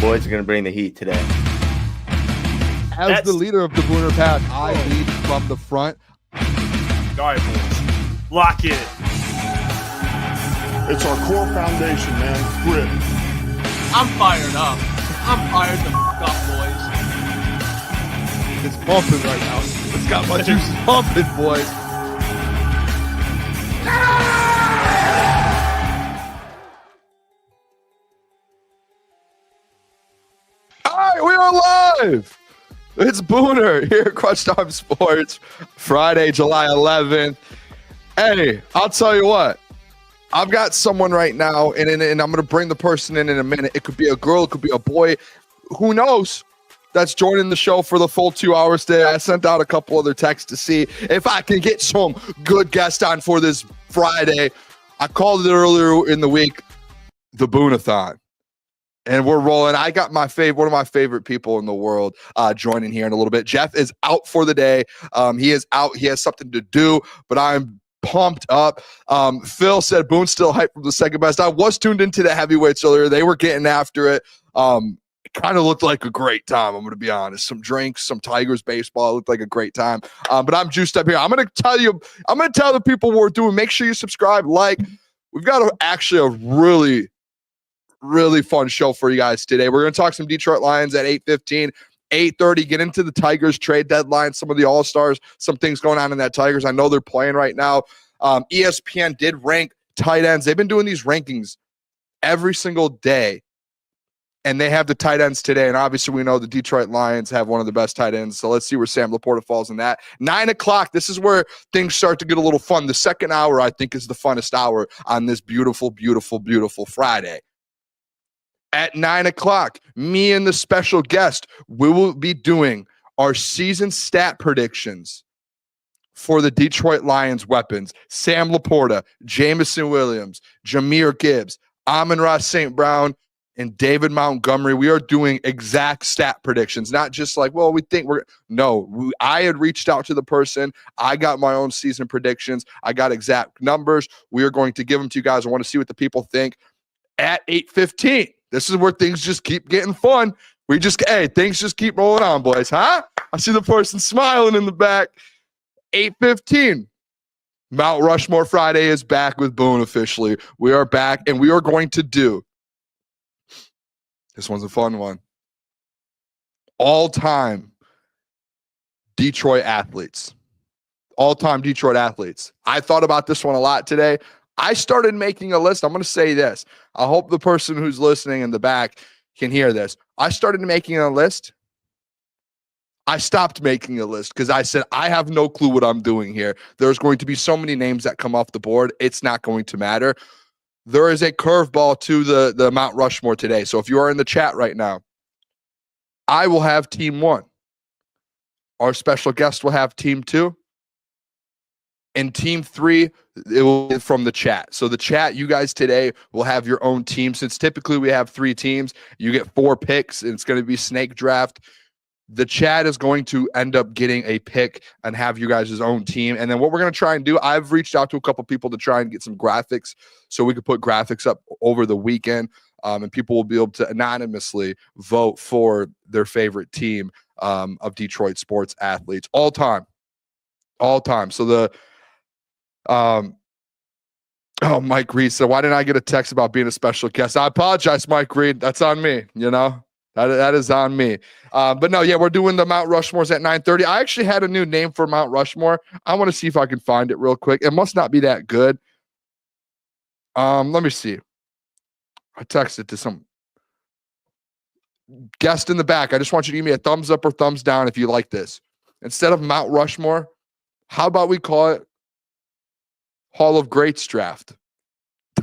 boys are going to bring the heat today. As the leader of the Booner Pack, I lead from the front. All right, boys. Lock in. It's our core foundation, man. Grit. I'm fired up. I'm fired the f*** up, boys. It's pumping right now. It's got my juices pumping, boys. All right, we are live. It's Booner here at Crunch Time Sports, Friday, July 11th. Hey, I'll tell you what. I've got someone right now, and I'm going to bring the person in a minute. It could be a girl. It could be a boy. Who knows? That's joining the show for the full 2 hours today. I sent out a couple other texts to see if I can get some good guests on for this Friday. I called it earlier in the week, the Boonathon. And we're rolling. I got one of my favorite people in the world joining here in a little bit. Jeff is out for the day. He is out. He has something to do, but I'm pumped up. Phil said Boone's still hyped from the second best. I was tuned into the heavyweights earlier. They were getting after it. It kind of looked like a great time. I'm going to be honest. Some drinks, some Tigers baseball. It looked like a great time. But I'm juiced up here. I'm going to tell the people what we're doing. Make sure you subscribe, like. We've got actually a really fun show for you guys today. We're going to talk some Detroit Lions at 8:15, 8:30, get into the Tigers trade deadline, some of the All-Stars, some things going on in that Tigers. I know they're playing right now. ESPN did rank tight ends. They've been doing these rankings every single day, and they have the tight ends today. And obviously we know the Detroit Lions have one of the best tight ends. So let's see where Sam Laporta falls in that. 9 o'clock, this is where things start to get a little fun. The second hour, I think, is the funnest hour on this beautiful Friday. At 9 o'clock, me and the special guest, we will be doing our season stat predictions for the Detroit Lions weapons. Sam Laporta, Jamison Williams, Jahmyr Gibbs, Amon-Ra St. Brown, and David Montgomery. We are doing exact stat predictions, not just like, well, we think we're – no. I had reached out to the person. I got my own season predictions. I got exact numbers. We are going to give them to you guys. I want to see what the people think at 8:15. This is where things just keep getting fun. Things just keep rolling on, boys, huh? I see the person smiling in the back. 8:15. Mount Rushmore Friday is back with Boone officially. We are back, and we are going to do – this one's a fun one. All-time Detroit athletes. All-time Detroit athletes. I thought about this one a lot today. I started making a list. I'm going to say this. I hope the person who's listening in the back can hear this. I started making a list. I stopped making a list because I said, I have no clue what I'm doing here. There's going to be so many names that come off the board. It's not going to matter. There is a curveball to the Mount Rushmore today. So if you are in the chat right now, I will have team 1. Our special guest will have team 2. And team 3, it will be from the chat. So the chat, you guys today will have your own team. Since typically we have 3 teams, you get 4 picks, and it's going to be snake draft. The chat is going to end up getting a pick and have you guys' own team. And then what we're going to try and do, I've reached out to a couple people to try and get some graphics so we could put graphics up over the weekend, and people will be able to anonymously vote for their favorite team of Detroit sports athletes all time. So Mike Reed said, why didn't I get a text about being a special guest? I apologize, Mike Reed. That's on me, That is on me. But no, yeah, we're doing the Mount Rushmores at 9:30. I actually had a new name for Mount Rushmore. I want to see if I can find it real quick. It must not be that good. Let me see. I texted to some guest in the back. I just want you to give me a thumbs up or thumbs down if you like this. Instead of Mount Rushmore, how about we call it Hall of Greats draft?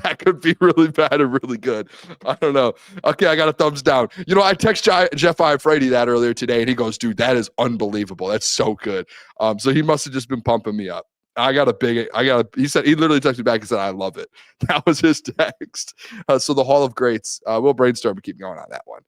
That could be really bad or really good. I don't know. Okay, I got a thumbs down. I texted Jeff Iafrate that earlier today, and he goes, dude, that is unbelievable. That's so good. So he must have just been pumping me up. He literally texted me back and said, I love it. That was his text. So the Hall of Greats, we'll brainstorm and keep going on that one.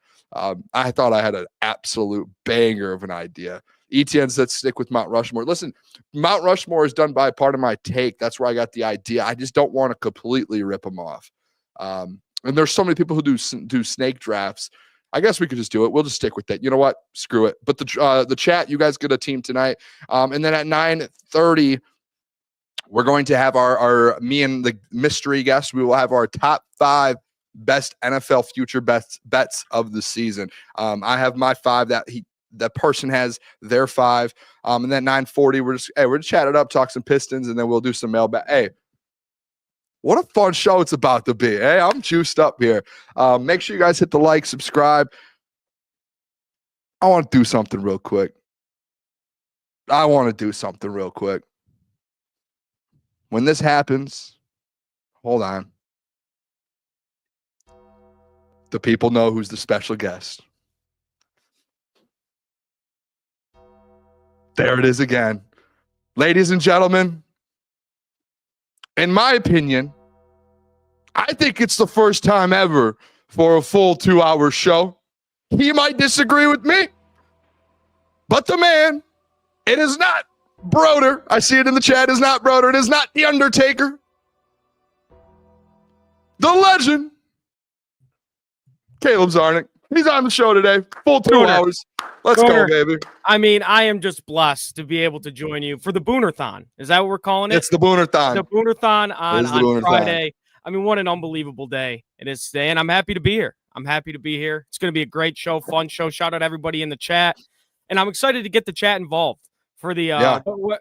I thought I had an absolute banger of an idea. ETN said stick with Mount Rushmore. Listen, Mount Rushmore is done by part of my take. That's where I got the idea. I just don't want to completely rip them off. And there's so many people who do snake drafts. I guess we could just do it. We'll just stick with it. You know what? Screw it. But the chat, you guys get a team tonight. And then at 9:30, we're going to have our me and the mystery guest. We will have our top 5 best NFL future bets of the season. I have my 5. That person has their 5. And then 9:40, we're just chat it up, talk some Pistons, and then we'll do some mailbag. Hey, what a fun show it's about to be. Hey, I'm juiced up here. Make sure you guys hit the like, subscribe. I want to do something real quick. When this happens, hold on. The people know who's the special guest. There it is again. Ladies and gentlemen, in my opinion, I think it's the first time ever for a full 2-hour show. He might disagree with me, but the man, it is not Broder. I see it in the chat. It is not Broder. It is not The Undertaker. The legend, Caleb Czarnik. He's on the show today. Full 2 hours. Let's go, baby. I mean, I am just blessed to be able to join you for the Booner-thon. Is that what we're calling it? It's the Booner-thon. The Booner-thon on Friday. I mean, what an unbelievable day it is today, and I'm happy to be here. It's going to be a great show, fun show. Shout out everybody in the chat, and I'm excited to get the chat involved for the.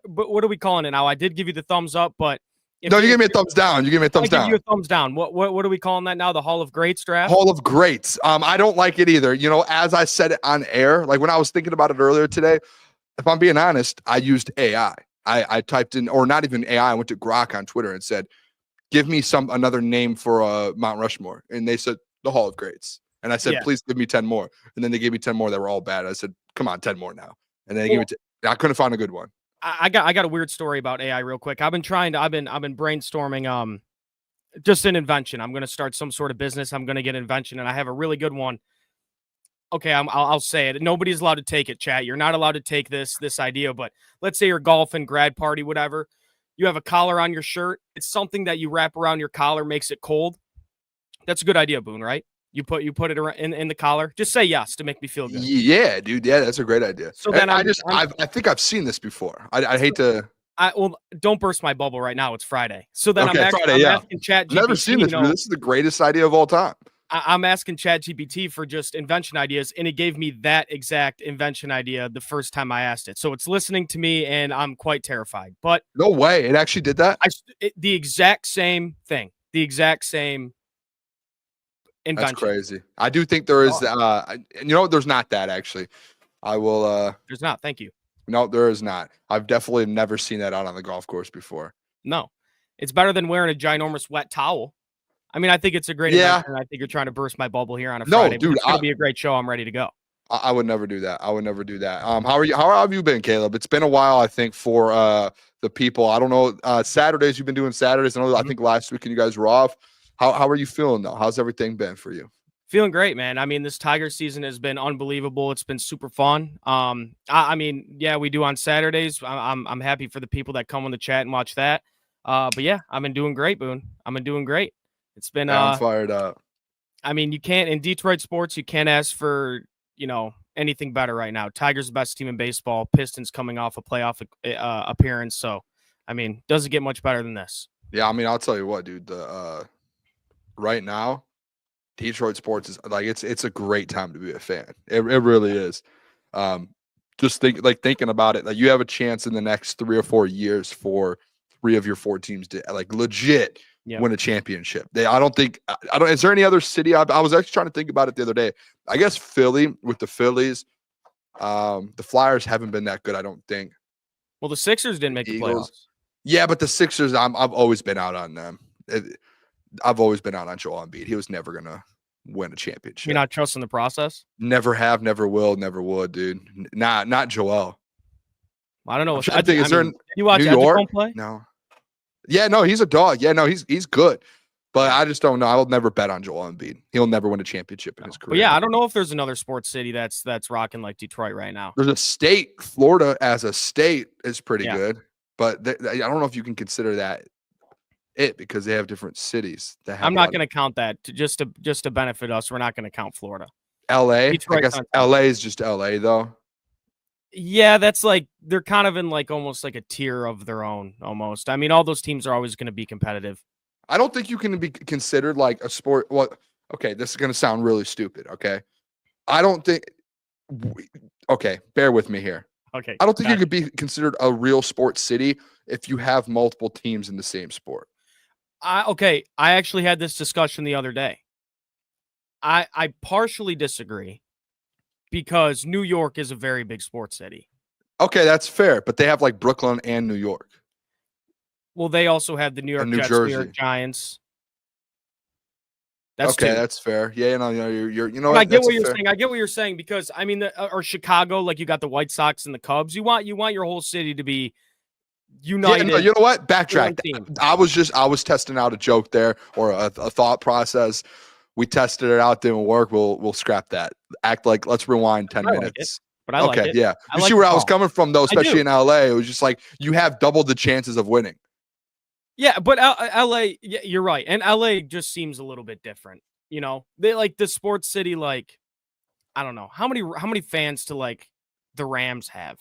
What are we calling it now? I did give you the thumbs up, but you give me a thumbs down. You give me a thumbs down. I give you a thumbs down. What are we calling that now? The Hall of Greats draft. Hall of Greats. I don't like it either. You know, as I said it on air, like when I was thinking about it earlier today, if I'm being honest, I used AI. I typed in, or not even AI. I went to Grok on Twitter and said, give me another name for Mount Rushmore. And they said the Hall of Greats. And I said, please give me 10 more. And then they gave me 10 more that were all bad. I said, come on, 10 more now. And then they gave me I couldn't find a good one. I got a weird story about AI real quick. I've been brainstorming just an invention. I'm going to start some sort of business. I'm going to get an invention, and I have a really good one. Okay, I'll say it. Nobody's allowed to take it, chat. You're not allowed to take this idea, but let's say you're golfing, grad party, whatever. You have a collar on your shirt. It's something that you wrap around your collar, makes it cold. That's a good idea, Boone, right? You put it in the collar. Just say yes to make me feel good. Yeah, dude. Yeah, that's a great idea. So then I think I've seen this before. I hate to. Don't burst my bubble right now. It's Friday. So then okay, I'm asking ChatGPT. Never seen this. This is the greatest idea of all time. I'm asking ChatGPT for just invention ideas, and it gave me that exact invention idea the first time I asked it. So it's listening to me, and I'm quite terrified. But no way, it actually did that. The exact same thing. The exact same invention. That's crazy. I do think there is. There's not that actually. I will. There's not. Thank you. No, there is not. I've definitely never seen that out on the golf course before. No, it's better than wearing a ginormous wet towel. I mean, I think it's a great invention. I think you're trying to burst my bubble here on a Friday. No, dude, it's gonna be a great show. I'm ready to go. I would never do that. How are you? How have you been, Caleb? It's been a while, I think, for the people. I don't know. Saturdays, you've been doing Saturdays. I think last weekend you guys were off. How are you feeling though? How's everything been for you? Feeling great, man. I mean, this Tiger season has been unbelievable. It's been super fun. I mean, yeah, we do on Saturdays. I'm happy for the people that come on the chat and watch that. But yeah, I've been doing great, Boone. I've been doing great. It's been I'm fired up. I mean, you can't in Detroit sports, you can't ask for, anything better right now. Tigers the best team in baseball. Pistons coming off a playoff appearance. So, I mean, doesn't get much better than this. Yeah, I mean, I'll tell you what, dude. Right now, Detroit sports is like it's a great time to be a fan. It really is. Just thinking about it, like you have a chance in the next 3 or 4 years for 3 of your 4 teams to like legit win a championship. Is there any other city? I was actually trying to think about it the other day. I guess Philly with the Phillies. The Flyers haven't been that good, I don't think. Well, the Sixers didn't make the playoffs. Yeah, but the Sixers, I've always been out on them. I've always been out on Joel Embiid. He was never gonna win a championship. You're not trusting the process? Never have, never will, never would, dude. Not Joel. I don't know. You watch New York play? No. Yeah, no, he's a dog. Yeah, no, he's good. But I just don't know. I'll never bet on Joel Embiid. He'll never win a championship in his career. But yeah, I don't know if there's another sports city that's rocking like Detroit right now. There's a state, Florida as a state is pretty good. But I don't know if you can consider that because they have different cities that have. I'm not going to count that just to benefit us. We're not going to count Florida. LA. Detroit I guess content. LA is just LA though. Yeah, that's like they're kind of in like almost like a tier of their own almost. I mean, all those teams are always going to be competitive. I don't think you can be considered like a sport. Well, okay, this is going to sound really stupid. Okay. I don't think. Okay, bear with me here. Okay. I don't think you gotcha. could be considered a real sports city if you have multiple teams in the same sport. Okay, I actually had this discussion the other day. I partially disagree because New York is a very big sports city. Okay, that's fair, but they have like Brooklyn and New York. Well, they also have the New York And New Jets, New York Jersey. Giants. That's Okay, two. that's fair. Yeah, you're you know But what? I get That's what a you're fair- saying. I get what you're saying because I mean, or Chicago, like you got the White Sox and the Cubs. You want your whole city to be Yeah, united. no, you know what? one Backtrack. team. I was testing out a joke there or a thought process. We tested it out, didn't work. We'll scrap that. Act like let's rewind 10 I like minutes. But I like Okay, it. yeah. I You like see the where I was call. coming from though, especially do. in LA. It was just like you have double the chances of winning. Yeah, but LA, yeah, you're right. And LA just seems a little bit different. You know, they like the sports city, like, I don't know. How many fans to like the Rams have?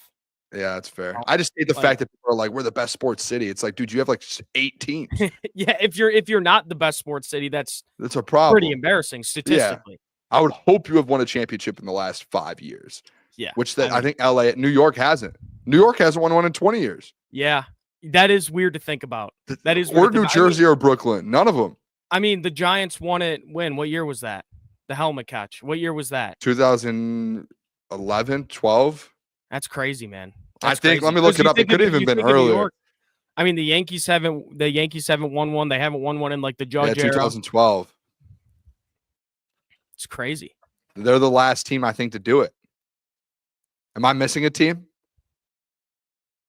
Yeah, that's fair. Oh, I just hate the like- fact that people are like, we're the best sports city. It's like, dude, you have like 8 teams. Yeah, if you're not the best sports city, that's That's a problem. pretty embarrassing statistically. I would hope you have won a championship in the last 5 years. Yeah. Which I I think New York hasn't. New York hasn't won one in 20 years. Yeah. That is weird to think about. That is Or weird to New think about. Jersey or Brooklyn. None of them. I mean, the Giants won it when? What year was that? The helmet catch. What year was that? 2011, 12. That's crazy, man. I That's think. crazy. Let me look 'Cause it you up. It think could of- have even you been think of New earlier. York. I mean, the Yankees haven't won one. They haven't won one in like the Yeah, Judge era. 2012. It's crazy. They're the last team I think to do it. Am I missing a team?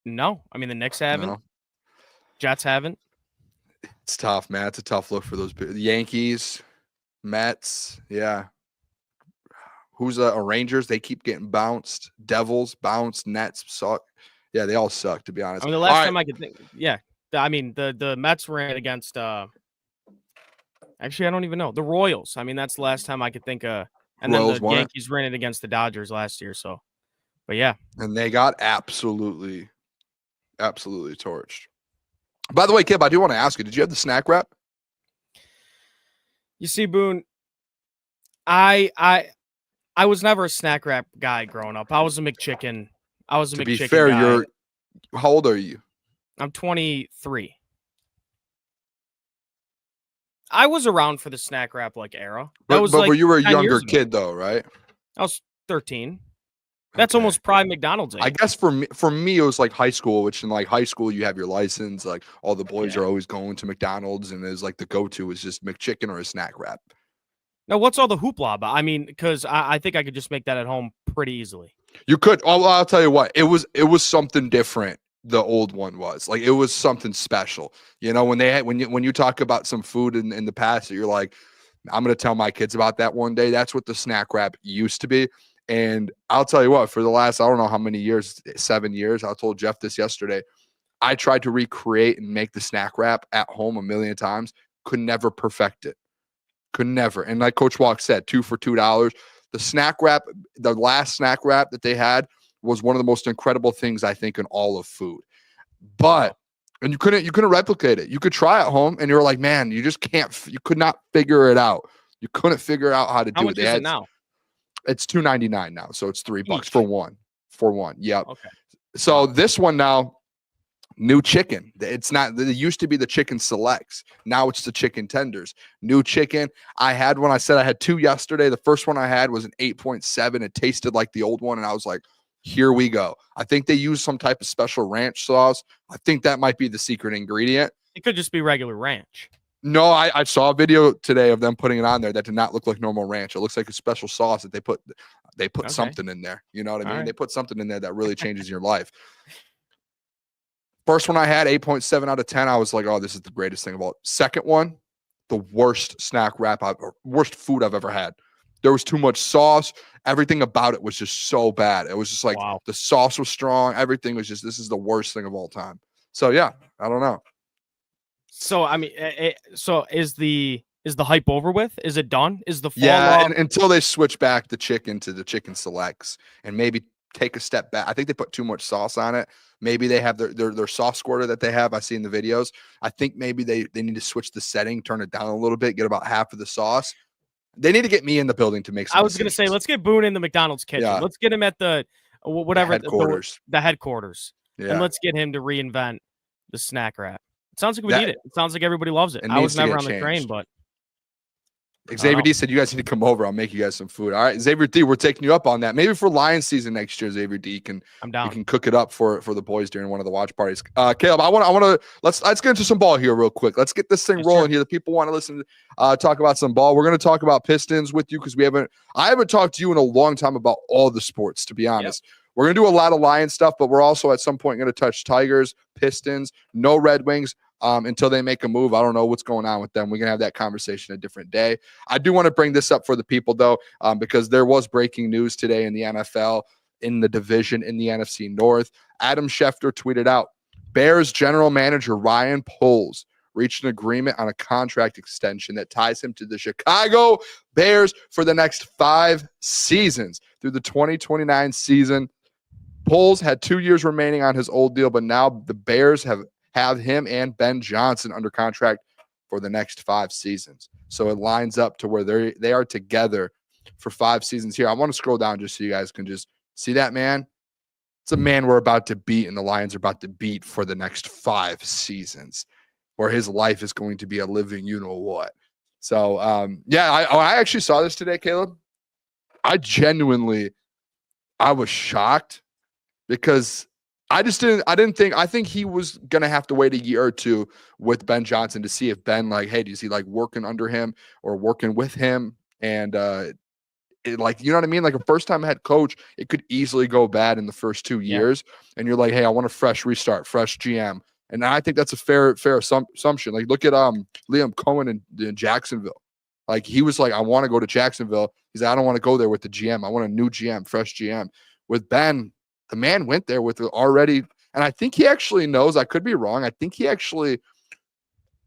No, I mean the Knicks haven't. No. Jets haven't. It's tough, man. It's a tough look for those the Yankees, Mets. Yeah. Who's Rangers? They keep getting bounced. Devils bounced. Nets suck. Yeah, they all suck, to be honest. I mean, the last time I could think, yeah. I mean, the Mets ran against. Actually, I don't even know the Royals. I mean, that's the last time I could think of. And Royals then the won it. Yankees ran it against the Dodgers last year. So, but yeah, And they got absolutely torched. By the way, Kip, I do want to ask you, did you have the snack wrap? you see, Boone. I was never a snack wrap guy growing up. I was a McChicken. To be fair, guy. how old are you? I'm 23. I was around for the snack wrap like era. That But, was but like were you a 10 younger years ago. kid though, right? I was 13. That's Okay. almost prime McDonald's age. I guess for me it was like high school, which in like high school you have your license, like all the boys Yeah. are always going to McDonald's, and it's like the go-to is just McChicken or a snack wrap. Now, what's all the hoopla about? I mean, because I think I could just make that at home pretty easily. You could. I'll tell you what. It was something different. The old one was like it was something special. You know, when you talk about some food in the past that you're like, I'm gonna tell my kids about that one day. That's what the snack wrap used to be. And I'll tell you what. For the last I don't know how many years, 7 years. I told Jeff this yesterday. I tried to recreate and make the snack wrap at home a million times. Could never perfect it. Could never. And like Coach Walk said, 2 for $2. The snack wrap, the last snack wrap that they had was one of the most incredible things I think in all of food. But and you couldn't replicate it. You could try at home, and you're like, man, you just can't. You could not figure it out. You couldn't figure out how to How do much it. is it now? It's $2.99 now, so it's $3 Each. for one. For one, yep. Okay. So this one now, new chicken. It's not. It used to be the chicken selects. Now it's the chicken tenders. New chicken. I had one. I said I had 2 yesterday. The first one I had was an 8.7. It tasted like the old one, and I was like, here we go. I think they use some type of special ranch sauce. I think that might be the secret ingredient. It could just be regular ranch. No, I saw a video today of them putting it on there that did not look like normal ranch. It looks like a special sauce that they put Okay. something in there. You know what I mean? All right. They put something in there that really changes your life. First one I had, 8.7 out of 10. I was like, oh, this is the greatest thing of all. Second one, the worst snack wrap or worst food I've ever had. There was too much sauce. Everything about it was just so bad. It was just like Wow. the sauce was strong. Everything was just, this is the worst thing of all time. So yeah, I don't know. So I mean, so is the Is the hype over with? Is it done? Is the fall Yeah, off? and until they switch back the chicken to the chicken selects and maybe take a step back. I think they put too much sauce on it. Maybe they have their sauce squirter that they have. I see in the videos. I think maybe they need to switch the setting, turn it down a little bit, get about half of the sauce. They need to get me in the building to make some I was going to say, decisions. let's get Boone in the McDonald's kitchen. Yeah. Let's get him at the whatever headquarters. the headquarters, Yeah. and let's get him to reinvent the snack wrap. It sounds like we That- need it. It sounds like everybody loves it. it I was needs to never get on the train, changed. but Xavier D said you guys need to come over. I'll make you guys some food. All right, Xavier D, we're taking you up on that. Maybe for Lions season next year, Xavier D, I'm you down. can cook it up for the boys during one of the watch parties. Caleb, I want to let's get into some ball here real quick. Let's get this thing rolling here. The people want to listen to talk about some ball. We're going to talk about Pistons with you because I haven't talked to you in a long time about all the sports, to be honest. Yep. We're going to do a lot of Lions stuff, but we're also at some point going to touch Tigers, Pistons, no Red Wings. Until they make a move. I don't know what's going on with them. We're going to have that conversation a different day. I do want to bring this up for the people, though, because there was breaking news today in the NFL, in the division, in the NFC North. Adam Schefter tweeted out, Bears general manager Ryan Poles reached an agreement on a contract extension that ties him to the Chicago Bears for the next 5 seasons through the 2029 season. Poles had 2 years remaining on his old deal, but now the Bears have him and Ben Johnson under contract for the next 5 seasons. So it lines up to where they are together for 5 seasons here. I want to scroll down just so you guys can just see that, man. It's a man we're about to beat and the Lions are about to beat for the next 5 seasons, where his life is going to be a living you-know-what. So, I actually saw this today, Caleb. I was shocked because I think he was going to have to wait a year or two with Ben Johnson to see if Ben, like, hey, does he like working under him or working with him? And you know what I mean? Like a first-time head coach, it could easily go bad in the first 2 years. And you're like, hey, I want a fresh restart, fresh GM. And I think that's a fair assumption. Like, look at Liam Cohen in Jacksonville. Like, he was like, I want to go to Jacksonville. He's like, I don't want to go there with the GM. I want a new GM, fresh GM. With Ben, the man went there with already, and I think he actually knows. I could be wrong. I think he actually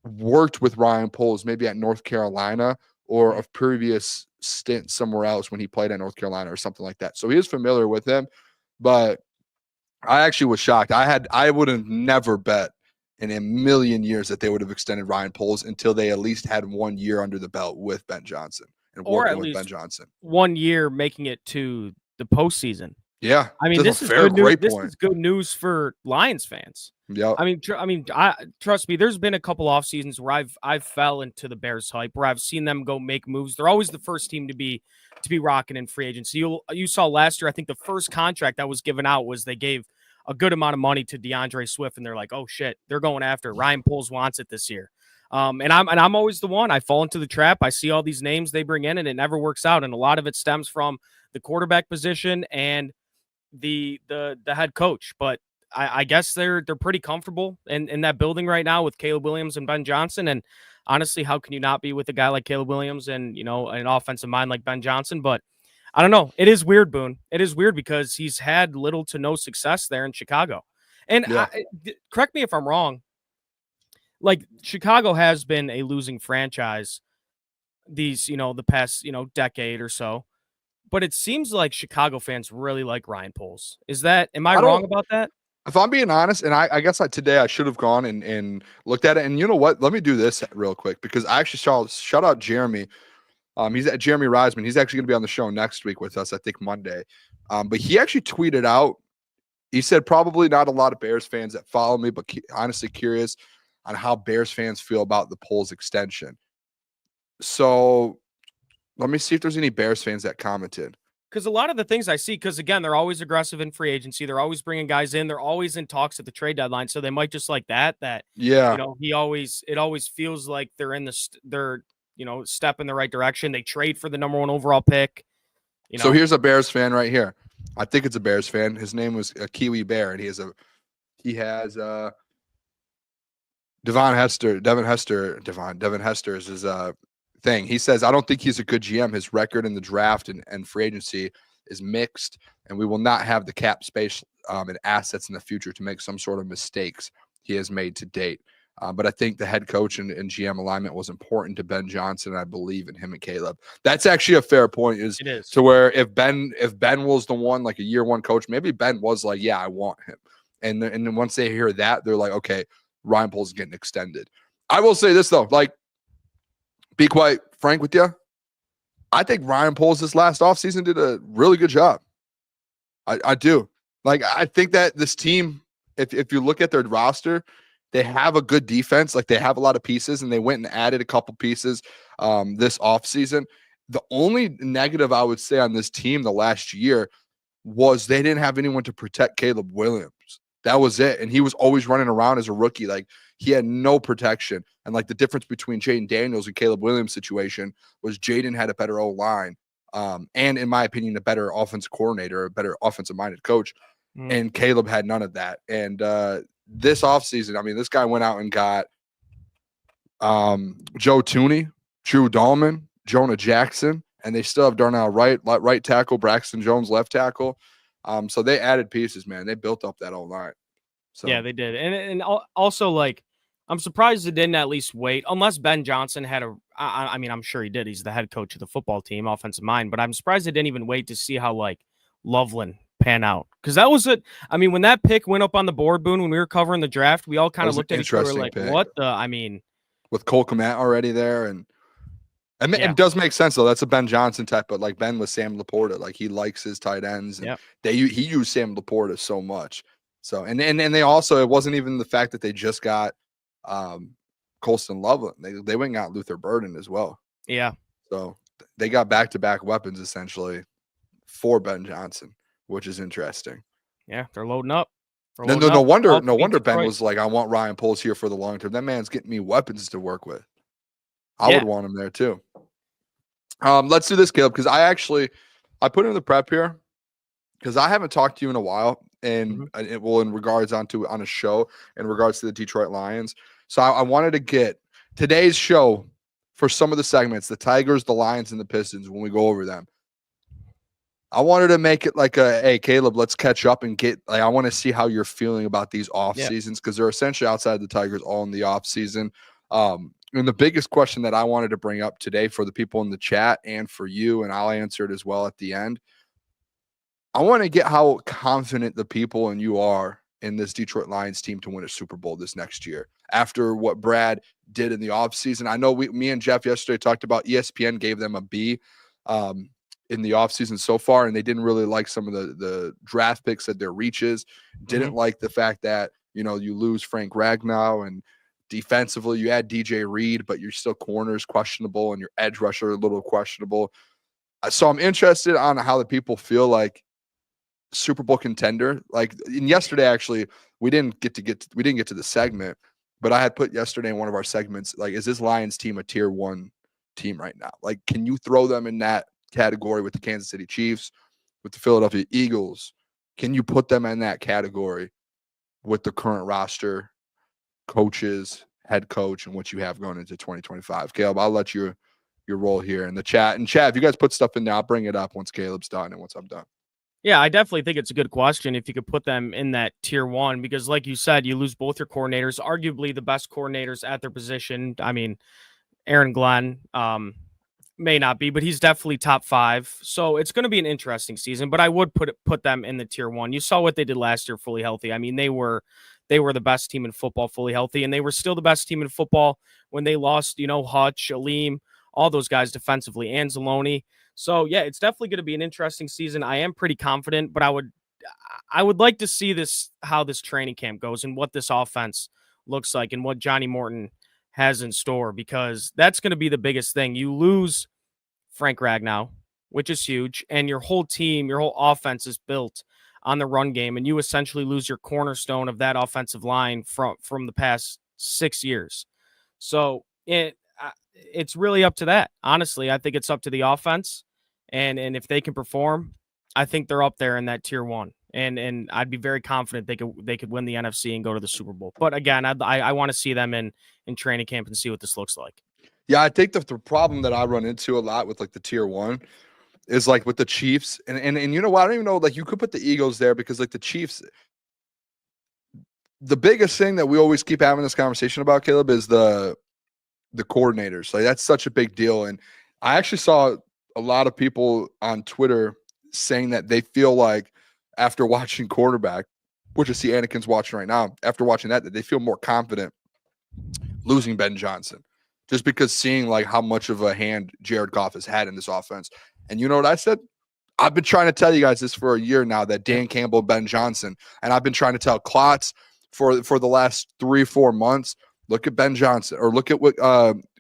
worked with Ryan Poles maybe at North Carolina or a previous stint somewhere else when he played at North Carolina or something like that. So he is familiar with him, but I actually was shocked. I would have never bet in a million years that they would have extended Ryan Poles until they at least had 1 year under the belt with Ben Johnson and working with Ben Johnson. 1 year making it to the postseason. Yeah, I mean, this is good news. This is good news for Lions fans. Yeah, I mean, trust me. There's been a couple off seasons where I've fell into the Bears hype, where I've seen them go make moves. They're always the first team to be rocking in free agency. You saw last year. I think the first contract that was given out was they gave a good amount of money to DeAndre Swift, and they're like, oh shit, they're going after Ryan Poles wants it this year. And I'm always the one. I fall into the trap. I see all these names they bring in, and it never works out. And a lot of it stems from the quarterback position and the head coach, but I guess they're pretty comfortable in that building right now with Caleb Williams and Ben Johnson. And honestly, how can you not be with a guy like Caleb Williams and, you know, an offensive mind like Ben Johnson? But I don't know. It is weird, Boone. It is weird because he's had little to no success there in Chicago. And correct me if I'm wrong. Like, Chicago has been a losing franchise the past, decade or so. But it seems like Chicago fans really like Ryan Poles. Am I wrong about that? If I'm being honest, and I guess today I should have gone and looked at it. And you know what? Let me do this real quick because I actually shout out Jeremy. He's at Jeremy Reisman. He's actually going to be on the show next week with us, I think Monday. But he actually tweeted out, he said probably not a lot of Bears fans that follow me, but honestly curious on how Bears fans feel about the Poles extension. So let me see if there's any Bears fans that commented. Because a lot of the things I see, because again, they're always aggressive in free agency. They're always bringing guys in. They're always in talks at the trade deadline. So they might just like that. It always feels like they're in step in the right direction. They trade for the number 1 overall pick. So here's a Bears fan right here. I think it's a Bears fan. His name was a Kiwi Bear, and he has Devin Hester is his thing. He says, I don't think he's a good GM. His record in the draft and free agency is mixed, and we will not have the cap space and assets in the future to make some sort of mistakes he has made to date. But I think the head coach and GM alignment was important to Ben Johnson. And I believe in him and Caleb. That's actually a fair point. It is. To where if Ben was the one, like a year one coach, maybe Ben was like, yeah, I want him. And then once they hear that, they're like, okay, Ryan Poles getting extended. I will say this though, like, be quite frank with you. I think Ryan Poles this last offseason did a really good job. I do. Like, I think that this team, if you look at their roster, they have a good defense. Like, they have a lot of pieces, and they went and added a couple pieces this offseason. The only negative I would say on this team the last year was they didn't have anyone to protect Caleb Williams. That was it. And he was always running around as a rookie. Like, he had no protection. And like the difference between Jaden Daniels and Caleb Williams' situation was Jaden had a better O-line. And in my opinion, a better offensive coordinator, a better offensive minded coach. And Caleb had none of that. And this offseason, I mean, this guy went out and got Joe Tooney, Drew Dahlman, Jonah Jackson, and they still have Darnell right tackle, Braxton Jones left tackle. So they added pieces, man. They built up that O-line. So yeah, they did. And also, like, I'm surprised they didn't at least wait, unless Ben Johnson had I mean, I'm sure he did. He's the head coach of the football team, offensive mind, but I'm surprised they didn't even wait to see how, like, Loveland pan out. Because that was it. I mean, when that pick went up on the board, Boone, when we were covering the draft, we all kind of looked at each other like, pick. What the, I mean. With Cole Kmet already there, and it does make sense, though. That's a Ben Johnson type, but like Ben with Sam Laporta, like he likes his tight ends, and he used Sam Laporta so much. So, and they also, it wasn't even the fact that they just got Colston Loveland. They went and got Luther Burden as well. Yeah. So they got back-to-back weapons essentially for Ben Johnson, which is interesting. Yeah, they're loading up. No wonder Ben was like, I want Ryan Poles here for the long term. That man's getting me weapons to work with. I would want him there too. Let's do this, Caleb, because I put in the prep here because I haven't talked to you in a while, and in regards on a show in regards to the Detroit Lions. So I wanted to get today's show for some of the segments, the Tigers, the Lions, and the Pistons, when we go over them. I wanted to make it like hey, Caleb, let's catch up and I want to see how you're feeling about these off seasons, because they're essentially outside the Tigers all in the off season. And the biggest question that I wanted to bring up today for the people in the chat and for you, and I'll answer it as well at the end. I want to get how confident the people and you are in this Detroit Lions team to win a Super Bowl this next year. After what Brad did in the offseason, I know me and Jeff yesterday talked about ESPN gave them a B in the offseason so far, and they didn't really like some of the draft picks at their reaches. Didn't like the fact that, you lose Frank Ragnow, and defensively you add DJ Reed, but you're still corners questionable and your edge rusher a little questionable. So I'm interested on how the people feel like Super Bowl contender. Like yesterday, actually, we didn't get to the segment, but I had put yesterday in one of our segments, like, is this Lions team a tier 1 team right now? Like, can you throw them in that category with the Kansas City Chiefs, with the Philadelphia Eagles? Can you put them in that category with the current roster, coaches, head coach, and what you have going into 2025? Caleb, I'll let your role here in the chat. And chat, if you guys put stuff in there, I'll bring it up once Caleb's done and once I'm done. Yeah, I definitely think it's a good question if you could put them in that tier 1, because like you said, you lose both your coordinators, arguably the best coordinators at their position. I mean, Aaron Glenn may not be, but he's definitely top 5. So it's going to be an interesting season, but I would put them in the tier 1. You saw what they did last year fully healthy. I mean, they were the best team in football fully healthy, and they were still the best team in football when they lost, Hutch, Aleem, all those guys defensively, Anzalone. So yeah, it's definitely going to be an interesting season. I am pretty confident, but I would like to see how this training camp goes and what this offense looks like and what Johnny Morton has in store, because that's going to be the biggest thing. You lose Frank Ragnow, which is huge, and your whole team, your whole offense is built on the run game, and you essentially lose your cornerstone of that offensive line from the past 6 years. So it's really up to that. Honestly, I think it's up to the offense, and if they can perform, I think they're up there in that tier 1. And I'd be very confident they could win the NFC and go to the Super Bowl. But again, I want to see them in training camp and see what this looks like. Yeah, I think the problem that I run into a lot with like the tier 1 is like with the Chiefs, and you know what? I don't even know, like, you could put the Eagles there because like the Chiefs, the biggest thing that we always keep having this conversation about, Caleb, is the coordinators. Like, that's such a big deal. And I actually saw a lot of people on Twitter saying that they feel like after watching quarterback, which I see Anakin's watching right now, after watching that they feel more confident losing Ben Johnson, just because seeing like how much of a hand Jared Goff has had in this offense. And you know what I said? I've been trying to tell you guys this for a year now, that Dan Campbell, Ben Johnson, and I've been trying to tell Klotz for the last 3-4 months, look at Ben Johnson, or look at what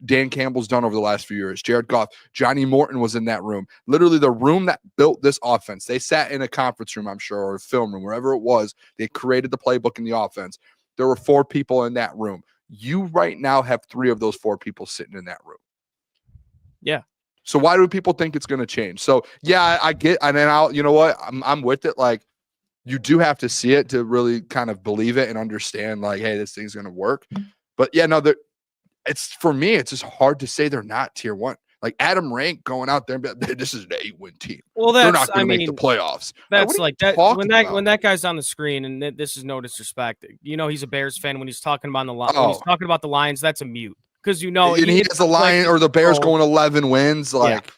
Dan Campbell's done over the last few years. Jared Goff, Johnny Morton was in that room. Literally the room that built this offense. They sat in a conference room, I'm sure, or a film room, wherever it was. They created the playbook in the offense. There were 4 people in that room. You right now have 3 of those 4 people sitting in that room. Yeah. So why do people think it's going to change? So yeah, I get, and then you know what? I'm with it. Like, you do have to see it to really kind of believe it and understand, like, hey, this thing's going to work. But yeah, no, it's, for me, it's just hard to say they're not tier 1. Like Adam Rank going out there and be like, this is an 8-win team. Well, they're not going to make the playoffs. That's like that when that guy's on the screen, and this is no disrespect. You know, he's a Bears fan. When he's talking about when he's talking about the Lions, that's a mute, because you know, and he has the Lion or the Bears going 11 wins. Like,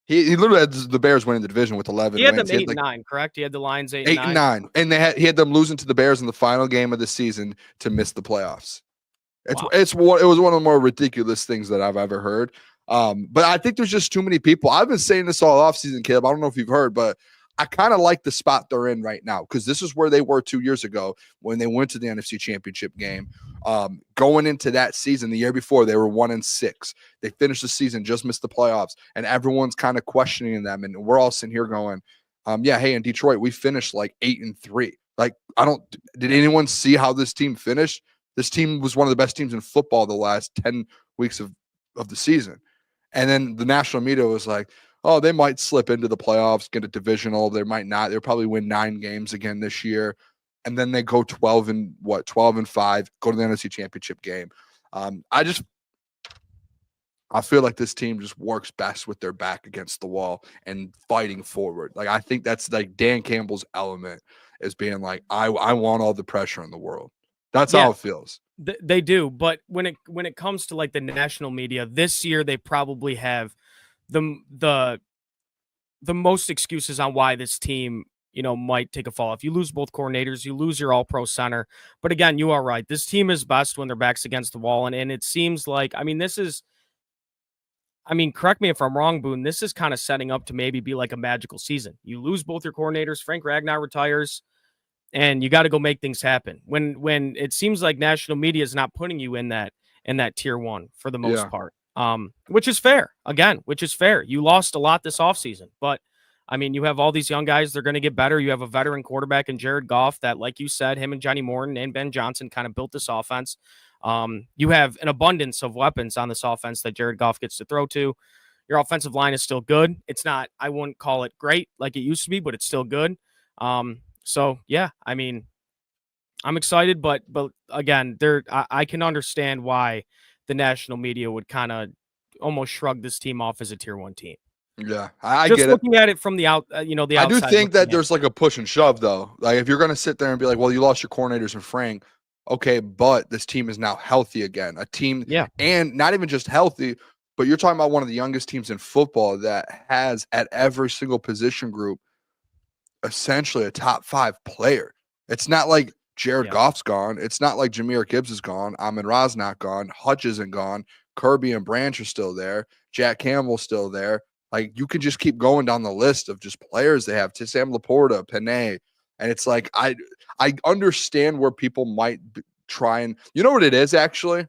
he literally had the Bears winning the division with 11 wins. He had them 8-9, correct? He had the Lions 8-9. And he had them losing to the Bears in the final game of the season to miss the playoffs. It was one of the more ridiculous things that I've ever heard. But I think there's just too many people. I've been saying this all offseason, Caleb. I don't know if you've heard, but I kind of like the spot they're in right now, because this is where they were 2 years ago when they went to the NFC Championship game. Going into that season, the year before, they were 1-6. They finished the season, just missed the playoffs, and everyone's kind of questioning them. And we're all sitting here going, hey, in Detroit, we finished like 8-3. Like, did anyone see how this team finished? This team was one of the best teams in football the last 10 weeks of the season. And then the national media was like, oh, they might slip into the playoffs, get a divisional. They might not. They'll probably win 9 games again this year. And then they go 12-5, go to the NFC Championship game. I feel like this team just works best with their back against the wall and fighting forward. Like, I think that's like Dan Campbell's element, is being like, I want all the pressure in the world. That's how it feels. They do, but when it comes to like the national media this year, they probably have the most excuses on why this team, you know, might take a fall. If you lose both coordinators, you lose your all-pro center. But again, you are right. This team is best when their back's against the wall, and it seems like, correct me if I'm wrong, Boone, this is kind of setting up to maybe be like a magical season. You lose both your coordinators, Frank Ragnar retires, and you got to go make things happen. When it seems like national media is not putting you in that tier 1 for the most part, which is fair. Again, which is fair. You lost a lot this offseason, but you have all these young guys. They're going to get better. You have a veteran quarterback in Jared Goff that, like you said, him and Johnny Morton and Ben Johnson kind of built this offense. You have an abundance of weapons on this offense that Jared Goff gets to throw to. Your offensive line is still good. It's not, I wouldn't call it great like it used to be, but it's still good. So yeah, I'm excited, but again, I can understand why the national media would kind of almost shrug this team off as a tier 1 team. Yeah, I just get looking at it from the out, the outside. I do think that there's like a push and shove though. Like, if you're going to sit there and be like, well, you lost your coordinators and Frank, okay, but this team is now healthy again. A team, and not even just healthy, but you're talking about one of the youngest teams in football that has at every single position group essentially a top 5 player. It's not like Jared Goff's gone. It's not like Jahmyr Gibbs is gone. Amon-Ra's not gone. Hutch isn't gone. Kirby and Branch are still there. Jack Campbell's still there. Like, you can just keep going down the list of just players they have. Sam Laporta, Panay. And it's like, I understand where people might try and, you know what it is actually?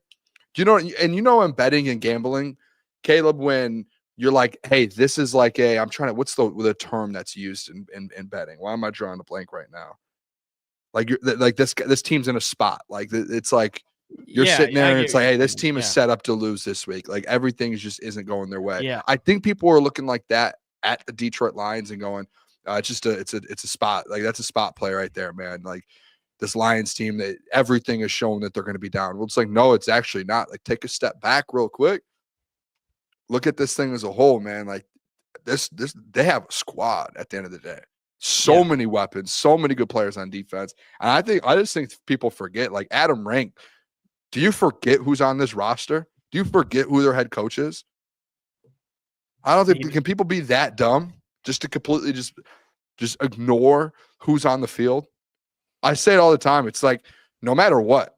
Do you know, and you know, in betting and gambling, Caleb, when you're like, hey, this is like what's the term that's used in betting? Why am I drawing a blank right now? Like, this team's in a spot. Like, it's like you're sitting there and it's like, hey, this team is set up to lose this week. Like, everything just isn't going their way. Yeah. I think people are looking like that at the Detroit Lions and going, it's a spot. Like, that's a spot play right there, man. Like, this Lions team, that everything is showing that they're going to be down. Well, it's like, no, it's actually not. Like, take a step back real quick. Look at this thing as a whole, man. Like, this they have a squad at the end of the day. So many weapons, so many good players on defense. And I just think people forget, like Adam Rank. Do you forget who's on this roster? Do you forget who their head coach is? I don't think can people be that dumb just to completely just ignore who's on the field? I say it all the time. It's like, no matter what,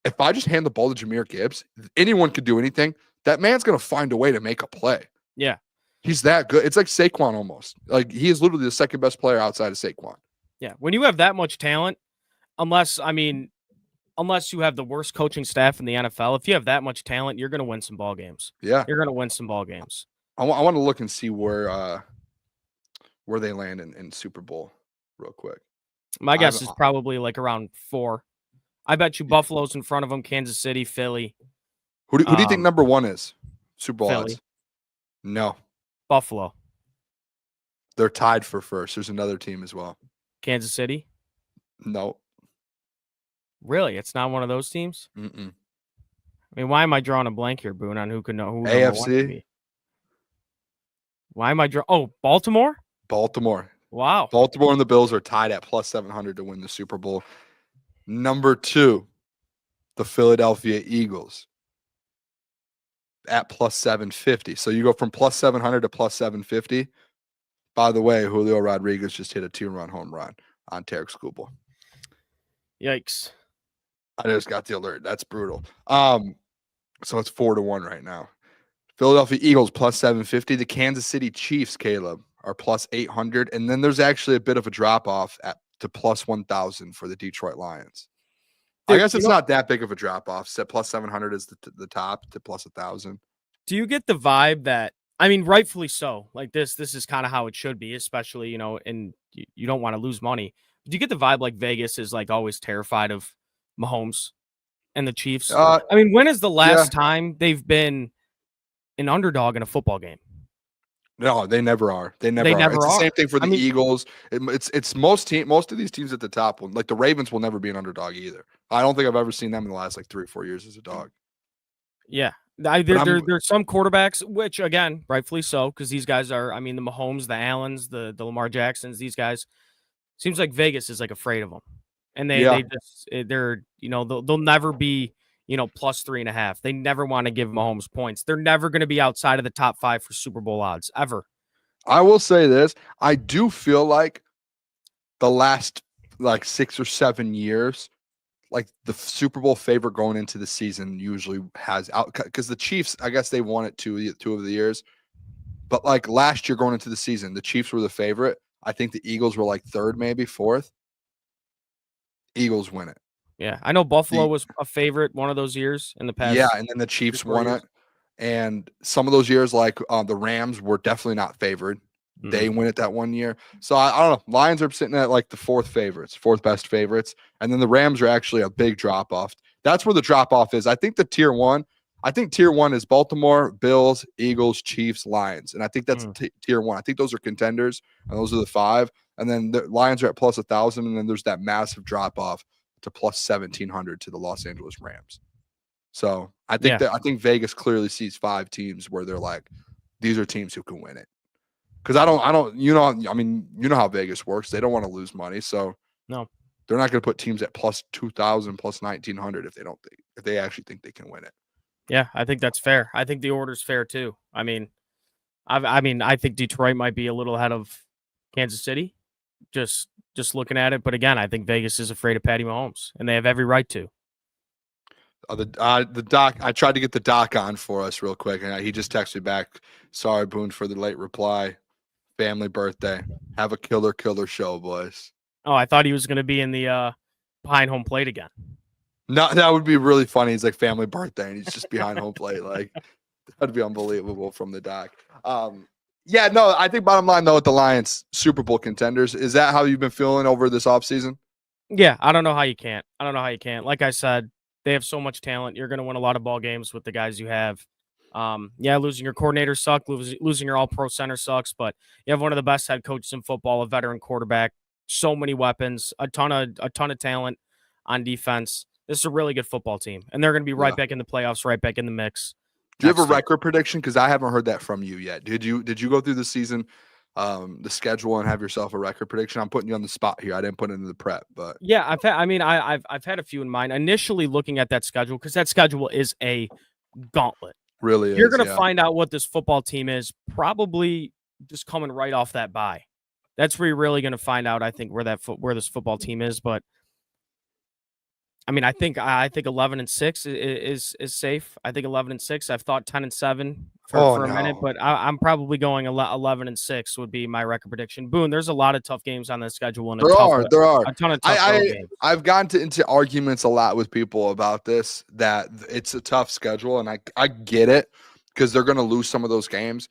if I just hand the ball to Jahmyr Gibbs, anyone could do anything. That man's going to find a way to make a play. Yeah. He's that good. It's like Saquon almost. Like, he is literally the second best player outside of Saquon. Yeah. When you have that much talent, unless you have the worst coaching staff in the NFL, if you have that much talent, you're going to win some ball games. Yeah. You're going to win some ball games. I want to look and see where they land in Super Bowl real quick. My guess is probably like around 4. I bet you Buffalo's in front of them, Kansas City, Philly. Who do you think number 1 is? Super Bowl Philly. odds? No. Buffalo. They're tied for first. There's another team as well. Kansas City? No. Really? It's not one of those teams? Mm-mm. I mean, why am I drawing a blank here, Boone, on who could know who AFC? Why am I drawing? Oh, Baltimore? Baltimore. Wow. Baltimore and the Bills are tied at plus 700 to win the Super Bowl. Number 2, the Philadelphia Eagles at plus 750. So you go from plus 700 to plus 750. By the way, Julio Rodriguez just hit a 2-run home run on Tarek Skubal. Yikes. I just got the alert. That's brutal. So it's 4-1 right now. Philadelphia Eagles plus 750. The Kansas City Chiefs, Caleb, are plus 800. And then there's actually a bit of a drop off to plus 1,000 for the Detroit Lions. I guess it's not that big of a drop off. So plus 700 is the top to plus 1,000. Do you get the vibe that, I mean, rightfully so, like this is kind of how it should be, especially, and you don't want to lose money. Do you get the vibe like Vegas is like always terrified of Mahomes and the Chiefs? I mean, when is the last time they've been an underdog in a football game? No, they never are. They never are. It's the same thing for the Eagles. It's most of these teams at the top. Like the Ravens will never be an underdog either. I don't think I've ever seen them in the last like 3 or 4 years as a dog. Yeah. There's some quarterbacks, which again, rightfully so, because these guys are, I mean, the Mahomes, the Allens, the Lamar Jacksons, these guys, seems like Vegas is like afraid of them. And they're they'll never be, plus 3.5. They never want to give Mahomes points. They're never going to be outside of the top 5 for Super Bowl odds ever. I will say this. I do feel like the last like 6 or 7 years, like the Super Bowl favorite going into the season usually has out, because the Chiefs, I guess they won it 2 of the years. But like last year going into the season, the Chiefs were the favorite. I think the Eagles were like 3rd, maybe 4th. Eagles win it. Yeah, I know Buffalo was a favorite one of those years in the past. Yeah, and then the Chiefs won it. And some of those years, like the Rams were definitely not favored. Mm-hmm. They win it that one year. So I don't know. Lions are sitting at like the 4th best favorites. And then the Rams are actually a big drop off. That's where the drop off is. I think tier one is Baltimore, Bills, Eagles, Chiefs, Lions. And I think that's tier 1. I think those are contenders, and those are the 5. And then the Lions are at plus 1,000. And then there's that massive drop off to plus 1,700 to the Los Angeles Rams. So I think Vegas clearly sees 5 teams where they're like, these are teams who can win it. Because I don't, you know how Vegas works. They don't want to lose money. So no, they're not going to put teams at plus 2,000, plus 1,900 if they actually think they can win it. Yeah, I think that's fair. I think the order's fair too. I think Detroit might be a little ahead of Kansas City, just looking at it. But again, I think Vegas is afraid of Patty Mahomes, and they have every right to. The doc, I tried to get the doc on for us real quick, and he just texted me back. Sorry, Boone, for the late reply. Family birthday. Have a killer show, boys. Oh, I thought he was going to be in the behind home plate again. No, that would be really funny. He's like family birthday, and he's just behind home plate. Like, that'd be unbelievable from the doc. Yeah, no, I think bottom line, though, with the Lions, Super Bowl contenders, is that how you've been feeling over this offseason? Yeah, I don't know how you can't. Like I said, they have so much talent. You're going to win a lot of ball games with the guys you have. Losing your coordinator sucks. Losing your all-pro center sucks, but you have one of the best head coaches in football, a veteran quarterback, so many weapons, a ton of talent on defense. This is a really good football team, and they're going to be right back in the playoffs, right back in the mix. Do you have a record prediction? Because I haven't heard that from you yet. Did you go through the season the schedule and have yourself a record prediction? I'm putting you on the spot here. I didn't put it into the prep, but Yeah, I've had a few in mind. Initially looking at that schedule, because that schedule is a gauntlet. really You're is. going to Yeah. find out what this football team is probably just coming right off that bye. That's where you're really going to find out, I think, where this football team is. But I mean, I think 11-6 is safe. I think 11-6. I've thought 10-7 for a minute, but I'm probably going 11-6 would be my record prediction. Boone, there's a lot of tough games on the schedule, and There are a ton of tough road games. I've gotten into arguments a lot with people about this, that it's a tough schedule, and I get it because they're going to lose some of those games.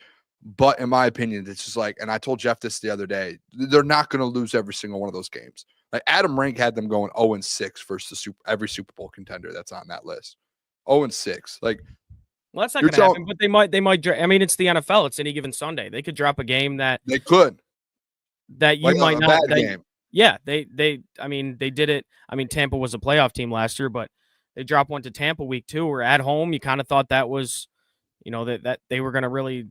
But in my opinion, it's just like, and I told Jeff this the other day, they're not going to lose every single one of those games. Like Adam Rank had them going 0-6 versus every Super Bowl contender that's on that list. 0-6. Like, well, that's not going to happen, but they might. I mean, it's the NFL. It's any given Sunday. They could drop a game that they could. That you like might not. Game. Yeah, they. I mean, they did it. I mean, Tampa was a playoff team last year, but they dropped one to Tampa week 2 or at home. You kind of thought that was, that they were going to really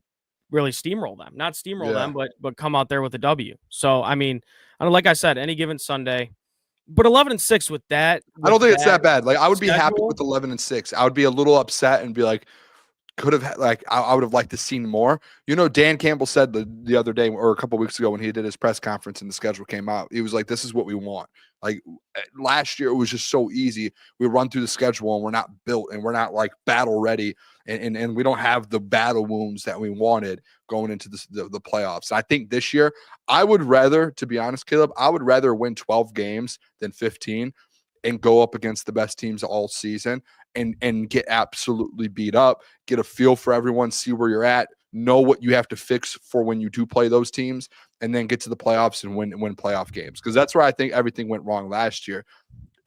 steamroll them. Not steamroll them, but come out there with a W. So, I mean, like I said, any given Sunday. But 11-6 with that. I don't think it's that bad. Like I would be happy schedule. with 11-6. I would be a little upset and be like, I would have liked to seen more. Dan Campbell said the other day or a couple of weeks ago when he did his press conference and the schedule came out, he was like, this is what we want. Like last year, it was just so easy. We run through the schedule and we're not built and we're not like battle ready. And we don't have the battle wounds that we wanted going into the playoffs. I think this year, I would rather, to be honest, Caleb, I would rather win 12 games than 15 and go up against the best teams all season and get absolutely beat up, get a feel for everyone, see where you're at, know what you have to fix for when you do play those teams, and then get to the playoffs and win playoff games. Because that's where I think everything went wrong last year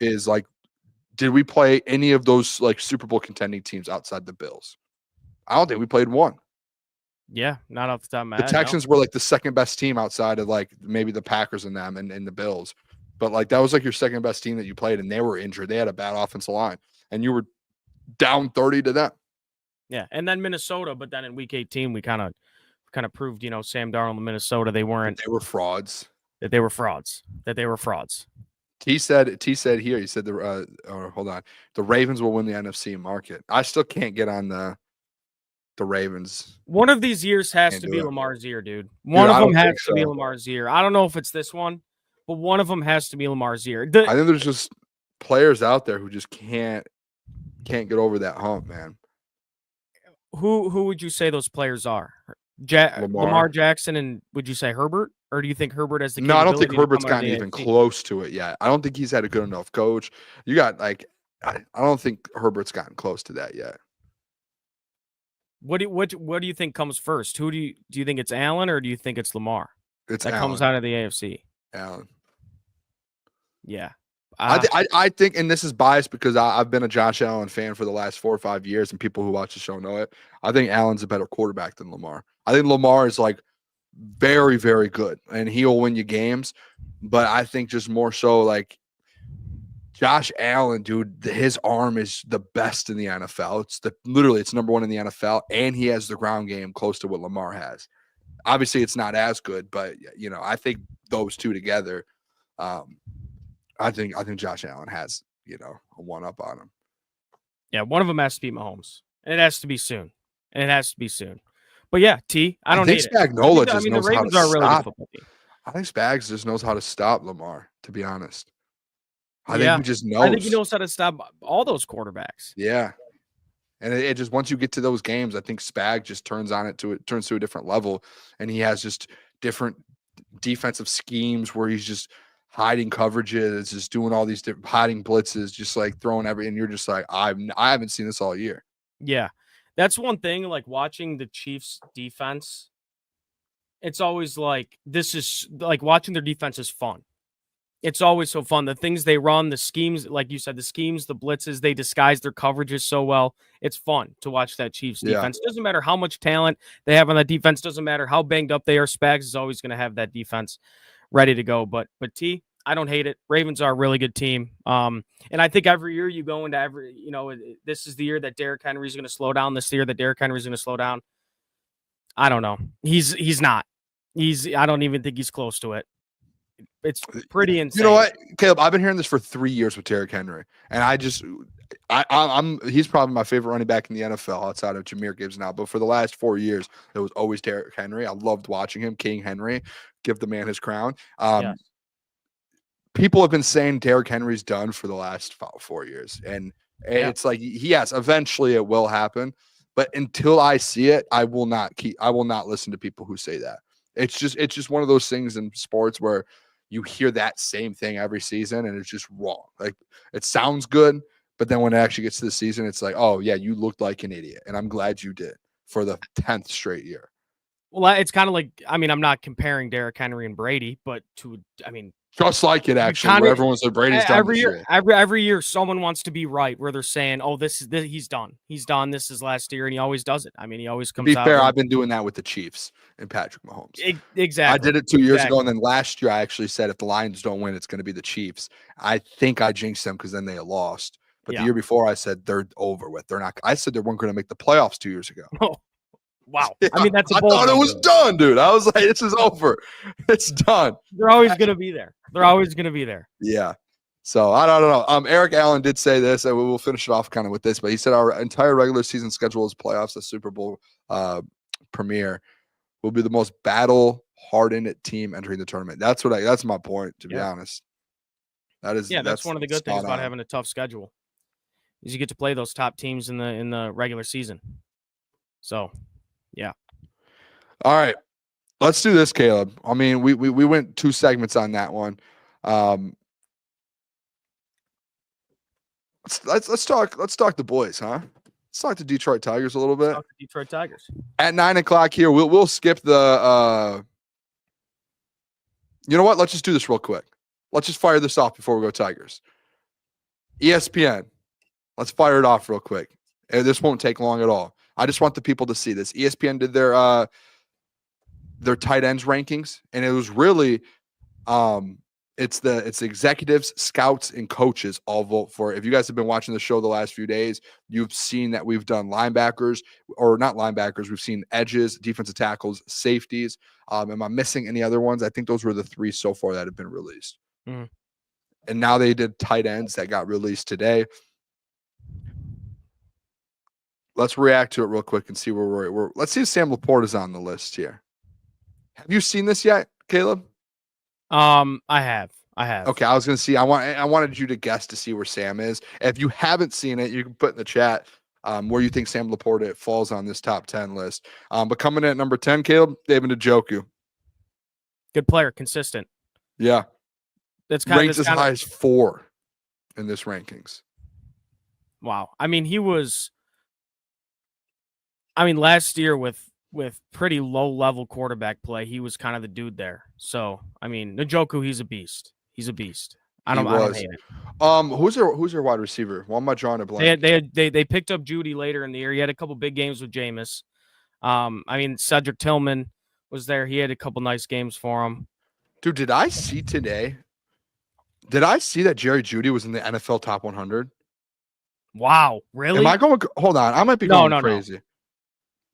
is like, did we play any of those like Super Bowl contending teams outside the Bills? I don't think we played one. Yeah, not off the top of my head. The Texans were like the second best team outside of like maybe the Packers and them and the Bills. But like that was like your second best team that you played, and they were injured. They had a bad offensive line, and you were down 30 to them. Yeah, and then Minnesota, but then in Week 18 we kind of proved, Sam Darnold and Minnesota they were frauds. That they were frauds. T said here. He said hold on, the Ravens will win the NFC market. I still can't get on the Ravens. One of these years has to be Lamar's year, dude. One of them has to be Lamar's year. I don't know if it's this one, but one of them has to be Lamar's year. I think there's just players out there who just can't get over that hump, man. Who would you say those players are? Lamar Jackson, and would you say Herbert? Or do you think Herbert has the capability? No, I don't think Herbert's gotten even close to it yet. I don't think he's had a good enough coach. You got I don't think Herbert's gotten close to that yet. What do you think comes first? Who do you think it's Allen or do you think it's Lamar? It's Allen. Comes out of the AFC. Allen. Yeah. I think, and this is biased because I've been a Josh Allen fan for the last 4 or 5 years, and people who watch the show know it. I think Allen's a better quarterback than Lamar. I think Lamar is like very, very good, and he'll win you games. But I think just more so like Josh Allen, dude, his arm is the best in the NFL. It's number 1 in the NFL, and he has the ground game close to what Lamar has. Obviously, it's not as good, but I think those two together. I think Josh Allen has, a one up on him. Yeah, one of them has to be Mahomes. And it has to be soon. But yeah, I don't hate it. Spagnuolo just knows how to stop. I think Spags just knows how to stop Lamar, to be honest. I think he just knows. I think he knows how to stop all those quarterbacks. Yeah. And it just, once you get to those games, I think Spag just turns to a different level. And he has just different defensive schemes where he's just hiding coverages, just doing all these different hiding blitzes, just like throwing and you're just like, I haven't seen this all year. Yeah. That's one thing, like watching the Chiefs defense. It's always like, this is like watching their defense is fun. It's always so fun. The things they run, the schemes, like you said, the schemes, the blitzes, they disguise their coverages so well. It's fun to watch that Chiefs defense. It doesn't matter how much talent they have on that defense. Doesn't matter how banged up they are. Spags is always going to have that defense ready to go. But I don't hate it. Ravens are a really good team. And I think every year you go into this is the year that Derrick Henry is going to slow down. This year that Derrick Henry is going to slow down. I don't know. He's not. I don't even think he's close to it. It's pretty insane. You know what, Caleb? I've been hearing this for 3 years with Derrick Henry, and he's probably my favorite running back in the NFL outside of Jahmyr Gibbs now. But for the last 4 years, it was always Derrick Henry. I loved watching him, King Henry. Give the man his crown. Yes. People have been saying Derrick Henry's done for the last 4 years, and it's like yes, eventually it will happen. But until I see it, I will not listen to people who say that. It's just one of those things in sports where you hear that same thing every season and it's just wrong. Like it sounds good, but then when it actually gets to the season, it's like, oh yeah, you looked like an idiot. And I'm glad you did for the 10th straight year. Well, it's kind of like, I'm not comparing Derrick Henry and Brady, but just like it actually, where everyone's like Brady's done every year. Every year, someone wants to be right, where they're saying, "Oh, he's done. He's done. This is last year," and he always does it. He always comes out. To be fair, I've been doing that with the Chiefs and Patrick Mahomes. Exactly. I did it 2 years ago, and then last year I actually said if the Lions don't win, it's going to be the Chiefs. I think I jinxed them because then they lost. But the year before, I said they're over with. They're not. I said they weren't going to make the playoffs 2 years ago. Oh. Wow. Yeah, that's I thought it was done, dude. I was like, this is over. It's done. They're always going to be there. They're always going to be there. Yeah. So I don't know. Eric Allen did say this, and we will finish it off kind of with this, but he said our entire regular season schedule is playoffs. The Super Bowl premiere will be the most battle-hardened team entering the tournament. That's my point, to be honest. That's one of the good things about having a tough schedule is you get to play those top teams in the regular season. So, yeah. All right. Let's do this, Caleb. We went 2 segments on that one. Let's talk the boys, huh? Let's talk the Detroit Tigers a little bit. Talk the Detroit Tigers. At 9:00 here, we'll skip the you know what? Let's just do this real quick. Let's just fire this off before we go Tigers. ESPN. Let's fire it off real quick. This won't take long at all. I just want the people to see this. ESPN did their tight ends rankings, and it was really it's the executives, scouts, and coaches all vote for it. If you guys have been watching the show the last few days, you've seen that we've done linebackers, or not linebackers. We've seen edges, defensive tackles, safeties. Am I missing any other ones? I think those were the 3 so far that have been released. Mm-hmm. And now they did tight ends that got released today. Let's react to it real quick and see where we're. Let's see if Sam Laporte is on the list here. Have you seen this yet, Caleb? I have. Okay, I was going to see. I wanted you to guess to see where Sam is. If you haven't seen it, you can put in the chat where you think Sam Laporte falls on this top 10 list. But coming in at number 10, Caleb, David Njoku. Good player, consistent. Yeah. That's kind ranked as high as 4 in this rankings. Wow. He was. Last year with pretty low level quarterback play, he was kind of the dude there. So, Njoku, he's a beast. He's a beast. I don't hate it. Who's their wide receiver? Why am I drawing a blank? They picked up Judy later in the year. He had a couple big games with Jameis. Cedric Tillman was there. He had a couple nice games for him. Dude, did I see today? Did I see that Jerry Jeudy was in the NFL top 100? Wow, really? Am I going? Hold on, I might be going crazy. No.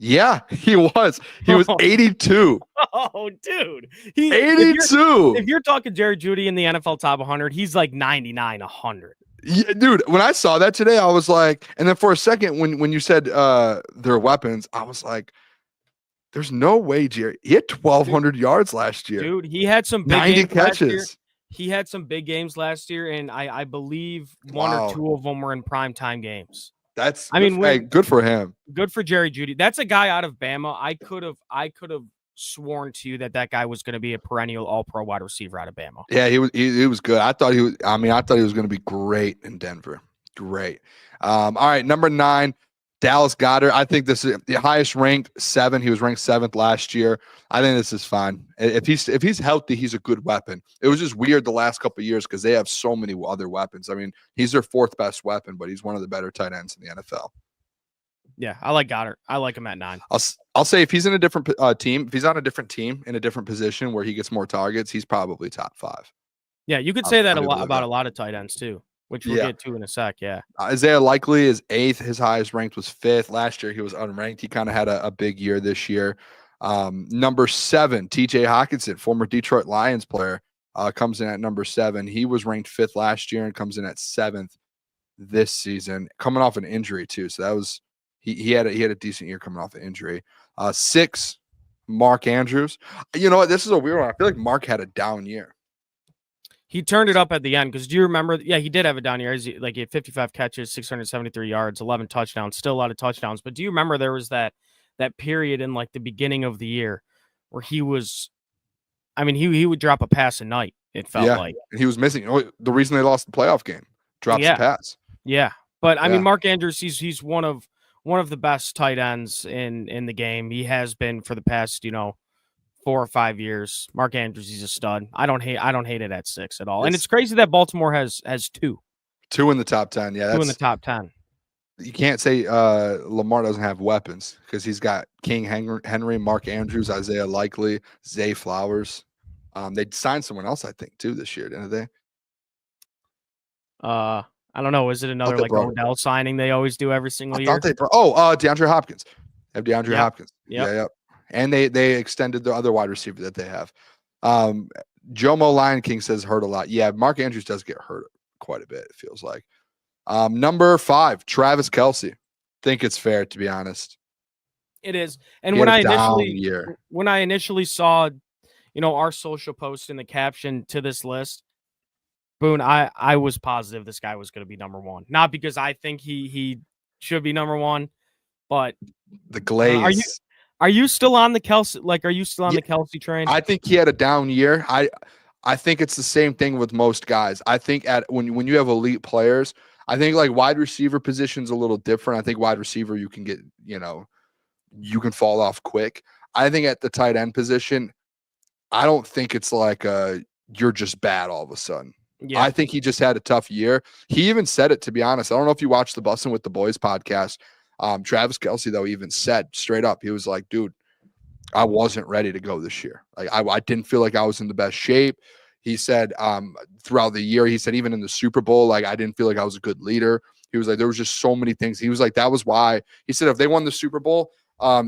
Yeah, he was. He was 82. Oh, dude. 82. If you're talking Jerry Jeudy in the NFL top 100, he's like 99, 100. Yeah, dude, when I saw that today, I was like, and then for a second, when you said their weapons, I was like, there's no way Jerry. He had 1,200 yards last year. Dude, he had some big 90 games catches. Last year. He had some big games last year, and I believe one or 2 of them were in primetime games. That's good for him. Good for Jerry Jeudy. That's a guy out of Bama. I could have sworn to you that guy was going to be a perennial all-pro wide receiver out of Bama. Yeah, he was good. I thought he was going to be great in Denver. Great. All right, number 9, Dallas Goedert. I think this is the highest ranked 7. He was ranked 7th last year. I think this is fine. If he's healthy, he's a good weapon. It was just weird the last couple of years because they have so many other weapons. He's their 4th best weapon, but he's one of the better tight ends in the NFL. Yeah, I like Goddard. I like him at 9. I'll say if he's in a different team, if he's on a different team in a different position where he gets more targets, he's probably top 5. Yeah, you could say that about a lot of tight ends too, which we'll get to in a sec. Yeah, Isaiah Likely is 8th. His highest ranked was 5th. Last year he was unranked. He kind of had a big year this year. Number 7, TJ Hawkinson, former Detroit Lions player, comes in at number 7. He was ranked 5th last year and comes in at 7th this season, coming off an injury too. So that was he had a decent year coming off an injury. 6, Mark Andrews. You know what? This is a weird one. I feel like Mark had a down year. He turned it up at the end because do you remember? Yeah, he did have a down year. He had 55 catches, 673 yards, 11 touchdowns, still a lot of touchdowns. But do you remember there was that period in like the beginning of the year where he was, I mean, he would drop a pass a night. It felt like he was missing. The reason they lost the playoff game, drops a pass. Yeah, but I mean, Mark Andrews, he's one of the best tight ends in the game. He has been for the past 4 or 5 years. Mark Andrews, he's a stud. I don't hate it at 6 at all. And it's crazy that Baltimore has 2 in the top 10. Yeah, 2 in the top 10. You can't say Lamar doesn't have weapons because he's got King Henry, Mark Andrews, Isaiah Likely, Zay Flowers. They signed someone else, I think, too, this year, didn't they? I don't know. Is it another like Odell signing they always do every single year? DeAndre Hopkins. They have DeAndre Hopkins. Yep. Yeah. And they extended the other wide receiver that they have. Jomo Lion King says hurt a lot. Yeah, Mark Andrews does get hurt quite a bit, it feels like. Number 5, Travis Kelce. Think it's fair, to be honest. It is. And when I initially saw, our social post in the caption to this list, Boone, I was positive this guy was going to be number 1. Not because I think he should be number 1, but the glaze. Are you still on the Kelce? Like, are you still on the Kelce train? I think he had a down year. I think it's the same thing with most guys. I think when you have elite players, I think like wide receiver position's a little different. I think wide receiver you can get, you can fall off quick. I think at the tight end position, I don't think it's like you're just bad all of a sudden. Yeah. I think he just had a tough year. He even said it, to be honest. I don't know if you watched the Bussin' with the Boys podcast. Travis Kelce, though, even said straight up, he was like, dude, I wasn't ready to go this year. Like I didn't feel like I was in the best shape. He said throughout the year, he said even in the Super Bowl, like I didn't feel like I was a good leader. He was like, there was just so many things. He was like, that was why. He said if they won the Super Bowl,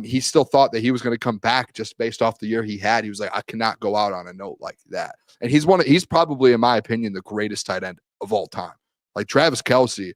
he still thought that he was going to come back just based off the year he had. He was like, I cannot go out on a note like that. And he's probably, in my opinion, the greatest tight end of all time. Like Travis Kelce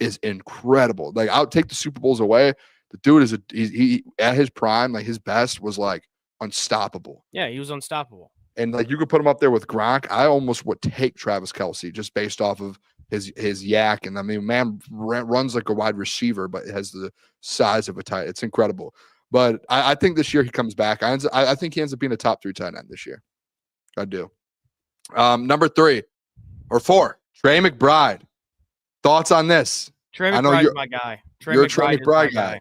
is incredible. Like I'll take the Super Bowls away. The dude is he at his prime, like his best was like unstoppable. Yeah, he was unstoppable. And like you could put him up there with Gronk. I almost would take Travis Kelce just based off of his yak. And I mean, man runs like a wide receiver, but has the size of a tight. It's incredible. But I think this year he comes back. I think he ends up being a top 3 tight end this year. I do. Number 3 or 4, Trey McBride. Thoughts on this? Trey McBride's my guy. You're a Trey McBride guy.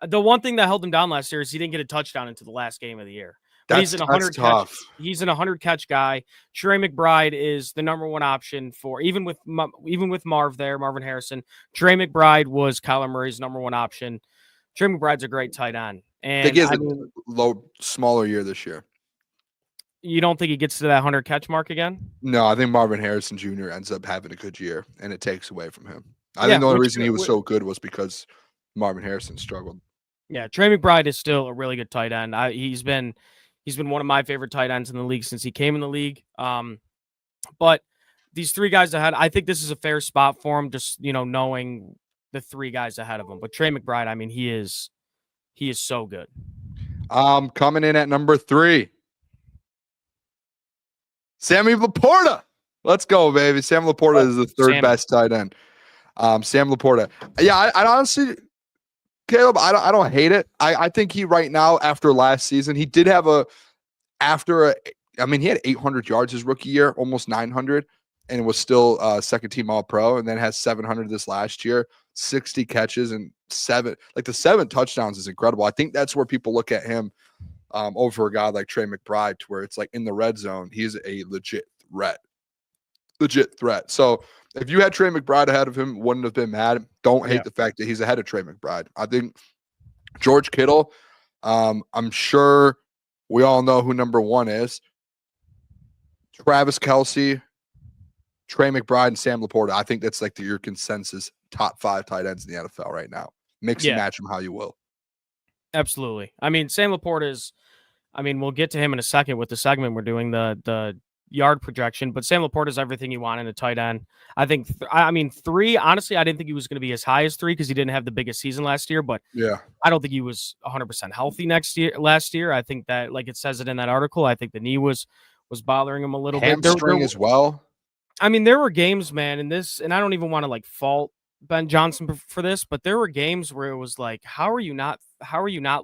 The one thing that held him down last year is he didn't get a touchdown into the last game of the year. He's an 100 catch. He's an 100 catch guy. Trey McBride is the number 1 option for even with Marvin Harrison. Trey McBride was Kyler Murray's number 1 option. Trey McBride's a great tight end. And I think he has a smaller year this year. You don't think he gets to that 100 catch mark again? No, I think Marvin Harrison Jr. ends up having a good year, and it takes away from him. I think the only reason he was so good was because Marvin Harrison struggled. Yeah, Trey McBride is still a really good tight end. He's been one of my favorite tight ends in the league since he came in the league. But these 3 guys ahead, I think this is a fair spot for him, just knowing the 3 guys ahead of him. But Trey McBride, I mean, he is so good. Coming in at number 3. Sammy Laporta. Let's go, baby. Sam Laporta is the 3rd best tight end. Sam Laporta. Yeah, I honestly, Caleb, I don't hate it. I think he right now, after last season, he did have he had 800 yards his rookie year, almost 900, and was still second team All-Pro, and then has 700 this last year, 60 catches and 7 touchdowns is incredible. I think that's where people look at him over a guy like Trey McBride, to where it's like in the red zone, he's a legit threat. So if you had Trey McBride ahead of him, wouldn't have been mad. Don't hate the fact that he's ahead of Trey McBride. I think George Kittle, I'm sure we all know who number 1 is. Travis Kelce, Trey McBride, and Sam Laporta. I think that's like your consensus top 5 tight ends in the NFL right now. Mix and match them how you will. Absolutely. I mean, Sam Laporta is. I mean, we'll get to him in a second with the segment we're doing, the yard projection. But Sam Laporta is everything you want in a tight end. I think. I mean, 3. Honestly, I didn't think he was going to be as high as 3 because he didn't have the biggest season last year. But Yeah. I don't think he was 100% healthy last year. I think that, like it says it in that article, I think the knee was bothering him a little bit. Hamstring as well. I mean, there were games, man, and I don't even want to like fault Ben Johnson for this, but there were games where it was like, how are you not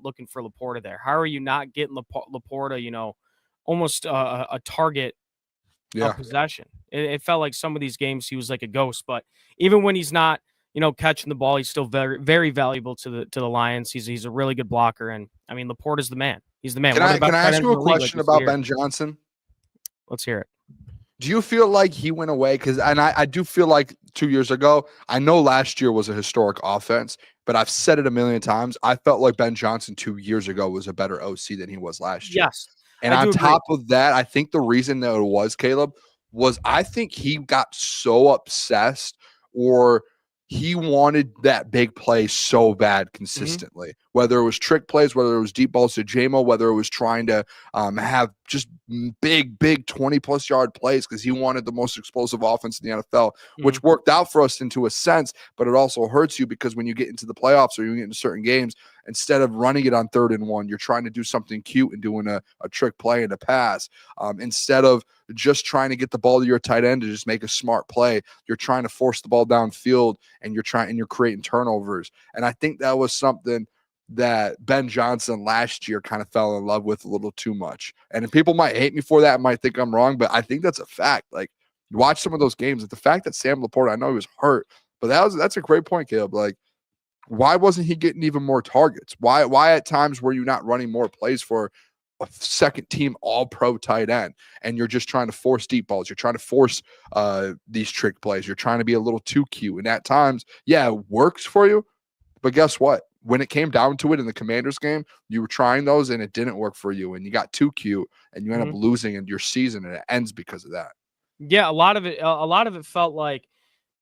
looking for Laporta there? How are you not getting Laporta, almost a target of possession? It felt like some of these games he was like a ghost, but even when he's not, catching the ball, he's still very, very valuable to the Lions. He's a really good blocker, and I mean, Laporta's the man. He's the man. Can I ask you a question about Ben Johnson? Let's hear it. Do you feel like he went away? Because I do feel like 2 years ago, I know last year was a historic offense, but I've said it a million times. I felt like Ben Johnson 2 years ago was a better OC than he was last year. Yes. And on top of that, I think the reason that it was, Caleb, was I think he got so obsessed, or he wanted that big play so bad consistently, whether it was trick plays, whether it was deep balls to JMO, whether it was trying to have just big 20-plus yard plays because he wanted the most explosive offense in the NFL, which worked out for us into a sense, but it also hurts you because when you get into the playoffs or you get into certain games, instead of running it on 3rd and 1, you're trying to do something cute and doing a trick play and a pass. Instead of just trying to get the ball to your tight end to just make a smart play, you're trying to force the ball downfield and you're creating turnovers. And I think that was something that Ben Johnson last year kind of fell in love with a little too much. And people might hate me for that, might think I'm wrong, but I think that's a fact. Like, watch some of those games. The fact that Sam Laporta, I know he was hurt, but that's a great point, Caleb. Like, why wasn't he getting even more targets? Why at times were you not running more plays for a second team all-pro tight end, and you're just trying to force deep balls? You're trying to force these trick plays. You're trying to be a little too cute. And at times, it works for you, but guess what? When it came down to it in the Commanders game, you were trying those and it didn't work for you, and you got too cute and you end up losing in your season, and it ends because of that. Yeah, a lot of it felt like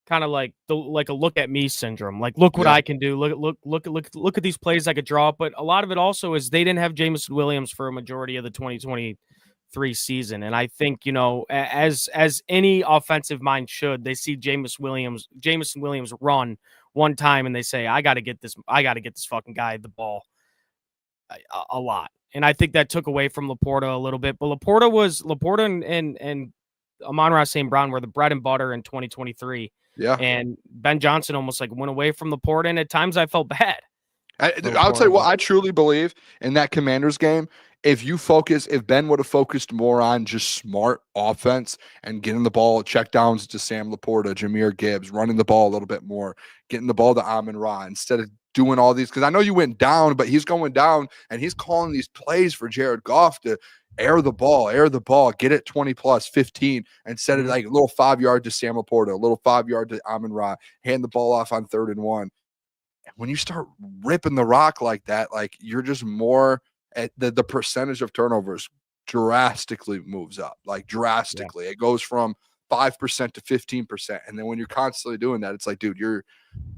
kind of like a look at me syndrome. Like, look what I can do. Look at these plays I could draw. But a lot of it also is they didn't have Jameson Williams for a majority of the 2023 season. And I think, as any offensive mind should, they see Jameson Williams run one time and they say, I got to get this fucking guy the ball a lot. And I think that took away from Laporta a little bit. But Laporta and Amon-Ra St. Brown were the bread and butter in 2023. Yeah. And Ben Johnson almost like went away from Laporta, and at times I felt bad. I'll tell you what, I truly believe in that Commanders game. If Ben would have focused more on just smart offense and getting the ball, check downs to Sam Laporta, Jahmyr Gibbs, running the ball a little bit more, getting the ball to Amon-Ra instead of doing all these, because I know you went down, but he's going down and he's calling these plays for Jared Goff to air the ball, get it 20 plus 15 instead of like a little 5 yard to Sam Laporta, a little 5 yard to Amon-Ra, hand the ball off on 3rd and 1. When you start ripping the rock like that, like you're just more at the percentage of turnovers drastically moves up, like drastically. It goes from 5% to 15%. And then when you're constantly doing that, it's like, dude,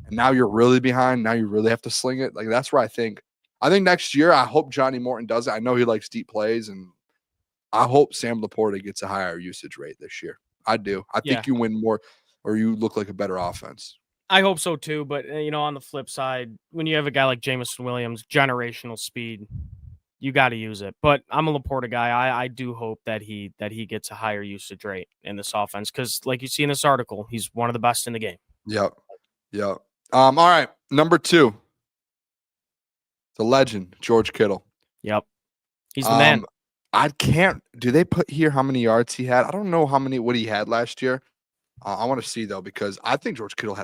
now you're really behind. Now you really have to sling it. Like, that's where I think next year, I hope Johnny Morton does it. I know he likes deep plays, and I hope Sam Laporta gets a higher usage rate this year. I do. I think you win more, or you look like a better offense. I hope so too. But on the flip side, when you have a guy like Jameson Williams, generational speed, you got to use it. But I'm a Laporta guy. I do hope that he gets a higher usage rate in this offense because, like you see in this article, he's one of the best in the game. Yep. All right, number 2, the legend, George Kittle. Yep, he's the man. Do they put here how many yards he had? I don't know what he had last year. I want to see though, because I think George Kittle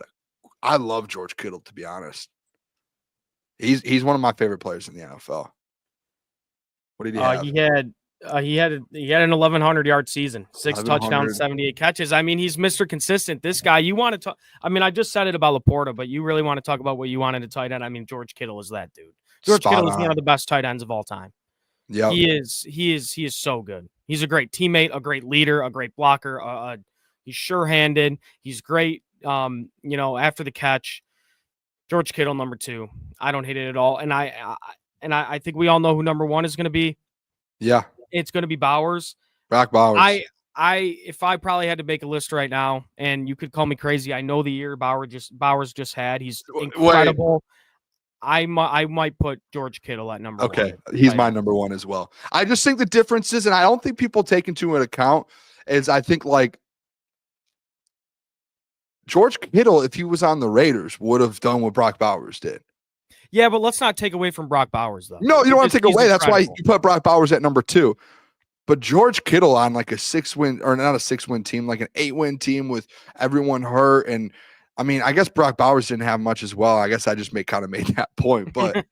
I love George Kittle, to be honest. He's one of my favorite players in the NFL. What did he have? He had an 1,100-yard season, 6 touchdowns, 78 catches. I mean, he's Mr. Consistent. This guy, you want to talk. I mean, I just said it about Laporta, but you really want to talk about what you wanted to tight end. I mean, George Kittle is that dude. George Kittle is one of the best tight ends of all time. Yeah, he is so good. He's a great teammate, a great leader, a great blocker. He's sure-handed. He's great. After the catch, George Kittle, number 2. I don't hate it at all. And and I think we all know who number 1 is going to be. Yeah, It's going to be Bowers. Brock Bowers. If I probably had to make a list right now, and you could call me crazy, I know the year Bowers just had. He's incredible. I might put George Kittle at number 1. Okay, he's my number 1 as well. I just think the difference is, and I don't think people take into account, is I think like George Kittle, if he was on the Raiders, would have done what Brock Bowers did. Yeah, but let's not take away from Brock Bowers, though. No, you don't want to take away. Incredible. That's why you put Brock Bowers at number 2. But George Kittle on like a 6-win, or not a 6-win team, like an 8-win team with everyone hurt. And I mean, I guess Brock Bowers didn't have much as well. I guess I just made that point, but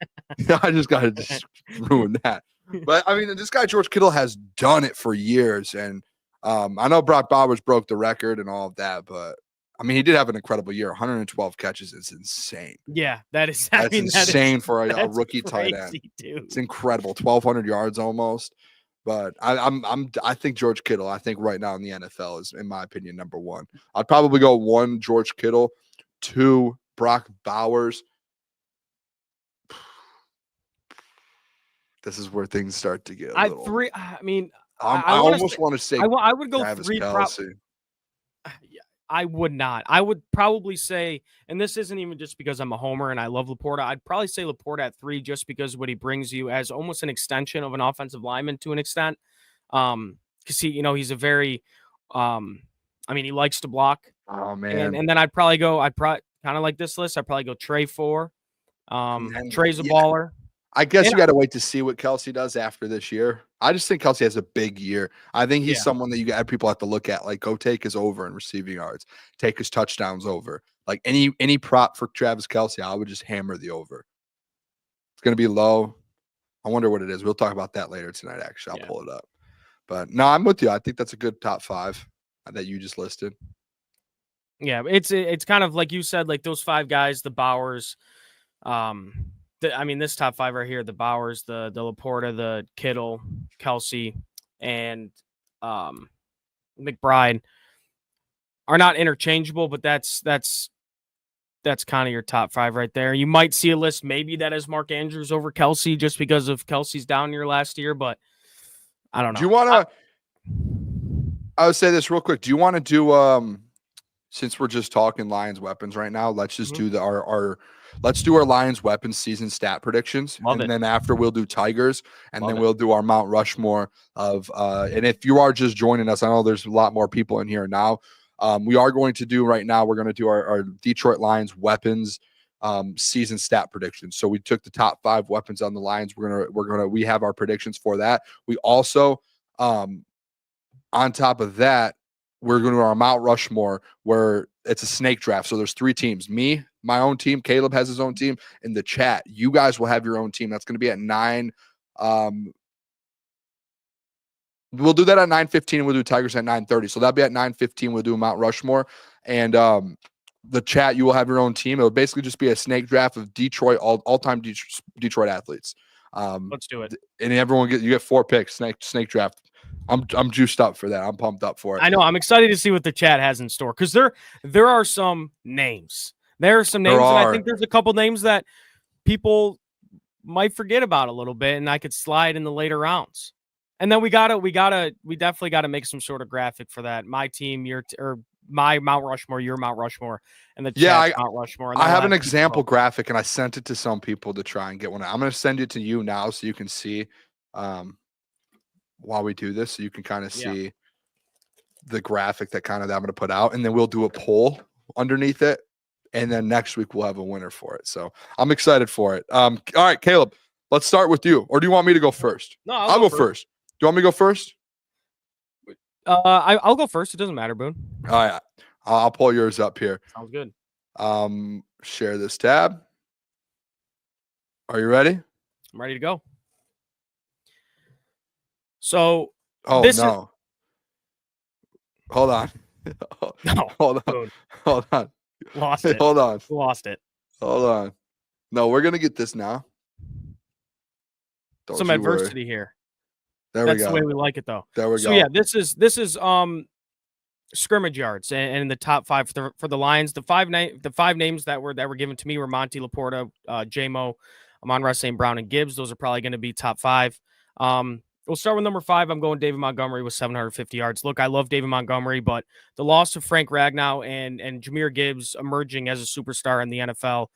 I just got to just ruin that. But I mean, this guy, George Kittle, has done it for years. And I know Brock Bowers broke the record and all of that, but I mean, he did have an incredible year. 112 catches. It's insane. Yeah, that's insane for a rookie crazy, tight end. Dude. It's incredible. 1,200 yards almost. But I think George Kittle, I think right now in the NFL is, in my opinion, number 1. I'd probably go 1 George Kittle, 2 Brock Bowers. This is where things start to get a little. 3. I mean, I almost want to say I would go Travis 3. Kelce. I would not. I would probably say, and this isn't even just because I'm a homer and I love Laporta. I'd probably say Laporta at 3 just because what he brings you as almost an extension of an offensive lineman to an extent. Because he's a very, he likes to block. Oh man. And then I'd probably kind of like this list. I'd probably go Trey 4. Trey's a baller. I guess you got to wait to see what Kelce does after this year. I just think Kelce has a big year. I think he's someone that people have to look at. Like, go take his over in receiving yards, take his touchdowns over. Like any prop for Travis Kelce, I would just hammer the over. It's going to be low. I wonder what it is. We'll talk about that later tonight. Actually, I'll pull it up. But no, I'm with you. I think that's a good top 5 that you just listed. Yeah, it's kind of like you said, like those 5 guys, the Bowers. This top 5 right here, the Bowers, the Laporta, the Kittle, Kelce, and McBride are not interchangeable, but that's kind of your top 5 right there. You might see a list maybe that has Mark Andrews over Kelce just because of Kelsey's down year last year, but I don't know. Do you want to I would say this real quick. Do you want to do since we're just talking Lions weapons right now, let's just do let's do our Lions weapons season stat predictions. Then after we'll do Tigers, and then we'll do our Mount Rushmore of and if you are just joining us, I know there's a lot more people in here now. We are going to do right now, we're going to do our Detroit Lions weapons season stat predictions. So we took the top 5 weapons on the Lions. We have our predictions for that. We also on top of that, we're going to our Mount Rushmore, where it's a snake draft. So there's 3 teams. Me, my own team. Caleb has his own team. In the chat, you guys will have your own team. That's going to be at 9. We'll do that at 9:15, and we'll do Tigers at 9:30. So that'll be at 9:15. We'll do Mount Rushmore. And the chat, you will have your own team. It'll basically just be a snake draft of Detroit, all-time Detroit athletes. Let's do it. And everyone you get 4 picks, snake draft. I'm juiced up for that. I'm pumped up for it. I know. I'm excited to see what the chat has in store, because there are some names. There are some names, and I think there's a couple names that people might forget about a little bit, and I could slide in the later rounds. And then we definitely gotta make some sort of graphic for that. My team, or my Mount Rushmore, your Mount Rushmore, and the chat's Mount Rushmore. And I have an example graphic, and I sent it to some people to try and get one. I'm going to send it to you now so you can see while we do this, so you can kind of see the graphic that I'm going to put out, and then we'll do a poll underneath it, and then next week we'll have a winner for it. So I'm excited for it. All right, Caleb, let's start with you, or do you want me to go first? No, I'll go first. Do you want me to go first? I'll go first. It doesn't matter, Boone. All right, I'll pull yours up here. Sounds good. Share this tab. Are you ready? I'm ready to go. So, hold on. No, hold on. Lost it. Hold on. Lost it. Hold on. No, we're gonna get this now. Some adversity here. There we go. That's the way we like it, though. There we go. So yeah, this is scrimmage yards and the top 5 for the Lions. The five names that were given to me were Monty, Laporta, J-Mo, Amon-Ra St. Brown, and Gibbs. Those are probably going to be top 5. We'll start with number 5. I'm going David Montgomery with 750 yards. Look, I love David Montgomery, but the loss of Frank Ragnow and Jahmyr Gibbs emerging as a superstar in the NFL,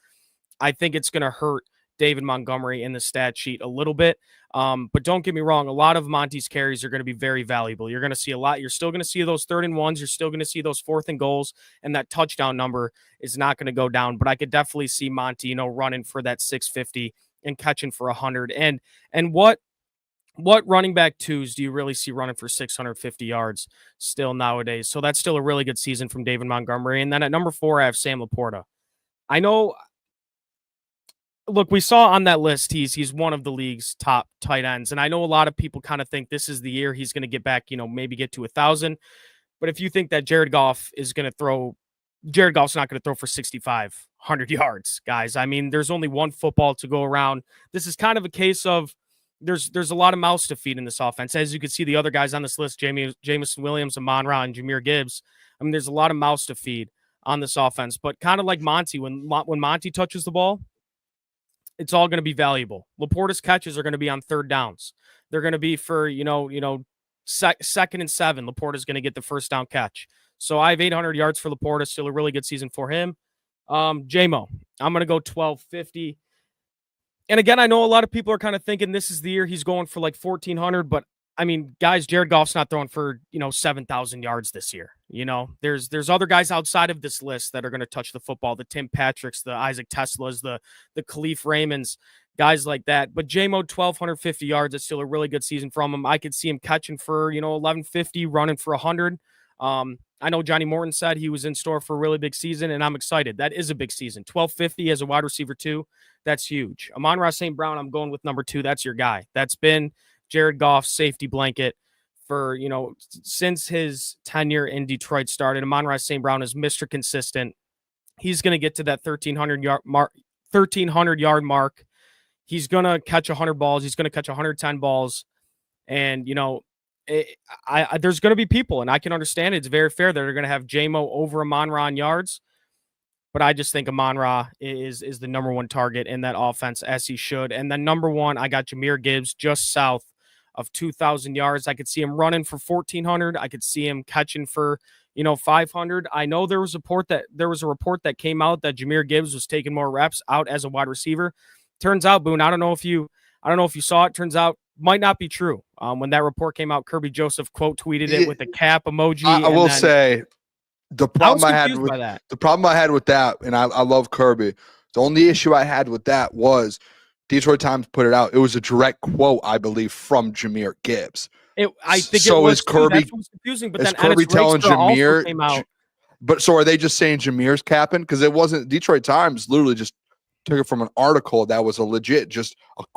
I think it's going to hurt David Montgomery in the stat sheet a little bit. But don't get me wrong, a lot of Monty's carries are going to be very valuable. You're going to see a lot. You're still going to see those 3rd and 1s. You're still going to see those 4th and goals, and that touchdown number is not going to go down. But I could definitely see Monty, running for that 650 and catching for 100. And what running back 2s do you really see running for 650 yards still nowadays? So that's still a really good season from David Montgomery. And then at number 4, I have Sam Laporta. I know. Look, we saw on that list, he's one of the league's top tight ends. And I know a lot of people kind of think this is the year he's going to get back, maybe get to 1,000. But if you think that Jared Goff's not going to throw for 6,500 yards, guys. I mean, there's only one football to go around. This is kind of a case of there's a lot of mouths to feed in this offense. As you can see, the other guys on this list, Jameson Williams, Amon-Ra, and Jahmyr Gibbs. I mean, there's a lot of mouths to feed on this offense. But kind of like Monty, when Monty touches the ball, it's all going to be valuable. Laporta's catches are going to be on 3rd downs. They're going to be for, 2nd and 7. Laporta's going to get the first down catch. So I have 800 yards for Laporta. Still a really good season for him. J-Mo, I'm going to go 1,250. And again, I know a lot of people are kind of thinking this is the year he's going for like 1,400, but I mean, guys, Jared Goff's not throwing for, 7,000 yards this year. There's other guys outside of this list that are going to touch the football, the Tim Patricks, the Isaac Teslas, the Khalif Raymonds, guys like that. But J-Mo, 1,250 yards, it's still a really good season from him. I could see him catching for, 1,150, running for 100. I know Johnny Morton said he was in store for a really big season, and I'm excited. That is a big season. 1,250 as a wide receiver, too. That's huge. Amon-Ra St. Brown, I'm going with number 2. That's your guy. That's been Jared Goff's safety blanket for, since his tenure in Detroit started. Amon-Ra St. Brown is Mr. Consistent. He's going to get to that 1,300 yard mark. He's going to catch 100 balls. He's going to catch 110 balls. And, there's going to be people, and I can understand it's very fair that they're going to have J-Mo over Amon-Ra in yards. But I just think Amon-Ra is the number 1 target in that offense, as he should. And then number 1, I got Jahmyr Gibbs just south of 2,000 yards. I could see him running for 1,400. I could see him catching for, 500. I know there was a report that came out that Jahmyr Gibbs was taking more reps out as a wide receiver. Turns out, Boone, I don't know if you saw it. Turns out might not be true. When that report came out, Kirby Joseph quote tweeted it with a cap emoji. I will say the problem I had with that, and I love Kirby. The only issue I had with that was Detroit Times put it out. It was a direct quote, I believe, from Jahmyr Gibbs. I think so. It was Is Kirby confusing? But is then Kirby telling Jahmyr? out. But so are they just saying Jahmyr's capping? Because it wasn't. Detroit Times literally just took it from an article that was a legit.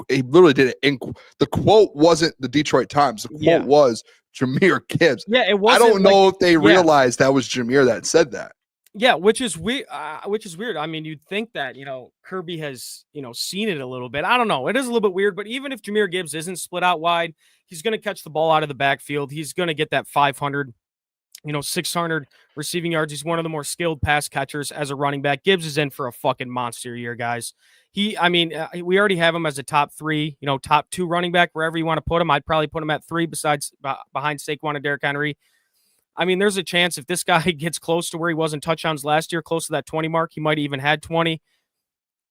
He literally did it. The quote wasn't the Detroit Times. The quote was Jahmyr Gibbs. Yeah, it was. I don't know if they realized that was Jahmyr that said that. Yeah, which is weird. I mean, you'd think that, Kirby has, seen it a little bit. I don't know. It is a little bit weird, but even if Jahmyr Gibbs isn't split out wide, he's going to catch the ball out of the backfield. He's going to get that 500, 600 receiving yards. He's one of the more skilled pass catchers as a running back. Gibbs is in for a fucking monster year, guys. We already have him as a top 3, top 2 running back, wherever you want to put him. I'd probably put him at 3 behind Saquon and Derrick Henry. I mean, there's a chance if this guy gets close to where he was in touchdowns last year, close to that 20 mark, he might have even had 20,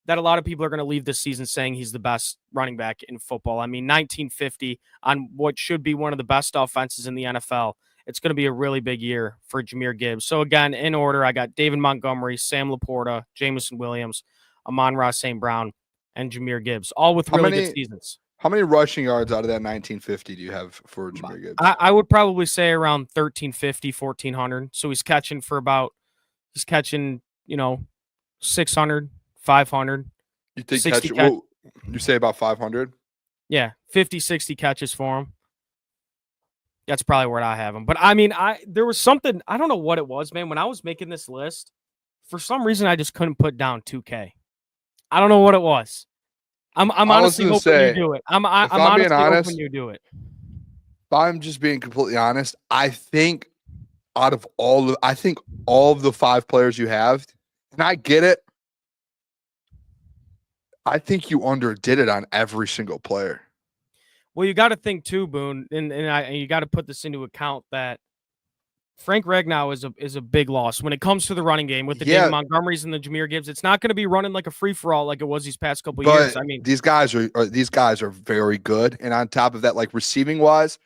that a lot of people are going to leave this season saying he's the best running back in football. I mean, 1950 on what should be one of the best offenses in the NFL. It's going to be a really big year for Jahmyr Gibbs. So again, in order, I got David Montgomery, Sam Laporta, Jameson Williams, Amon-Ra St. Brown, and Jahmyr Gibbs, all with really good seasons. How many rushing yards out of that 1950 do you have for Jahmyr Gibbs? I would probably say around 1,350, 1,400. So he's catching, 600, 500. You think you say about 500? Yeah, 50, 60 catches for him. That's probably where I have him. But I mean, there was something, I don't know what it was, man. When I was making this list, for some reason, I just couldn't put down 2K. I don't know what it was. I'm honestly hoping you do it. I'm honestly hoping you do it. If I'm just being completely honest, I think all of the 5 players you have, and I get it. I think you underdid it on every single player. Well, you got to think too, Boone, and you got to put this into account that Frank Ragnow is a big loss when it comes to the running game with the David Montgomerys and the Jahmyr Gibbs. It's not going to be running like a free for all like it was these past couple of years. I mean, these guys are very good, and on top of that, like receiving wise.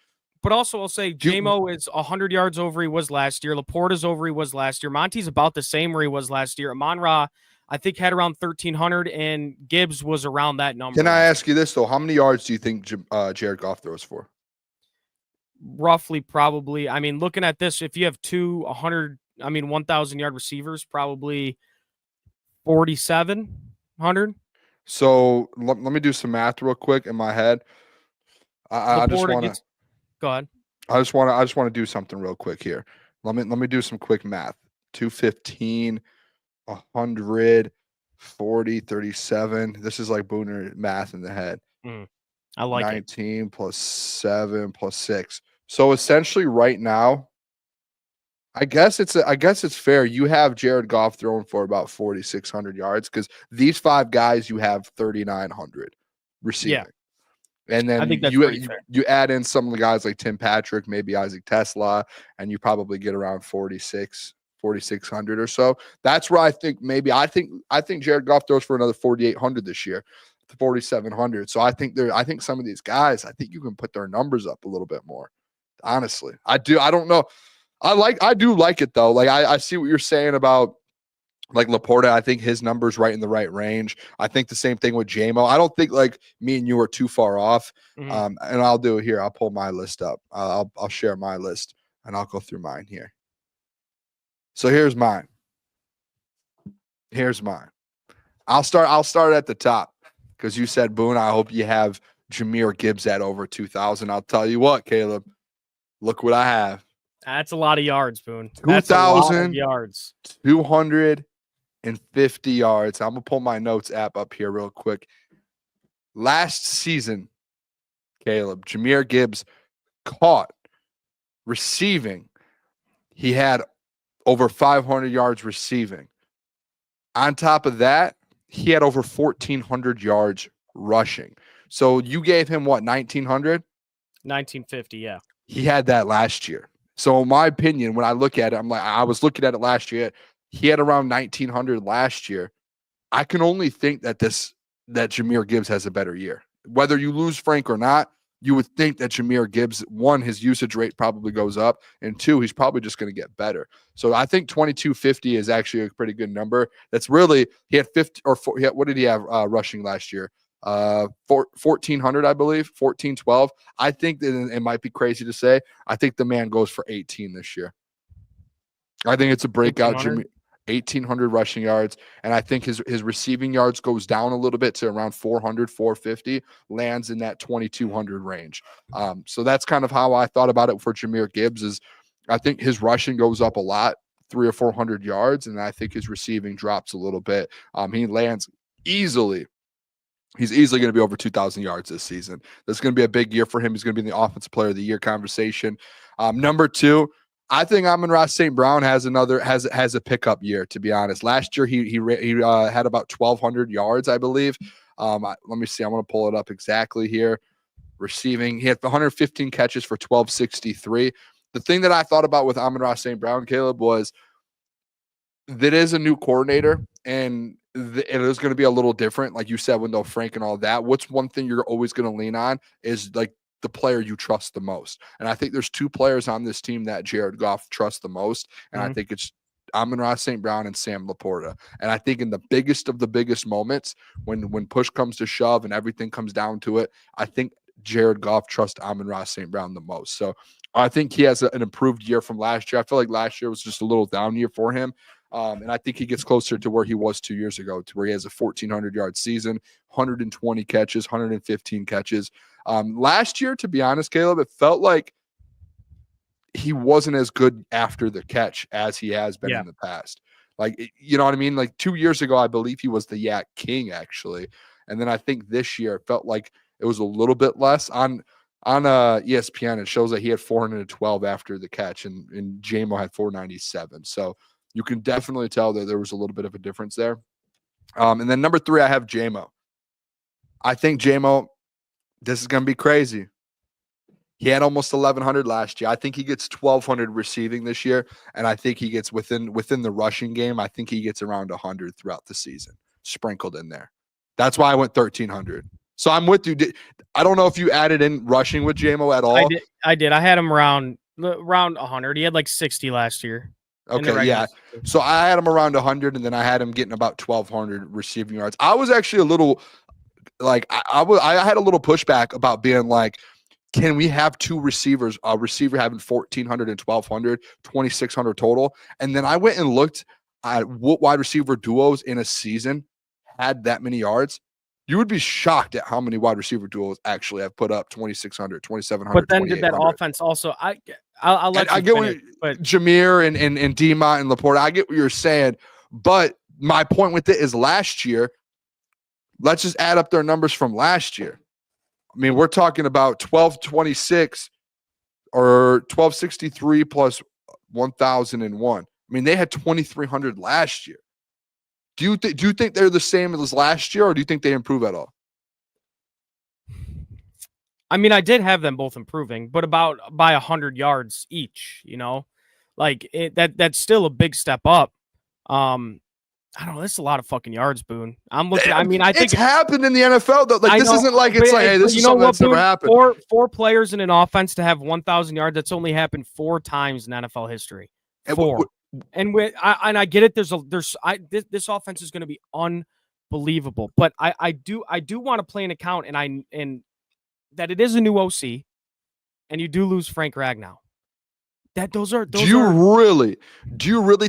But also, I'll say J-Mo is 100 yards over he was last year. Laporta's over he was last year. Monty's about the same where he was last year. Amon-Ra, I think, had around 1,300, and Gibbs was around that number. Can I ask you this, though? How many yards do you think Jared Goff throws for? Roughly, probably. I mean, looking at this, if you have 1,000-yard receivers, probably 4,700. So let me do some math real quick in my head. I just want to go ahead. I just want to do something real quick here. Let me do some quick math. 215, 100, 40, 37. This is like Booner math in the head. I like 19 plus 7 plus 6. So essentially right now, I guess it's fair. You have Jared Goff throwing for about 4,600 yards because these 5 guys you have 3,900 receiving. Yeah. And then I think that's you add in some of the guys like Tim Patrick, maybe Isaac Tesla, and you probably get around 4,600 or so. That's where I think Jared Goff throws for another 4,800 this year, to 4,700. So I think some of these guys, I think you can put their numbers up a little bit more. Honestly, I do. I don't know. I do like it though. Like I see what you're saying about like Laporta. I think his number's right in the right range. I think the same thing with J-Mo. I don't think like me and you are too far off. And I'll do it here. I'll pull my list up. I'll share my list and I'll go through mine here. So here's mine. I'll start at the top because you said, Boone, I hope you have Jahmyr Gibbs at over 2,000. I'll tell you what, Caleb, look what I have. That's a lot of yards, Boone. 2,000 yards. 250 yards. I'm going to pull my notes app up here real quick. Last season, Caleb, Jahmyr Gibbs caught receiving. He had over 500 yards receiving. On top of that, he had over 1,400 yards rushing. So you gave him what, 1,900? 1,950, yeah. He had that last year. So in my opinion, when I look at it, I'm like, I was looking at it last year. He had around 1,900 last year. I can only think that Jahmyr Gibbs has a better year. Whether you lose Frank or not, you would think that Jahmyr Gibbs, 1, his usage rate probably goes up, and 2, he's probably just going to get better. So I think 2,250 is actually a pretty good number. That's really, he had 50 or 4, what did he have rushing last year? 1,400, I believe, 1,412. I think that it might be crazy to say. I think the man goes for 18 this year. I think it's a breakout. 1,800 rushing yards, and I think his receiving yards goes down a little bit to around 400, 450, lands in that 2,200 range. So that's kind of how I thought about it for Jahmyr Gibbs. Is I think his rushing goes up a lot, 300 or 400 yards, and I think his receiving drops a little bit. He lands easily. He's easily going to be over 2,000 yards this season. This is going to be a big year for him. He's going to be in the Offensive Player of the Year conversation. Number 2, I think Amon-Ra St. Brown has a pickup year. To be honest, last year he had about 1,200 yards, I believe. Let me see. I'm going to pull it up exactly here. Receiving, he had 115 catches for 1,263. The thing that I thought about with Amon-Ra St. Brown, Caleb, was that is a new coordinator and it is going to be a little different. Like you said, with no Frank and all that, what's one thing you're always going to lean on is like the player you trust the most. And I think there's 2 players on this team that Jared Goff trusts the most. And I think it's Amon-Ra St. Brown and Sam Laporta. And I think in the biggest of the biggest moments, when push comes to shove and everything comes down to it, I think Jared Goff trusts Amon-Ra St. Brown the most. So I think he has an improved year from last year. I feel like last year was just a little down year for him. And I think he gets closer to where he was 2 years ago, to where he has a 1,400-yard season, 120 catches, 115 catches. Last year, to be honest, Caleb, it felt like he wasn't as good after the catch as he has been in the past. Like, you know what I mean? Like 2 years ago, I believe he was the Yak King, actually. And then I think this year it felt like it was a little bit less. On ESPN, it shows that he had 412 after the catch, and J-Mo had 497. So you can definitely tell that there was a little bit of a difference there. And then number 3, I have J-Mo. I think JMO, this is going to be crazy. He had almost 1,100 last year. I think he gets 1,200 receiving this year, and I think he gets within the rushing game. I think he gets around 100 throughout the season, sprinkled in there. That's why I went 1,300. So I'm with you. I don't know if you added in rushing with JMO at all. I did. I had him around 100. He had like 60 last year. Okay, yeah. So I had him around 100, and then I had him getting about 1,200 receiving yards. I was actually a little like I had a little pushback about being like, can we have two receivers, a receiver having 1,400 and 1,200, 2,600 total? And then I went and looked at what wide receiver duos in a season had that many yards. You would be shocked at how many wide receiver duos actually have put up 2,600, 2,700. But then did that offense also? I'll let you get finish, but Jameer and D-Mont and Laporta. I get what you're saying, but my point with it is last year. Let's just add up their numbers from last year. I mean, we're talking about 1,226 or 1,263 plus 1,001. I mean, they had 2,300 last year. Do you think they're the same as last year, or do you think they improve at all? I mean, I did have them both improving, but by 100 yards each. Like that's still a big step up. I don't know. That's a lot of fucking yards, Boone. I'm looking. I mean, I think it's happened in the NFL though. Like this isn't like it's like, hey, this is something that's never happened. Four players in an offense to have 1,000 yards. That's only happened 4 times in NFL history. 4. And I get it. This offense is going to be unbelievable. But I do want to play an account, and that it is a new OC, and you do lose Frank Ragnow. Do you really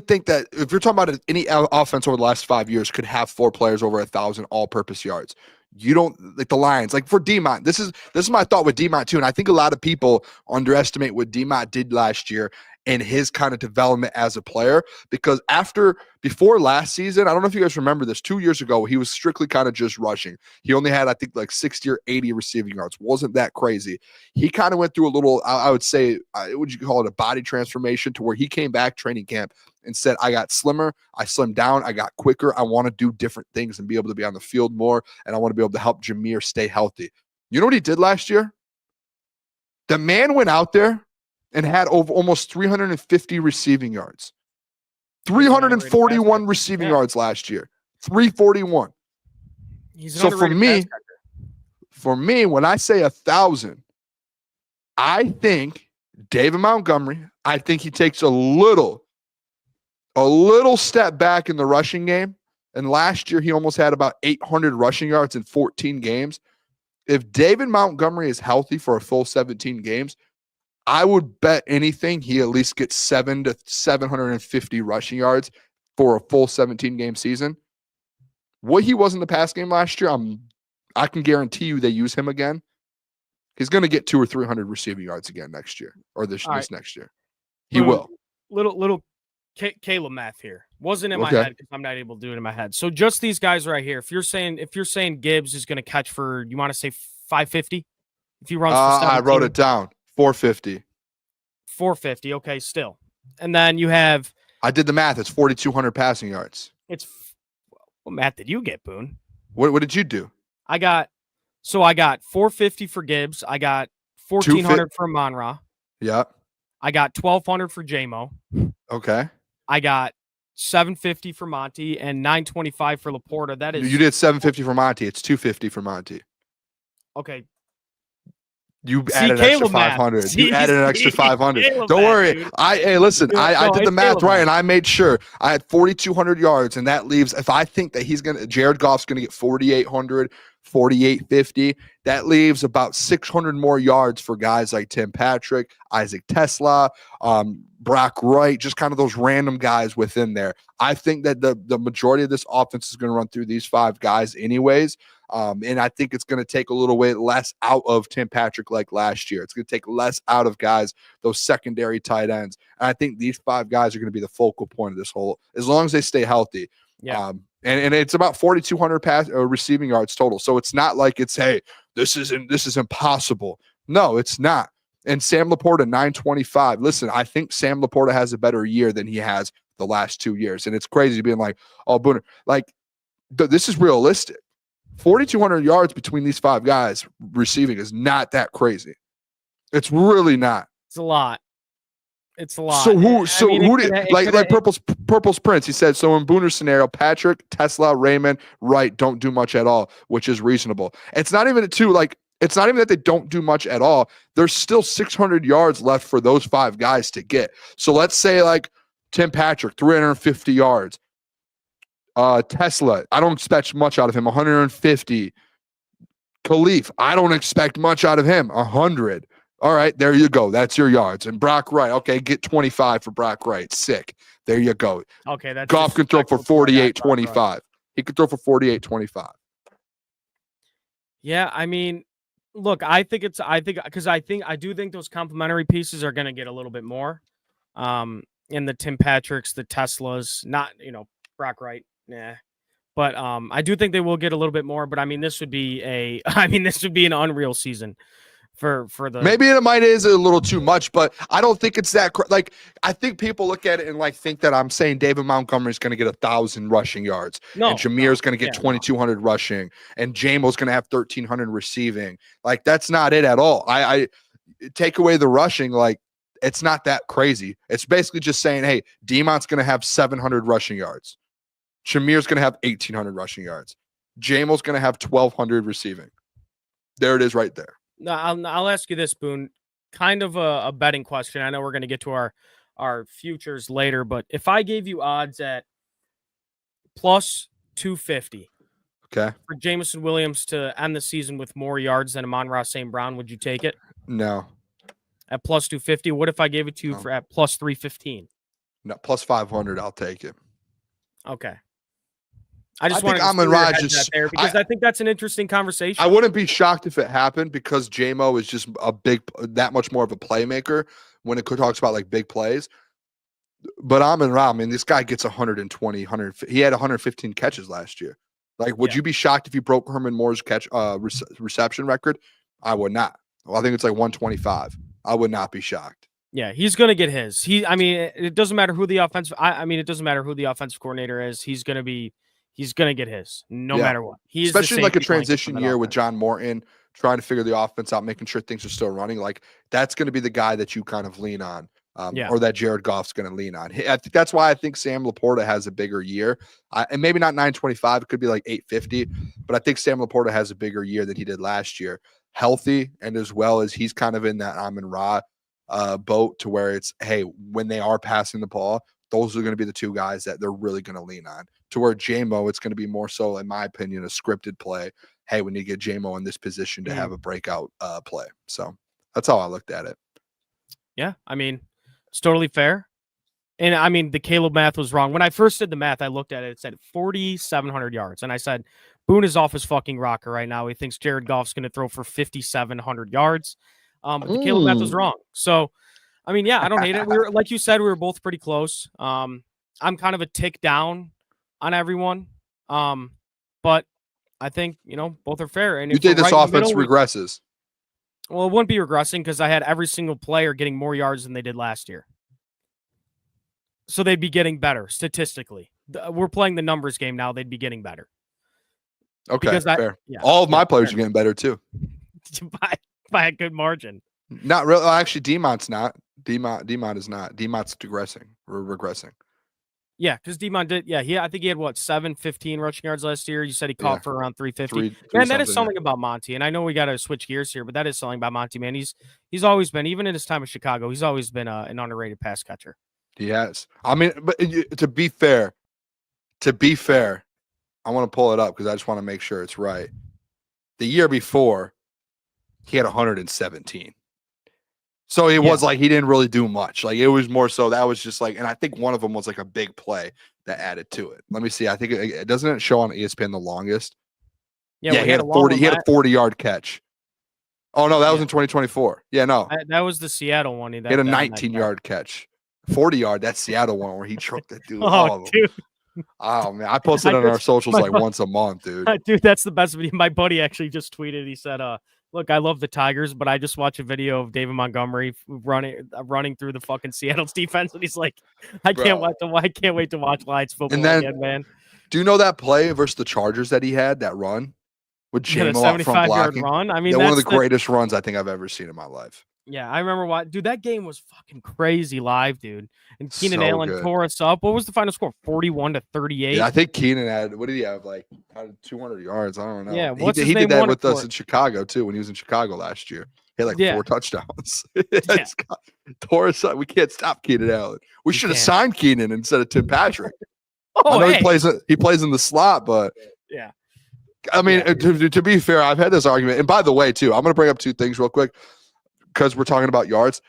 think that if you're talking about any offense over the last 5 years could have 4 players over 1,000 all-purpose yards? You don't like the Lions. Like for D-Mont, this is my thought with D-Mont too. And I think a lot of people underestimate what D-Mont did last year and his kind of development as a player, because before last season, I don't know if you guys remember this, 2 years ago, he was strictly kind of just rushing. He only had, I think, like 60 or 80 receiving yards. Wasn't that crazy. He kind of went through a little, I would say, would you call it a body transformation, to where he came back training camp and said, I got slimmer, I slimmed down, I got quicker, I want to do different things and be able to be on the field more, and I want to be able to help Jameer stay healthy. You know what he did last year? The man went out there and had over almost 350 receiving yards. 341 receiving yards last year. 341. So for me, when I say 1,000, I think David Montgomery, I think he takes a little step back in the rushing game. And last year, he almost had about 800 rushing yards in 14 games. If David Montgomery is healthy for a full 17 games, I would bet anything he at least gets 700 to 750 rushing yards for a full 17-game season. What he was in the pass game last year, I can guarantee you they use him again. He's going to get 200 or 300 receiving yards again next year, or this next year. He will. Little Caleb math here. Wasn't in my head because I'm not able to do it in my head. So just these guys right here. If you're saying Gibbs is going to catch for, you want to say 550? If he runs for 17? I wrote it down. 450. 450. Okay, still. And then you have. I did the math. It's 4,200 passing yards. What math did you get, Boone? What did you do? I got 450 for Gibbs. I got 1,400 for Monra. Yeah. I got 1,200 for JMO. Okay. I got 750 for Monty and 925 for Laporta. That is. You did 750 for Monty. It's 250 for Monty. Okay. You added an extra 500. You added an extra 500. Don't worry. Listen. I did the math right, and I made sure I had 4,200 yards, and that leaves. If I think that Jared Goff's gonna get 4,800, 4,850, that leaves about 600 more yards for guys like Tim Patrick, Isaac Tesla, Brock Wright, just kind of those random guys within there. I think that the majority of this offense is going to run through these 5 guys anyways. And I think it's going to take a little bit less out of Tim Patrick like last year. It's going to take less out of guys, those secondary tight ends. And I think these 5 guys are going to be the focal point of this whole, as long as they stay healthy. Yeah. And it's about 4,200 receiving yards total. So it's not like it's, hey, this is impossible. No, it's not. And Sam Laporta, 925. Listen, I think Sam Laporta has a better year than he has the last 2 years. And it's crazy being like, oh, Booner, like this is realistic. 4,200 yards between these 5 guys receiving is not that crazy. It's really not. It's a lot. It's a lot. So who did like Purple's Prince? He said, so in Booner's scenario, Patrick, Tesla, Raymond, Wright don't do much at all, which is reasonable. It's not even it's not even that they don't do much at all. There's still 600 yards left for those 5 guys to get. So let's say like Tim Patrick, 350 yards. Tesla, I don't expect much out of him, 150. Khalif, I don't expect much out of him, 100. All right, there you go. That's your yards. And Brock Wright, okay, get 25 for Brock Wright. Sick. There you go. Okay, that's Goff can throw for 48-25. He could throw for 48-25. Yeah, I mean, look, I do think those complimentary pieces are going to get a little bit more. In the Tim Patricks, the Teslas, not, Brock Wright. Nah. But I do think they will get a little bit more, but I mean, this would be an unreal season. For the maybe it might is a little too much, but I don't think it's that like I think people look at it and like think that I'm saying David Montgomery is going to get 1,000 rushing yards, and Jameer's going to get 2,200 rushing, and Jamo's going to have 1,300 receiving. Like that's not it at all. I take away the rushing, like it's not that crazy. It's basically just saying, hey, Demont's going to have 700 rushing yards, Jameer's going to have 1,800 rushing yards, Jamo's going to have 1,200 receiving. There it is, right there. No, I'll ask you this, Boone. Kind of a betting question. I know we're going to get to our futures later, but if I gave you odds at plus 250, okay, for Jameson Williams to end the season with more yards than Amon-Ra St. Brown, would you take it? No. At plus 250, what if I gave it to you for at plus 315? No, plus 500, I'll take it. Okay. I wanted to Amon-Ra just there because I think that's an interesting conversation. I wouldn't be shocked if it happened because Jamo is just that much more of a playmaker when it talks about like big plays. But Amon-Ra, I mean, this guy gets 120, 100. He had 115 catches last year. Like, would you be shocked if he broke Herman Moore's reception record? I would not. Well, I think it's like 125. I would not be shocked. Yeah, he's going to get his. It doesn't matter who the offensive. It doesn't matter who the offensive coordinator is. He's going to get his no matter what. Especially like a transition year with John Morton trying to figure the offense out, making sure things are still running. Like that's going to be the guy that you kind of lean on, or that Jared Goff's going to lean on. I think that's why I think Sam Laporta has a bigger year, and maybe not 925. It could be like 850, but I think Sam Laporta has a bigger year than he did last year, healthy, and as well as he's kind of in that Amon-Ra boat to where it's, hey, when they are passing the ball, those are going to be the 2 guys that they're really going to lean on. To where Jamo, it's going to be more so, in my opinion, a scripted play. Hey, we need to get Jamo in this position to have a breakout play. So that's how I looked at it. Yeah, I mean, it's totally fair. And I mean, the Caleb math was wrong. When I first did the math, I looked at it. It said 4,700 yards. And I said, Boone is off his fucking rocker right now. He thinks Jared Goff's going to throw for 5,700 yards. But the Caleb math was wrong. So, I mean, yeah, I don't hate it. Like you said, we were both pretty close. I'm kind of a tick down on everyone. But I think, both are fair. And you think this offense regresses? Well, it wouldn't be regressing because I had every single player getting more yards than they did last year. So they'd be getting better statistically. We're playing the numbers game now. They'd be getting better. Okay, fair. All of my players are getting better too. by a good margin. Not really. Actually, Demont's not. Demont is not. Demont's regressing. Yeah, because Demont did. Yeah, I think he had 715 rushing yards last year. You said he caught for around 350. Man, that is something about Monty. And I know we got to switch gears here, but that is something about Monty. Man, he's always been, even in his time in Chicago, he's always been an underrated pass catcher. He has. I mean, but to be fair, I want to pull it up because I just want to make sure it's right. The year before, he had 117. So it was like he didn't really do much. Like it was more so that was just like, and I think one of them was like a big play that added to it. Let me see. I think it doesn't show on ESPN the longest. Yeah, he had a 40. He had a 40-yard catch. Oh no, that was in 2024. Yeah, no, that was the Seattle one. He had a 19-yard catch, 40-yard. That's Seattle one where he trucked that dude. Dude. Oh man, I posted on our socials like once a month, dude. Dude, that's the best video. My buddy actually just tweeted. He said, look, I love the Tigers, but I just watched a video of David Montgomery running through the fucking Seattle's defense, and he's like, I can't wait to watch Lions football again, man. Do you know that play versus the Chargers that he had, that run? with the JMO up front 75-yard blocking. run. I mean, Yeah, one of the that's greatest runs I think I've ever seen in my life. Yeah, I remember what, dude. That game was fucking crazy live, dude. And Keenan So Allen good. tore us up. What was the final score? 41-38. Yeah, I think Keenan had, what did he have, like 200 yards? I don't know. Yeah, he what's his he name did that won it with us for? in Chicago too when he was in Chicago last year. He had like Yeah. 4 touchdowns. Yeah. Tore us up. We can't stop Keenan Allen. We should have can't. signed Keenan instead of Tim Patrick. Oh, I know hey. he plays in the slot, but Yeah. I mean, to be fair, I've had this argument. And by the way, too, I'm going to bring up 2 things real quick because we're talking about yards.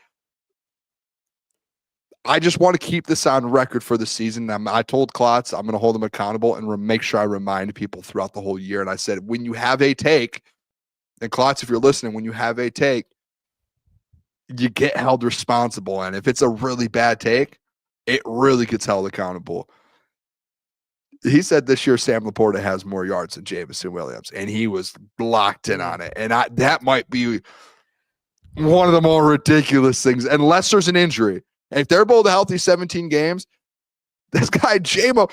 I just want to keep this on record for the season. I told Klotz I'm going to hold him accountable and make sure I remind people throughout the whole year. And I said, when you have a take, and Klotz, if you're listening, when you have a take, you get held responsible. And if it's a really bad take, it really gets held accountable. He said this year Sam Laporta has more yards than Jameson Williams, and he was locked in on it. And that might be one of the more ridiculous things, unless there's an injury. And if they're both healthy 17 games, this guy JMO,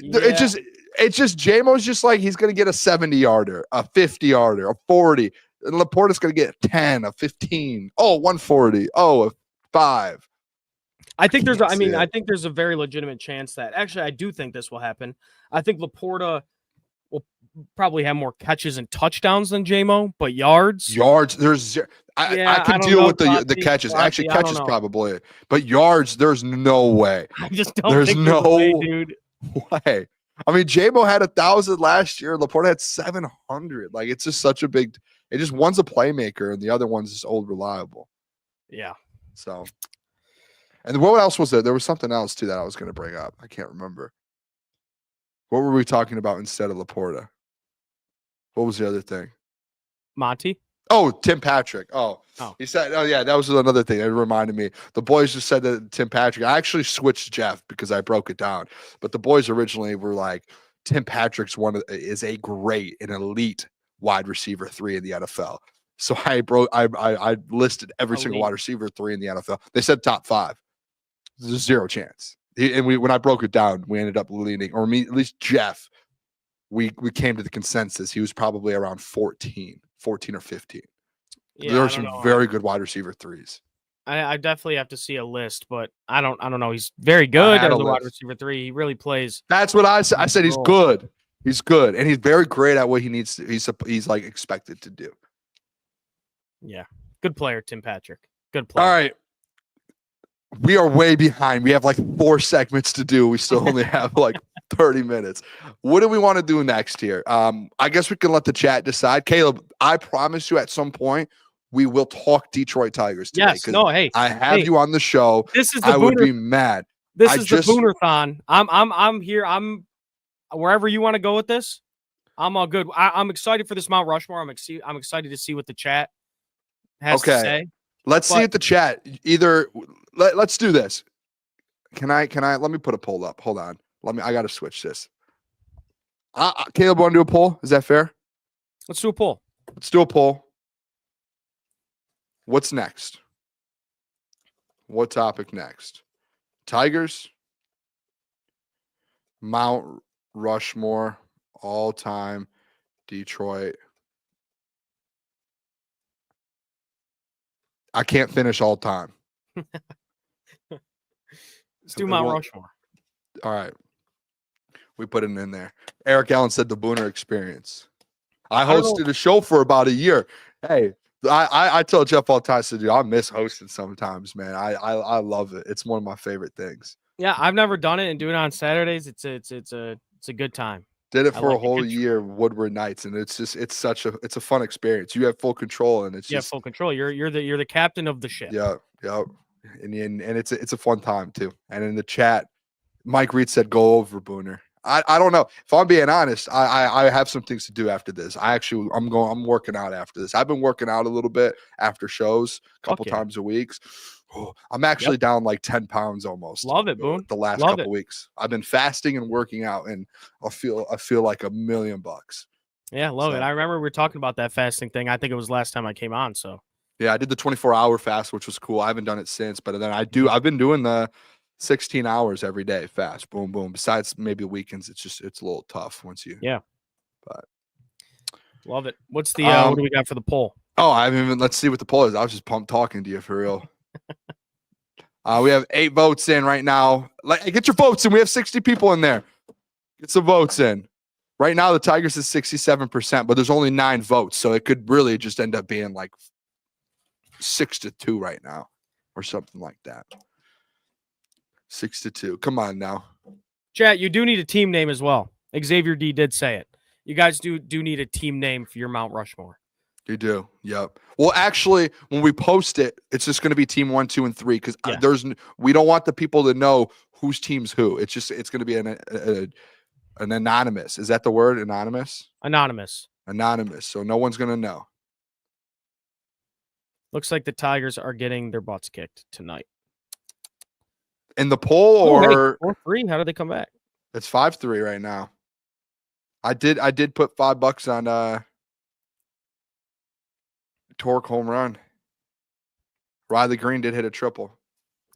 it's just JMO's just like he's going to get a 70-yarder, a 50-yarder, a 40. And Laporta's going to get a 10, a 15, 140, a 5. I think I think there's a very legitimate chance that actually I do think this will happen. I think Laporta will probably have more catches and touchdowns than JMO, but yards, there's I can deal with the catches. Actually, catches probably, but yards, there's no way. I just don't think there's no way, dude. Way. I mean, JMO had 1,000 last year. Laporta had 700. Like, it's just such a big. It just one's a playmaker and the other one's just old reliable. Yeah. So. And what else was there? There was something else, too, that I was going to bring up. I can't remember. What were we talking about instead of Laporta? What was the other thing? Monty? Oh, Tim Patrick. Oh. He said, yeah, that was another thing. It reminded me. The boys just said that Tim Patrick. I actually switched Jeff because I broke it down. But the boys originally were like, Tim Patrick's is a great and elite wide receiver 3 in the NFL. So I listed every single wide receiver 3 in the NFL. They said top 5. There's 0 chance. When I broke it down, we ended up leaning, or me, at least Jeff, we came to the consensus he was probably around 14 or 15. Yeah, there are some very good wide receiver 3s. I definitely have to see a list, but I don't know. He's very good as a wide receiver 3. He really plays. That's what I said. I said he's good. He's good, and he's very great at what he needs to. He's like expected to do. Yeah, good player, Tim Patrick. Good player. All right. We are way behind. We have like 4 segments to do. We still only have like 30 minutes. What do we want to do next here? I guess we can let the chat decide. Caleb, I promise you at some point we will talk Detroit Tigers today. Yes. No, hey. I have you on the show. This is the I would be mad. This is the Booner-thon. I'm here. I'm wherever you want to go with this. I'm all good. I'm excited for this Mount Rushmore. I'm excited to see what the chat has to say. Let's see at the chat. Let's do this. Can I let me put a poll up. Hold on. I got to switch this. Caleb, want to do a poll? Is that fair? Let's do a poll. Let's do a poll. What's next? What topic next? Tigers, Mount Rushmore, all-time Detroit. I can't finish all time. Let's do Mount Rushmore. All right. We put it in there. Eric Allen said the Booner experience. I hosted a show for about a year. Hey, I tell Jeff all the time, I said, dude, I miss hosting sometimes, man. I love it. It's one of my favorite things. Yeah, I've never done it, and doing it on Saturdays, it's a good time. Did it for a whole year, Woodward Nights, and it's a fun experience. You have full control, and it's just full control. You're the captain of the ship. Yeah, and it's a fun time too. And in the chat, Mike Reed said, "Go over Booner." I don't know. If I'm being honest, I have some things to do after this. I'm working out after this. I've been working out a little bit after shows, a couple times a week. Oh, I'm actually down like 10 pounds almost. Love it, Boone. The last couple weeks. I've been fasting and working out, and I feel like $1 million. Yeah, love it. I remember we were talking about that fasting thing. I think it was last time I came on. So yeah, I did the 24-hour fast, which was cool. I haven't done it since, but then I've been doing the 16 hours every day fast. Boom, boom. Besides maybe weekends, it's a little tough once you. Yeah. But Love it. What's the what do we got for the poll? Oh, I haven't even. Let's see what the poll is. I was just pumped talking to you for real. We have 8 votes in right now. Get your votes in. We have 60 people in there. Get some votes in. Right now, the Tigers is 67%, but there's only 9 votes, so it could really just end up being like 6-2 right now, or something like that. 6-2. Come on now. Chat, you do need a team name as well. Xavier D did say it. You guys do need a team name for your Mount Rushmore. You do. Yep. Well, actually, when we post it, it's just going to be team 1, 2, and 3 because we don't want the people to know whose team's who. It's going to be an anonymous. Is that the word? Anonymous? Anonymous. So no one's going to know. Looks like the Tigers are getting their butts kicked tonight. In the poll, or 4-3? How did they come back? It's 5-3 right now. I did put $5 on Torque home run. Riley Green did hit a triple.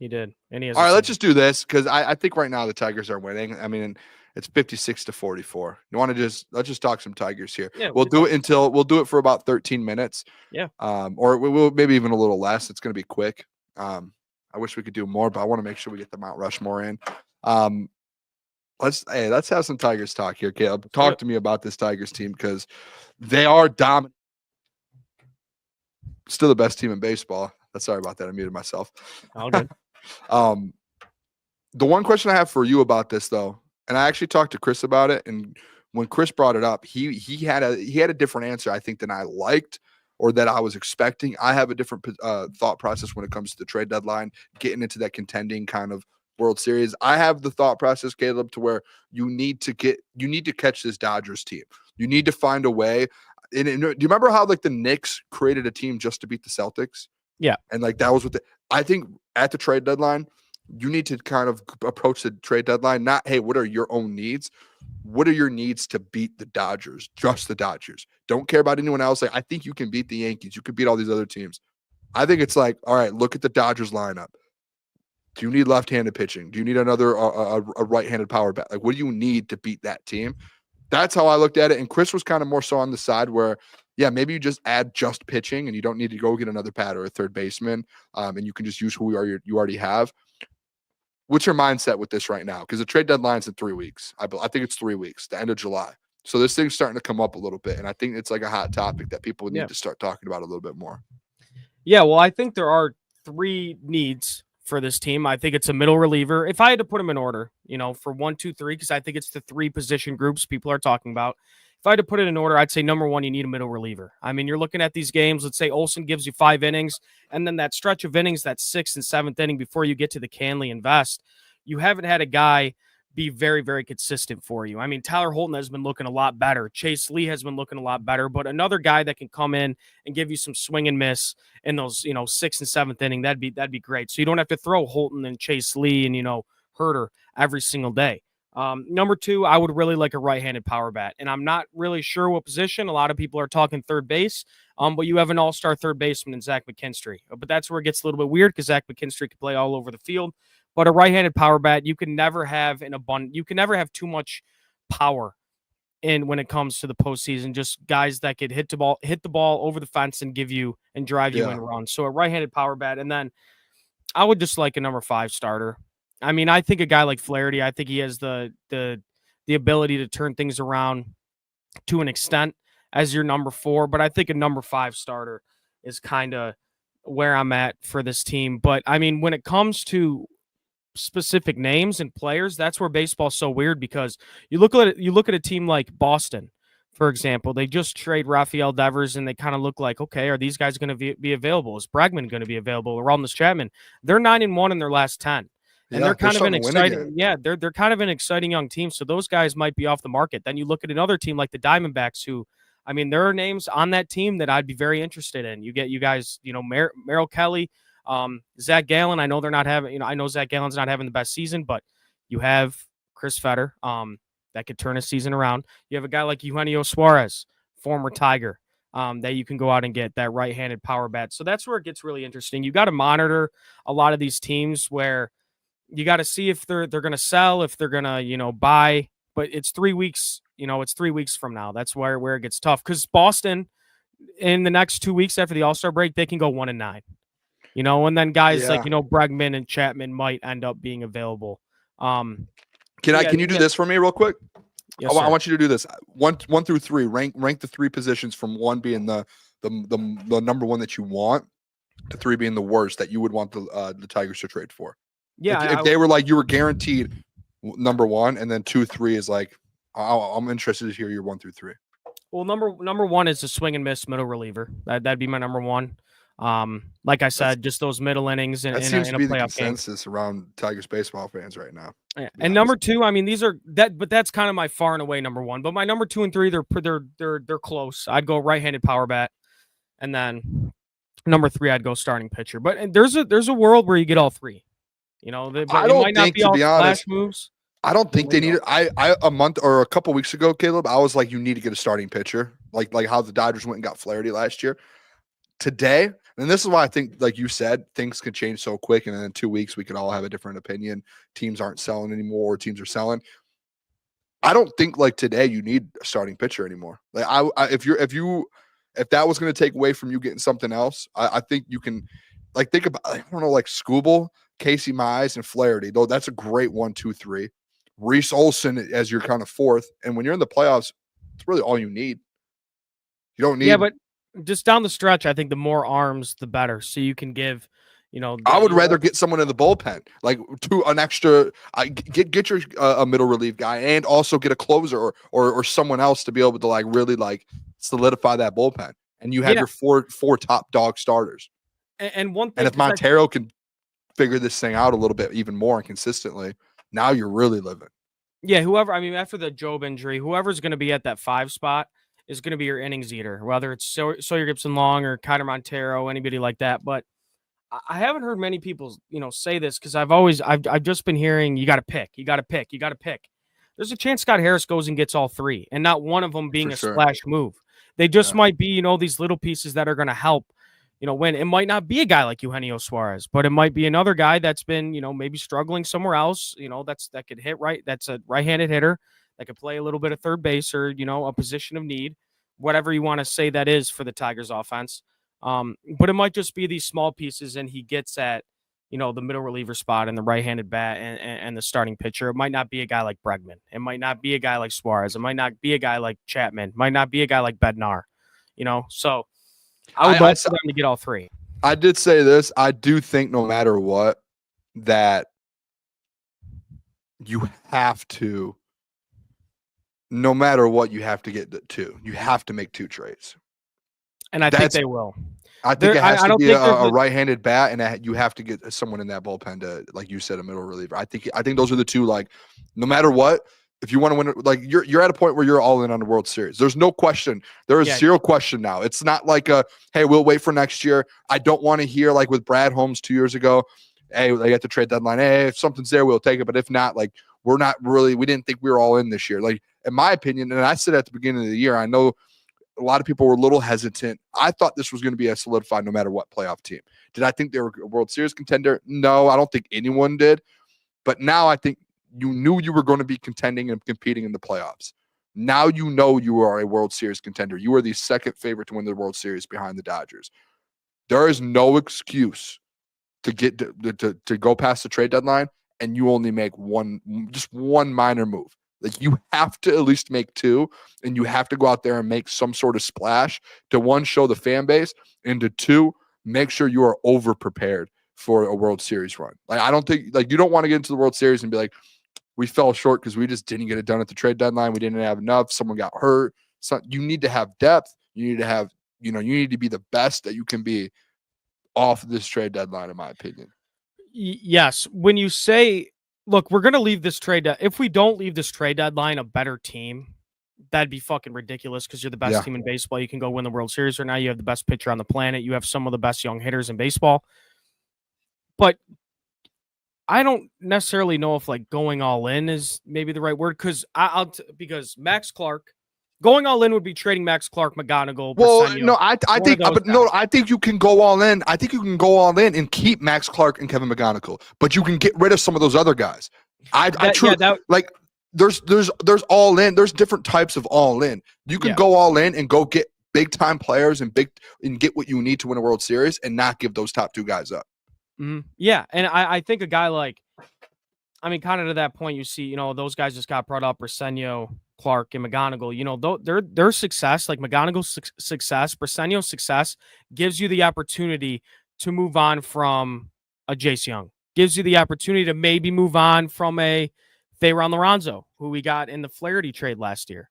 He did. And he has all right, let's just do this because I think right now the Tigers are winning. I mean, it's 56-44. You want to let's just talk some Tigers here. Yeah, we'll do it for about 13 minutes. Yeah. Or we'll maybe even a little less. It's going to be quick. I wish we could do more, but I want to make sure we get the Mount Rushmore in. Let's have some Tigers talk here, Caleb. Talk to me about this Tigers team because they are dominant. Still the best team in baseball. Sorry about that. I muted myself. All good. The one question I have for you about this, though, and I actually talked to Chris about it, and when Chris brought it up, he had a different answer, I think, than I liked or that I was expecting. I have a different thought process when it comes to the trade deadline, getting into that contending kind of World Series. I have the thought process, Caleb, to where you need to catch this Dodgers team. You need to find a way. And do you remember how like the Knicks created a team just to beat the Celtics? Yeah. And like that was what I think at the trade deadline, you need to kind of approach the trade deadline, not, hey, what are your own needs? What are your needs to beat the Dodgers? Just the Dodgers. Don't care about anyone else. Like, I think you can beat the Yankees. You can beat all these other teams. I think it's like, all right, look at the Dodgers lineup. Do you need left-handed pitching? Do you need another a right-handed power bat? Like, what do you need to beat that team? That's how I looked at it. And Chris was kind of more so on the side where, yeah, maybe you just add just pitching and you don't need to go get another bat or a third baseman, and you can just use who you already have. What's your mindset with this right now? Because the trade deadline's in 3 weeks. I think it's 3 weeks, the end of July. So this thing's starting to come up a little bit, and I think it's like a hot topic that people need to start talking about a little bit more. Yeah, well, I think there are 3 needs for this team. I think it's a middle reliever. If I had to put them in order, for 1, 2, 3, because I think it's the 3 position groups people are talking about. If I had to put it in order, I'd say number 1, you need a middle reliever. I mean, you're looking at these games. Let's say Olsen gives you 5 innings, and then that stretch of innings, that 6th and 7th inning before you get to the Canley and Vest, you haven't had a guy be very, very consistent for you. I mean, Tyler Holton has been looking a lot better. Chase Lee has been looking a lot better, but another guy that can come in and give you some swing and miss in those, 6th and 7th inning, that'd be great. So you don't have to throw Holton and Chase Lee and, Herter every single day. Number 2, I would really like a right-handed power bat, and I'm not really sure what position. A lot of people are talking third base, but you have an all-star third baseman in Zach McKinstry. But that's where it gets a little bit weird because Zach McKinstry can play all over the field. But a right-handed power bat, you can never have you can never have too much power when it comes to the postseason. Just guys that could hit the ball over the fence and drive you in runs. So a right-handed power bat, and then I would just like a number 5 starter. I mean, I think a guy like Flaherty, I think he has the ability to turn things around to an extent as your number 4, but I think a number 5 starter is kind of where I'm at for this team. But I mean, when it comes to specific names and players, that's where baseball's so weird because you look at a team like Boston, for example. They just trade Rafael Devers and they kind of look like, okay, are these guys going to be available? Is Bregman going to be available? Aroldis Chapman? They're 9-1 in their last 10. And they're kind of an exciting, they're kind of an exciting young team. So those guys might be off the market. Then you look at another team like the Diamondbacks, who, I mean, there are names on that team that I'd be very interested in. You guys, Merrill Kelly, Zach Gallen. I know they're not having, I know Zach Gallen's not having the best season, but you have Chris Fetter, that could turn a season around. You have a guy like Eugenio Suarez, former Tiger, that you can go out and get that right-handed power bat. So that's where it gets really interesting. You got to monitor a lot of these teams where you got to see if they're going to sell, if they're going to, buy, but it's 3 weeks it's 3 weeks from now. That's where it gets tough because Boston in the next 2 weeks after the All-Star break, they can go 1-9. And then guys like Bregman and Chapman might end up being available. Can you do this for me real quick? Yes, I want you to do this 1 through 3. Rank the 3 positions from 1 being the number 1 that you want to 3 being the worst that you would want the Tigers to trade for. Yeah, if they were like you were guaranteed number 1, and then 2, 3 is like I'm interested to hear your 1 through 3. Well, number 1 is the swing and miss middle reliever. That'd be my number 1. Like I said, just those middle innings in a playoff consensus game. Around Tigers baseball fans right now. Yeah. And number 2, I mean, but that's kind of my far and away number 1. But my number 2 and 3, they're close. I'd go right-handed power bat, and then number 3, I'd go starting pitcher. But there's a world where you get all 3. I don't think, to be honest, moves. I don't think they need it. I a month or a couple weeks ago, Caleb, I was like, you need to get a starting pitcher, like how the Dodgers went and got Flaherty last year. Today, and this is why I think, like you said, things could change so quick, and then in 2 weeks we could all have a different opinion. Teams aren't selling anymore, or teams are selling. I don't think like today you need a starting pitcher anymore. Like if that was going to take away from you getting something else, I think you can like think about, I don't know, like Skubal, Casey Mize, and Flaherty. Though that's a great 1, 2, 3. Reese Olson as your kind of 4th, and when you're in the playoffs, it's really all you need. You don't need. Yeah, but just down the stretch, I think the more arms, the better. So you can give, I would rather get someone in the bullpen, like to an extra. Get your a middle relief guy, and also get a closer or someone else to be able to like really like solidify that bullpen. And you have your four top dog starters. And one thing, and if Montero can figure this thing out a little bit even more and consistently, now you're really living. Yeah, after the Job injury, whoever's going to be at that 5 spot is going to be your innings eater, whether it's Sawyer Gibson-Long or Kyler Montero, anybody like that. But I haven't heard many people, say this because I've just been hearing you got to pick. There's a chance Scott Harris goes and gets all 3, and not one of them being splash move. They just might be, these little pieces that are going to help, win. It might not be a guy like Eugenio Suarez, but it might be another guy that's been, maybe struggling somewhere else, that could hit right. That's a right-handed hitter that could play a little bit of third base or, a position of need, whatever you want to say that is for the Tigers offense. But it might just be these small pieces, and he gets at, the middle reliever spot and the right-handed bat and the starting pitcher. It might not be a guy like Bregman. It might not be a guy like Suarez. It might not be a guy like Chapman. It might not be a guy like Bednar, So I would like for them to get all 3. I did say this. I do think no matter what, that you have to, no matter what, you have to get 2. You have to make 2 trades. And I think they will. I think it has to be a right-handed bat, and you have to get someone in that bullpen to, like you said, a middle reliever. I think those are the 2. Like, no matter what, if you want to win, like you're at a point where you're all in on the World Series. There's no question. There is zero question now. It's not like hey, we'll wait for next year. I don't want to hear like with Brad Holmes 2 years ago. Hey, they got the trade deadline. Hey, if something's there, we'll take it. But if not, like we didn't think we were all in this year. Like in my opinion, and I said at the beginning of the year, I know a lot of people were a little hesitant. I thought this was going to be a solidified no matter what playoff team. Did I think they were a World Series contender? No, I don't think anyone did. But now I think you knew you were going to be contending and competing in the playoffs. Now you know you are a World Series contender. You are the second favorite to win the World Series behind the Dodgers. There is no excuse to get to go past the trade deadline and you only make one minor move. Like you have to at least make 2, and you have to go out there and make some sort of splash to 1, show the fan base, and to 2, make sure you are over prepared for a World Series run. Like I don't think you don't want to get into the World Series and be like, we fell short because we just didn't get it done at the trade deadline. We didn't have enough. Someone got hurt. So you need to have depth. You need to have, you need to be the best that you can be off this trade deadline, in my opinion. Yes. When you say, look, we're going to leave this trade. If we don't leave this trade deadline a better team, that'd be fucking ridiculous because you're the best team in baseball. You can go win the World Series right now. You have the best pitcher on the planet. You have some of the best young hitters in baseball. But I don't necessarily know if like going all in is maybe the right word because because Max Clark going all in would be trading Max Clark, McGonigal. Well, no, I think you can go all in. I think you can go all in and keep Max Clark and Kevin McGonigal, but you can get rid of some of those other guys. there's all in. There's different types of all in. You can go all in and go get big time players and get what you need to win a World Series and not give those top two guys up. Mm-hmm. Yeah, and I think a guy like, I mean, kind of to that point, you see, those guys just got brought up, Briseño, Clark, and McGonigal. Their success, like McGonigal's success, Briseño's success, gives you the opportunity to move on from a Jace Young. Gives you the opportunity to maybe move on from a Thayron Lorenzo, who we got in the Flaherty trade last year.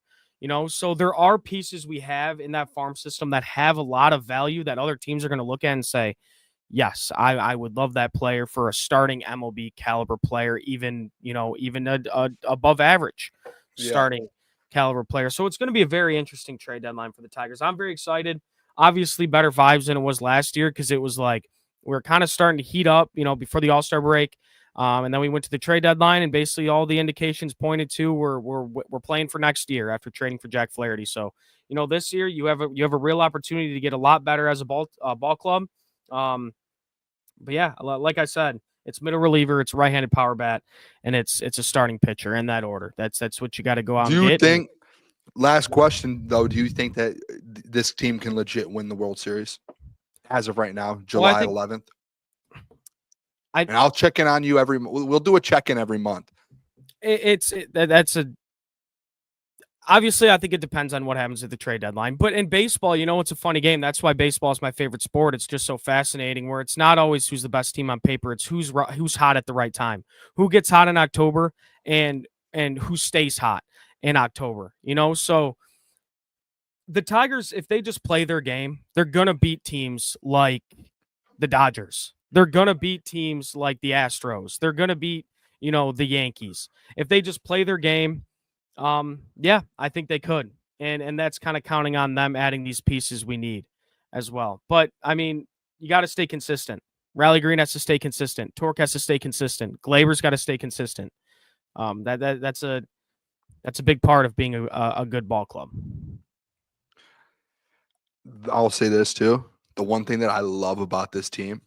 So there are pieces we have in that farm system that have a lot of value that other teams are going to look at and say, yes, I would love that player for a starting MLB caliber player, even a above average starting caliber player. So it's going to be a very interesting trade deadline for the Tigers. I'm very excited. Obviously, better vibes than it was last year because it was like we were kind of starting to heat up, before the All-Star break. And then we went to the trade deadline, and basically all the indications pointed to we're playing for next year after trading for Jack Flaherty. So, this year you have a real opportunity to get a lot better as a ball club. But yeah, like I said, it's middle reliever, it's right-handed power bat, and it's a starting pitcher in that order. That's what you got to go out and get. Do you think? Last question though, do you think that this team can legit win the World Series as of right now, July 11th? And I'll check in on you we'll do a check-in every month. Obviously, I think it depends on what happens at the trade deadline. But in baseball, it's a funny game. That's why baseball is my favorite sport. It's just so fascinating where it's not always who's the best team on paper. It's who's hot at the right time, who gets hot in October, and who stays hot in October. So the Tigers, if they just play their game, they're going to beat teams like the Dodgers. They're going to beat teams like the Astros. They're going to beat, the Yankees. If they just play their game, I think they could. And that's kind of counting on them adding these pieces we need as well. But, I mean, you got to stay consistent. Riley Green has to stay consistent. Torque has to stay consistent. Glaber's got to stay consistent. That's a big part of being a good ball club. I'll say this, too. The one thing that I love about this team,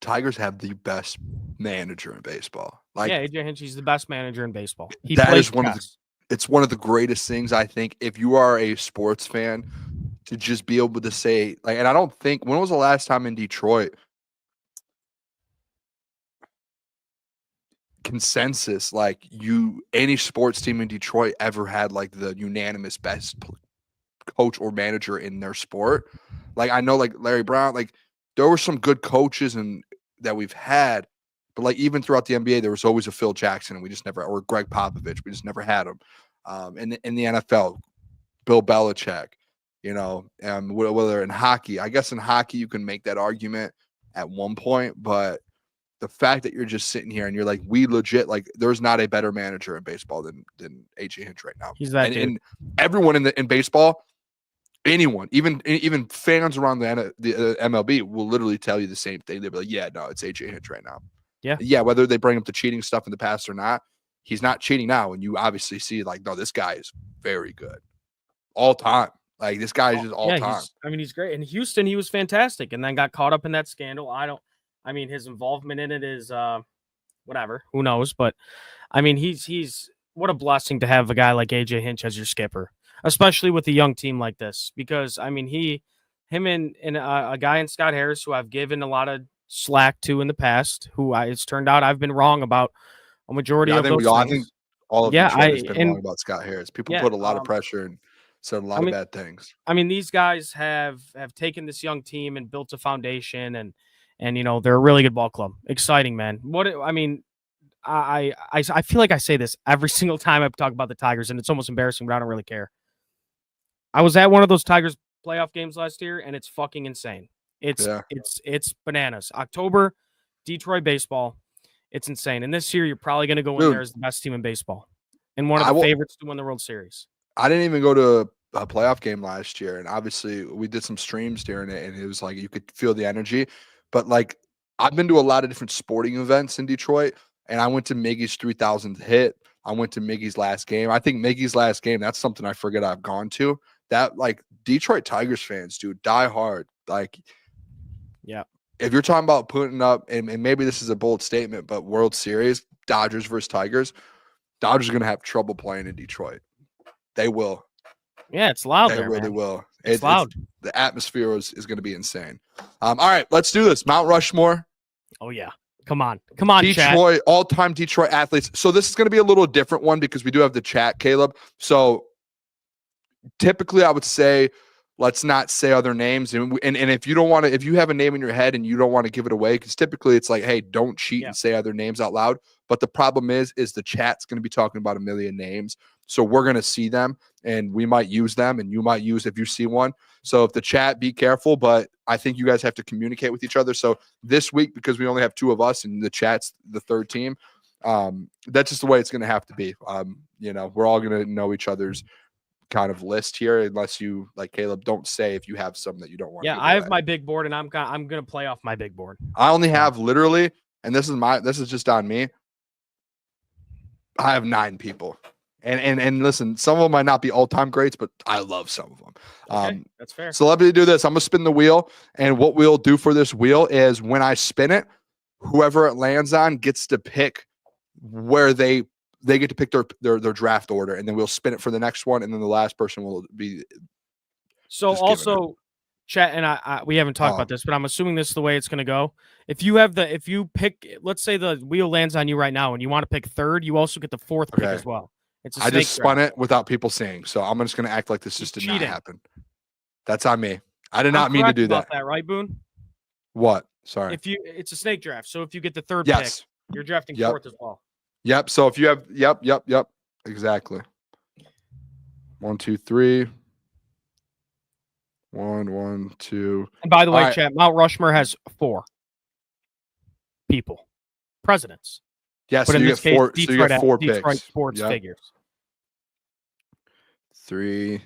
Tigers have the best manager in baseball. AJ Hinch, he's the best manager in baseball. It's one of the greatest things, I think, if you are a sports fan, to just be able to say, and I don't think, when was the last time in Detroit consensus, any sports team in Detroit ever had the unanimous best coach or manager in their sport? I know Larry Brown, there were some good coaches that we've had, but even throughout the NBA, there was always a Phil Jackson, and we just never, or Greg Popovich, we just never had him. In the NFL, Bill Belichick, whether in hockey, I guess in hockey you can make that argument at one point, but the fact that you're just sitting here and you're we legit, there's not a better manager in baseball than AJ Hinch right now. He's that dude. And everyone in baseball, anyone, even fans around the MLB will literally tell you the same thing. They'll be like, yeah, no, it's AJ Hinch right now. Yeah, whether they bring up the cheating stuff in the past or not, he's not cheating now. And you obviously see, no, this guy is very good. All time. This guy is just all time. He's great. In Houston, he was fantastic and then got caught up in that scandal. His involvement in it is whatever. Who knows? But, he's what a blessing to have a guy like AJ Hinch as your skipper, especially with a young team like this, because him and a guy in Scott Harris, who I've given a lot of slack to in the past, who it's turned out I've been wrong about a majority of those things. I think all of Detroit has been wrong about Scott Harris. People put a lot of pressure and said a lot of bad things. These guys have taken this young team and built a foundation, and they're a really good ball club. Exciting, man. I feel like I say this every single time I talk about the Tigers, and it's almost embarrassing, but I don't really care. I was at one of those Tigers playoff games last year, and it's fucking insane. It's bananas. October, Detroit baseball, it's insane. And this year, you're probably going to go in there as the best team in baseball and one of the favorites to win the World Series. I didn't even go to a playoff game last year, and obviously we did some streams during it, and it was you could feel the energy. But I've been to a lot of different sporting events in Detroit, and I went to Miggy's 3,000th hit. I went to Miggy's last game. I think Miggy's last game, that's something I forget I've gone to. That Detroit Tigers fans, dude, die hard. Yeah. if you're talking about putting up, and maybe this is a bold statement, but World Series, Dodgers versus Tigers, Dodgers are going to have trouble playing in Detroit. They will. Yeah, it's loud They there, really man. will. It's loud. The atmosphere is going to be insane. All right, let's do this. Mount Rushmore. Oh, yeah. Come on, Chad. Detroit, all-time Detroit athletes. So this is going to be a little different one because we do have the chat, Caleb. So typically I would say let's not say other names. And if you don't want to, if you have a name in your head and you don't want to give it away, because typically it's like, hey, don't cheat and say other names out loud. But the problem is the chat's going to be talking about a million names. So we're going to see them and we might use them and you might use if you see one. So if the chat, be careful, but I think you guys have to communicate with each other. So this week, because we only have 2 of us and the chat's the 3rd team, that's just the way it's going to have to be. We're all going to know each other's kind of list here, unless you, like Caleb, don't say if you have some that you don't want. Yeah, I have my big board and I'm going to play off my big board. I only have literally, and this is just on me, I have 9 people. And listen, some of them might not be all-time greats, but I love some of them. Okay, that's fair. So let me do this. I'm going to spin the wheel. And what we'll do for this wheel is when I spin it, whoever it lands on gets to pick where they get to pick their draft order. And then we'll spin it for the next one. And then the last person will be. So also, chat, and we haven't talked about this, but I'm assuming this is the way it's going to go. If you pick, let's say the wheel lands on you right now and you want to pick 3rd, you also get the 4th pick as well. I just spun it without people seeing, so I'm just going to act like this just did not happen. That's on me. I did not mean to do that. Right, Boone? What? Sorry. It's a snake draft, so if you get the 3rd pick, you're drafting 4th as well. Yep. So if you have, yep, exactly. 1, 2, 3. 1, 2. And by the way, chat, Mount Rushmore has 4 people, presidents. Yes, but so in you this get case, 4. So you get 4 picks. Detroit sports figures. 3.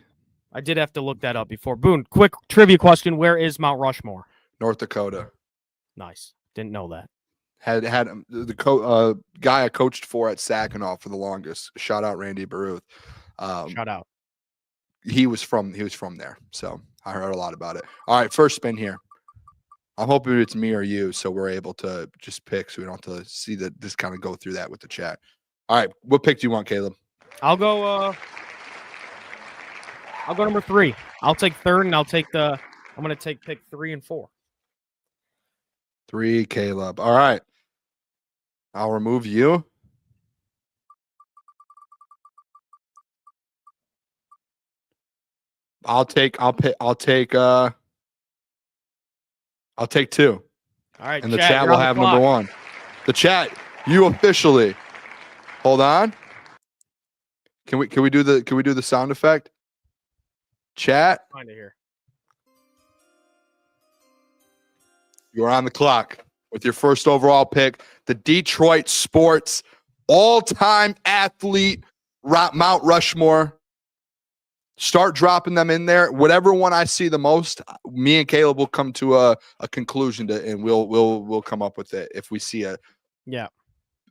I did have to look that up before. Boone, quick trivia question: where is Mount Rushmore? North Dakota. Nice. Didn't know that. Had the guy I coached for at Saginaw for the longest. Shout out Randy Baruth. Shout out. He was from there, so I heard a lot about it. All right, first spin here. I'm hoping it's me or you, so we're able to just pick, so we don't have to see that this kind of go through that with the chat. All right, what pick do you want, Caleb? I'll go number 3. I'll take 3rd, and I'm going to take pick 3 and 4. 3, Caleb. All right, I'll remove you. I'll take 2. All right, and the chat will have number 1. The chat, you officially. Hold on. Can we do the sound effect? Chat. Find it here. You're on the clock with your first overall pick, the Detroit sports all-time athlete, Mount Rushmore. Start dropping them in there. Whatever one I see the most, me and Caleb will come to a conclusion and we'll come up with it if we see a. Yeah.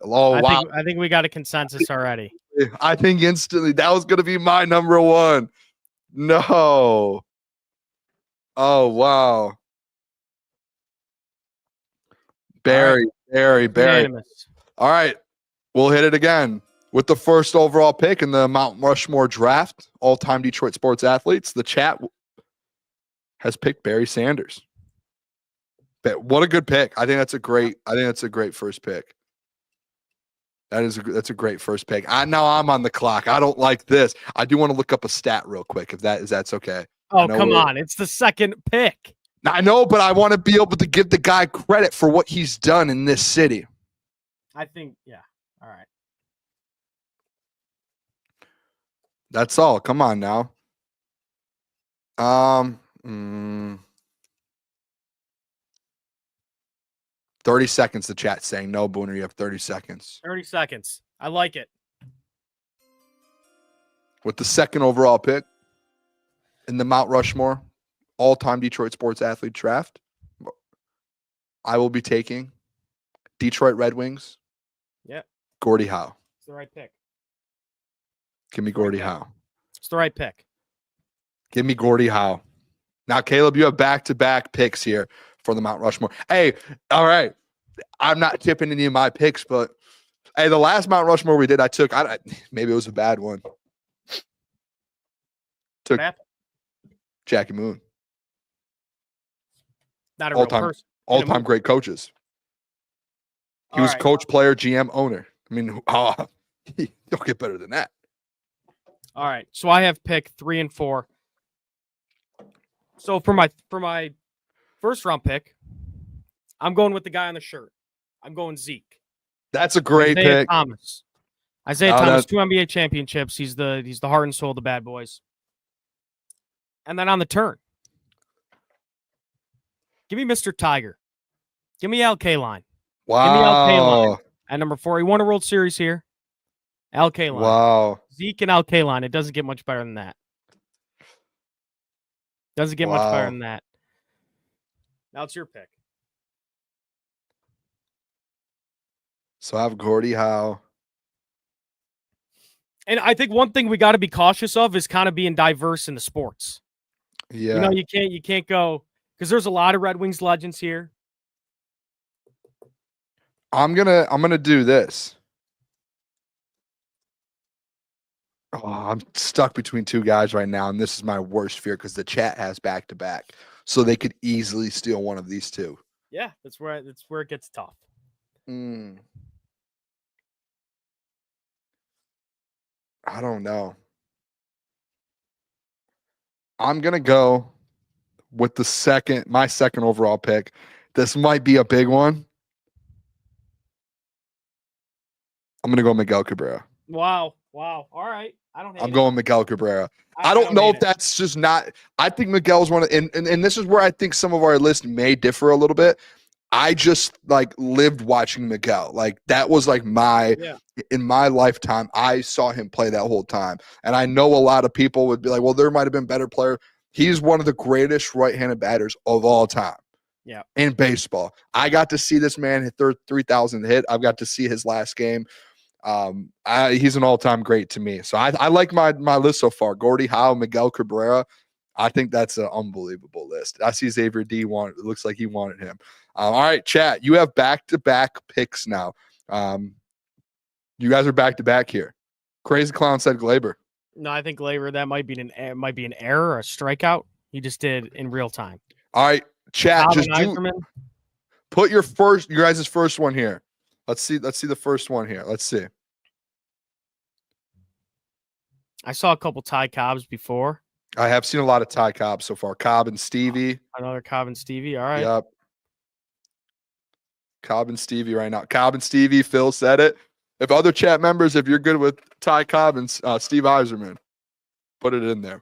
Oh, wow. I think we got a consensus already. I think instantly that was going to be my number 1. No. Oh, wow. Barry. Unanimous. All right. We'll hit it again. With the first overall pick in the Mount Rushmore draft, all-time Detroit sports athletes, the chat has picked Barry Sanders. But what a good pick. I think that's a great first pick. That's a great first pick. Now I'm on the clock. I don't like this. I do want to look up a stat real quick if that's okay. Oh, come on. It's the 2nd pick. I know, but I want to be able to give the guy credit for what he's done in this city. I think, yeah. All right. That's all. Come on now. 30 seconds, the chat's saying. No, Booner, you have 30 seconds. 30 seconds. I like it. With the 2nd overall pick in the Mount Rushmore all-time Detroit sports athlete draft, I will be taking Detroit Red Wings. Yeah. Gordie Howe. It's the right pick. Give me Gordie Howe. It's the right pick. Give me Gordie Howe. Now, Caleb, you have back-to-back picks here for the Mount Rushmore. Hey, all right. I'm not tipping any of my picks, but hey, the last Mount Rushmore we did, maybe it was a bad one. Took Jackie Moon. Not a real person. All-time great coaches. He was coach, player, GM, owner. I mean, you don't get better than that. All right. So I have pick 3 and 4. So for my first round pick, I'm going with the guy on the shirt. I'm going Zeke. That's a great Isaiah pick. Thomas. Isaiah Thomas, 2 NBA championships. He's the heart and soul of the bad boys. And then on the turn, give me Mr. Tiger. Give me Al Kaline. Wow. Give me Al Kaline. At number 4, he won a World Series here. Al Kaline. Wow. Zeke and Al Kaline. It doesn't get much better than that. Doesn't get much better than that. Now it's your pick. So I have Gordie Howe. And I think one thing we got to be cautious of is kind of being diverse in the sports. Yeah. You know, you can't go because there's a lot of Red Wings legends here. I'm gonna do this. Oh, I'm stuck between 2 guys right now, and this is my worst fear because the chat has back-to-back, so they could easily steal one of these 2. Yeah, that's where it gets tough. I don't know. I'm gonna go with my second overall pick. This might be a big one. I'm gonna go Miguel Cabrera. Wow. All right. I'm going Miguel Cabrera. I don't know if that's just not. I think Miguel's one of, and this is where I think some of our lists may differ a little bit. I just lived watching Miguel. That was in my lifetime, I saw him play that whole time. And I know a lot of people would be like, well, there might have been better player. He's one of the greatest right-handed batters of all time. Yeah. In baseball. I got to see this man hit 3,000 hit. I've got to see his last game. He's an all-time great to me. So I like my list so far. Gordie Howe, Miguel Cabrera. I think that's an unbelievable list. I see Xavier D wanted. It looks like he wanted him. All right, chat. You have back-to-back picks now. You guys are back-to-back here. Crazy Clown said Glaber. No, I think Glaber, that might be an error or a strikeout. He just did in real time. All right, chat. Cobb Just put your guys' first one here. Let's see the first one here. Let's see. I saw a couple Ty Cobbs before. I have seen a lot of Ty Cobb so far. Cobb and Stevie. Another Cobb and Stevie. All right. Yep. Cobb and Stevie right now. Cobb and Stevie. Phil said it. If other chat members, if you're good with Ty Cobb and Steve Yzerman, put it in there.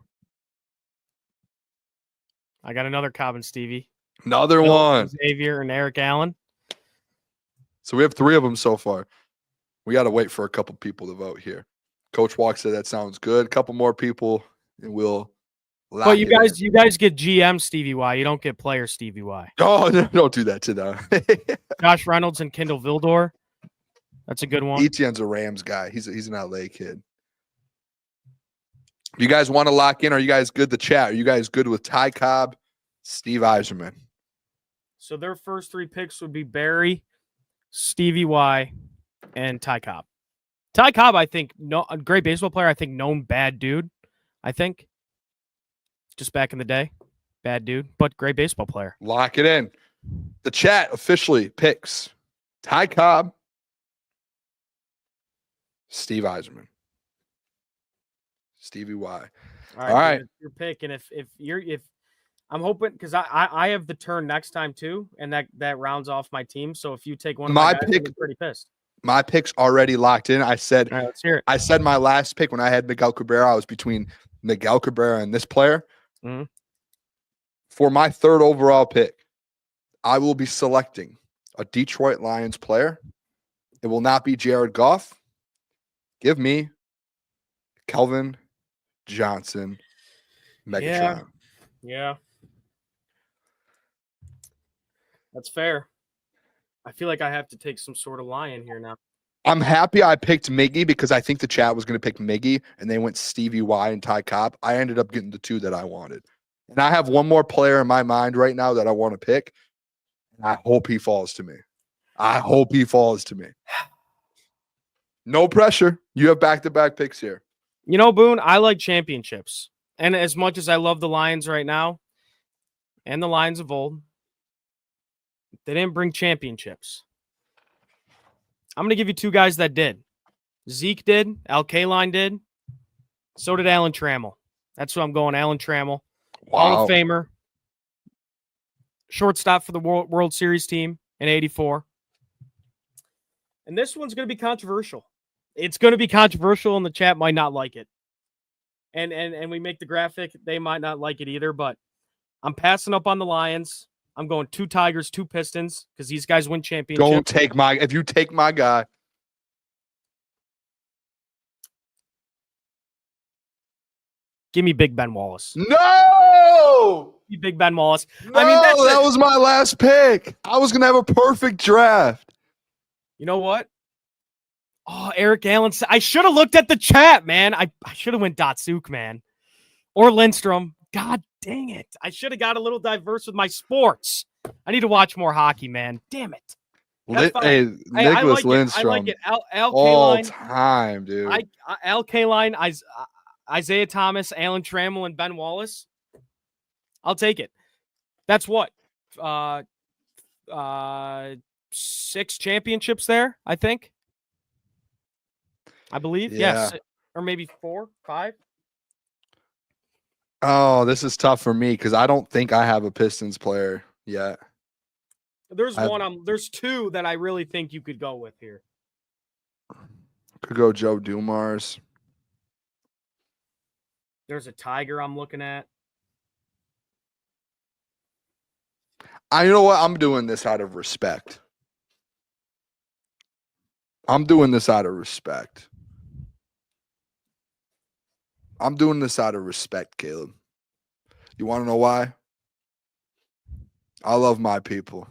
I got another Cobb and Stevie. Another one. Xavier and Eric Allen. So we have 3 of them so far. We got to wait for a couple people to vote here. Coach Walk said that sounds good. A couple more people, and we'll. But you guys get GM Stevie Y. You don't get player Stevie Y. Oh, no, don't do that to them. Josh Reynolds and Kendall Vildor. That's a good one. Etienne's a Rams guy. He's an LA kid. You guys want to lock in? Are you guys good to chat? Are you guys good with Ty Cobb, Steve Yzerman? So their first 3 picks would be Barry, Stevie Y, and Ty Cobb. Ty Cobb, I think, a great baseball player. I think known bad dude. I think just back in the day, bad dude, but great baseball player. Lock it in. The chat officially picks Ty Cobb, Steve Yzerman, Stevie Y. All right. Your pick, and if I'm hoping because I have the turn next time too, and that rounds off my team. So if you take one of my guys, I'm pretty pissed. My pick's already locked in. I said, all right, let's hear it. I said my last pick when I had Miguel Cabrera, I was between Miguel Cabrera and this player. Mm-hmm. For my 3rd overall pick, I will be selecting a Detroit Lions player. It will not be Jared Goff. Give me Kelvin Johnson, Megatron. Yeah. That's fair. I feel like I have to take some sort of lion here now. I'm happy I picked Miggy because I think the chat was going to pick Miggy, and they went Stevie Y and Ty Cobb. I ended up getting the 2 that I wanted. And I have one more player in my mind right now that I want to pick. I hope he falls to me. I hope he falls to me. No pressure. You have back-to-back picks here. You know, Boone, I like championships. And as much as I love the Lions right now, and the Lions of old, they didn't bring championships. I'm going to give you two guys that did. Zeke did. Al Kaline did. So did Alan Trammell. That's who I'm going, Alan Trammell. Wow. Hall of Famer. Shortstop for the World Series team in '84. And this one's going to be controversial. It's going to be controversial, and the chat might not like it. And we make the graphic, they might not like it either, but I'm passing up on the Lions. I'm going 2 Tigers, 2 Pistons, because these guys win championships. Don't take my – if you take my guy. Give me Big Ben Wallace. No! Give me Big Ben Wallace. No, I mean, that was my last pick. I was going to have a perfect draft. You know what? Oh, Eric Allen. I should have looked at the chat, man. I should have went Datsuk, man. Or Lindstrom. God dang it. I should have got a little diverse with my sports. I need to watch more hockey, man. Damn it. Hey, Nicholas Lindstrom. I like it. Al all Kaline, time, dude. Al Kaline, Isaiah Thomas, Alan Trammell, and Ben Wallace. I'll take it. That's what? 6 championships there, I think. I believe. Yeah. Yes. Or maybe 4, 5. Oh, this is tough for me because I don't think I have a Pistons player yet. There's there's 2 that I really think you could go with here. Could go Joe Dumars. There's a Tiger I'm looking at. You know what? I'm doing this out of respect. I'm doing this out of respect, Caleb. You want to know why? I love my people.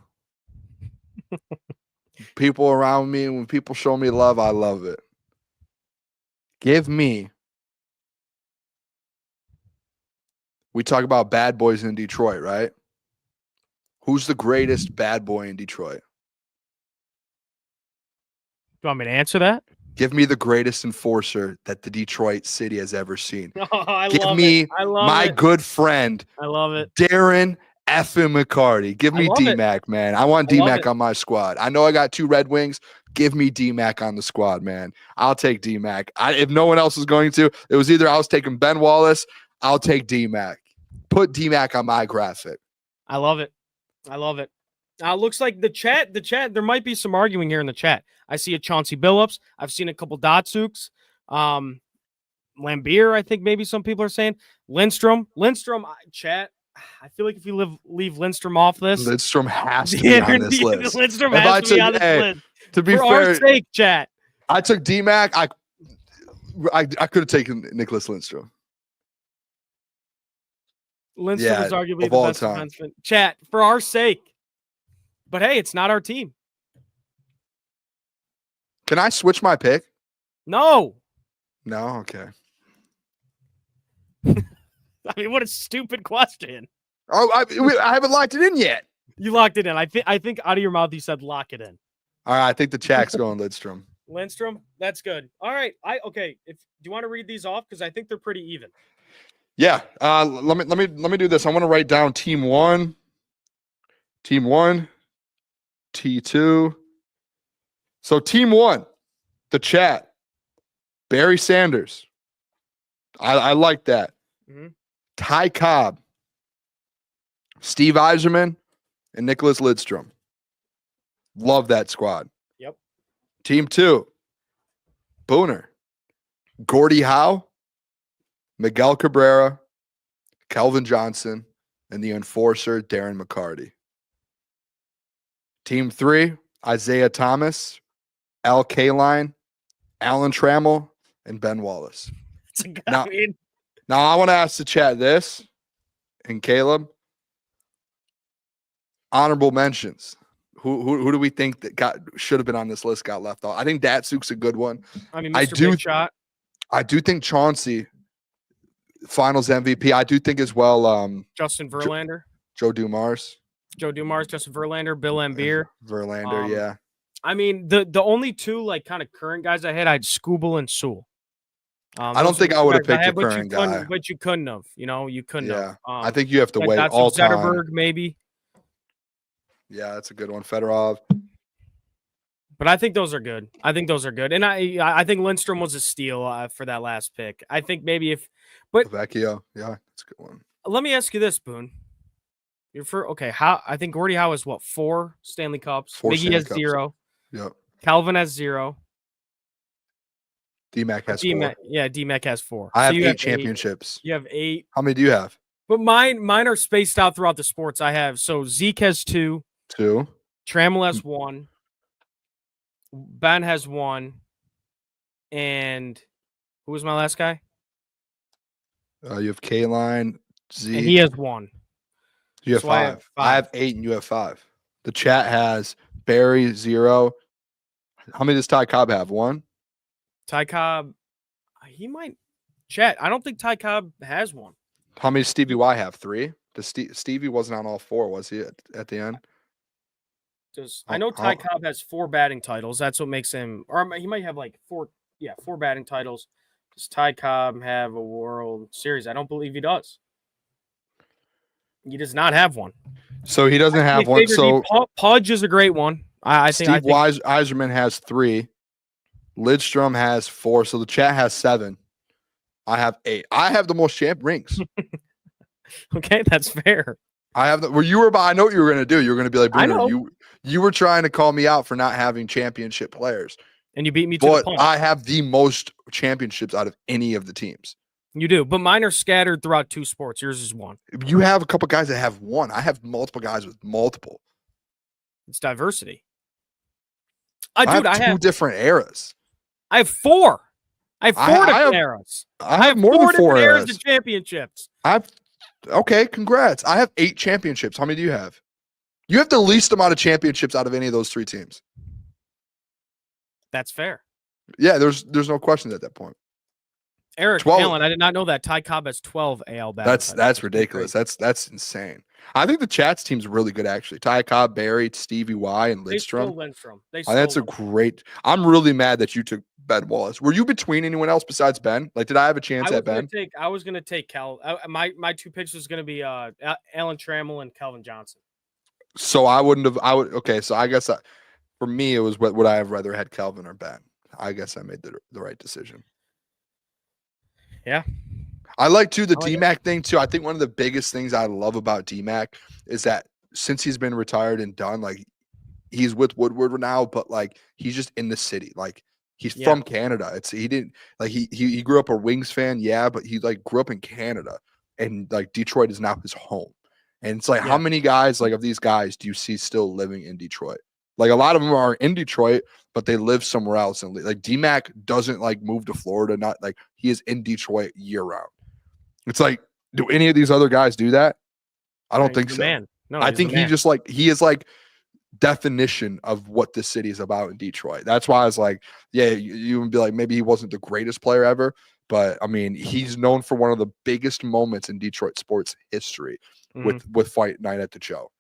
People around me, when people show me love, I love it. Give me. We talk about bad boys in Detroit, right? Who's the greatest bad boy in Detroit? Do you want me to answer that? Give me the greatest enforcer that the Detroit city has ever seen. Oh, Give me my good friend, I love it. Darren effing McCarty. Give me D-Mac, man. I want D-Mac on my squad. I know I got 2 Red Wings. Give me D-Mac on the squad, man. I'll take D-Mac. If no one else was going to, it was either I was taking Ben Wallace, I'll take D-Mac. Put D-Mac on my graphic. I love it. Looks like the chat, there might be some arguing here in the chat. I see a Chauncey Billups. I've seen a couple Datsuks. Lambeer, I think maybe some people are saying. Lindstrom, chat. I feel like if you leave Lindstrom off this. Lindstrom has to be on this list. Lindstrom has to be on this list. To be For fair, our sake, chat. I took D-Mac. I could have taken Nicholas Lindstrom. Lindstrom is arguably the best defenseman. Chat, for our sake. But hey, it's not our team. Can I switch my pick? No. No? Okay. I mean, what a stupid question. Oh, I haven't locked it in yet. You locked it in. I think out of your mouth you said lock it in. All right, I think the chat's going Lindstrom. Lindstrom? That's good. All right. Do you want to read these off? Because I think they're pretty even. Yeah. Let me do this. I want to write down team 1, T2. So team 1, the chat, Barry Sanders. I like that. Mm-hmm. Ty Cobb, Steve Yzerman, and Nicholas Lidstrom. Love that squad. Yep. Team 2, Booner, Gordie Howe, Miguel Cabrera, Kelvin Johnson, and the enforcer, Darren McCarty. Team 3, Isaiah Thomas, Al Kaline, Alan Trammell, and Ben Wallace. Now I want to ask the chat this, and Caleb, honorable mentions. Who do we think that should have been on this list got left off? I think Datsuk's a good one. I mean, Big Shot. I do think Chauncey, Finals MVP. I do think as well. Justin Verlander, Joe Dumars. Joe Dumars, Justin Verlander, Bill Lambier. Verlander, yeah. I mean, the only two like kind of current guys I had Skubal and Sewell. I don't think I would have picked a current guy. But you couldn't have. You couldn't have. I think you have to wait that's all time. Zetterberg, maybe. Yeah, that's a good one. Fedorov. But I think those are good. And I think Lindstrom was a steal for that last pick. I think maybe Vecchio. Yeah, that's a good one. Let me ask you this, Boone. I think Gordie Howe has 4 Stanley Cups. Miggy has 0. Yep. Calvin has 0. D-Mac has 4. Yeah, D-Mac has 4. I have 8 championships. You have 8. How many do you have? But mine are spaced out throughout the sports I have. So Zeke has 2. 2. Trammell has 1. Ben has 1. And who was my last guy? You have K-Line, Zeke. And he has 1. You have 5. I have 8 and you have 5. The chat has Barry 0. How many does Ty Cobb have? 1? Ty Cobb, he might. Chat, I don't think Ty Cobb has 1. How many does Stevie Y have? 3? Stevie wasn't on all 4, was he, at the end? I know Ty Cobb has 4 batting titles. That's what makes him, or he might have 4 batting titles. Does Ty Cobb have a World Series? I don't believe he does. He does not have 1. So he doesn't have 1. So Pudge is a great one. I think Yzerman has 3. Lidstrom has 4. So the chat has 7. I have 8. I have the most champ rings. Okay, that's fair. I have the. Where you were about. I know what you were going to do. You were going to be like, Booner, you were trying to call me out for not having championship players, and you beat me to the punch. I have the most championships out of any of the teams. You do, but mine are scattered throughout 2 sports. Yours is 1. You have a couple guys that have 1. I have multiple guys with multiple. It's diversity. I have 2 different eras. I have 4. I have 4 different eras. I have more than 4 eras of championships. Okay, congrats. I have 8 championships. How many do you have? You have the least amount of championships out of any of those 3 teams. That's fair. Yeah, there's no questions at that point. Eric Allen, I did not know that Ty Cobb has 12 AL batters. That's ridiculous. That's insane. I think the Chats team's really good, actually. Ty Cobb, Barry, Stevie Y, and Lindstrom. That's a great. I'm really mad that you took Ben Wallace. Were you between anyone else besides Ben? Like, did I have a chance at Ben? I was going to take Cal. My 2 picks was going to be Alan Trammell and Calvin Johnson. So I wouldn't have. I would. Okay, so I guess for me it was would I have rather had Calvin or Ben? I guess I made the right decision. Yeah. I like the D-Mac thing too. I think one of the biggest things I love about D-Mac is that since he's been retired and done, like he's with Woodward now, but like he's just in the city. Like he's from Canada. He grew up a Wings fan, but he like grew up in Canada, and like Detroit is now his home. And it's like how many guys like of these guys do you see still living in Detroit? Like a lot of them are in Detroit, but they live somewhere else. And like D-Mac doesn't like move to Florida. Not like he is in Detroit year round. It's like, do any of these other guys do that? I don't think so. Man. No, I think he is like definition of what this city is about in Detroit. That's why I was like, you would be like, maybe he wasn't the greatest player ever, but I mean, he's known for one of the biggest moments in Detroit sports history with Fight Night at the Joe.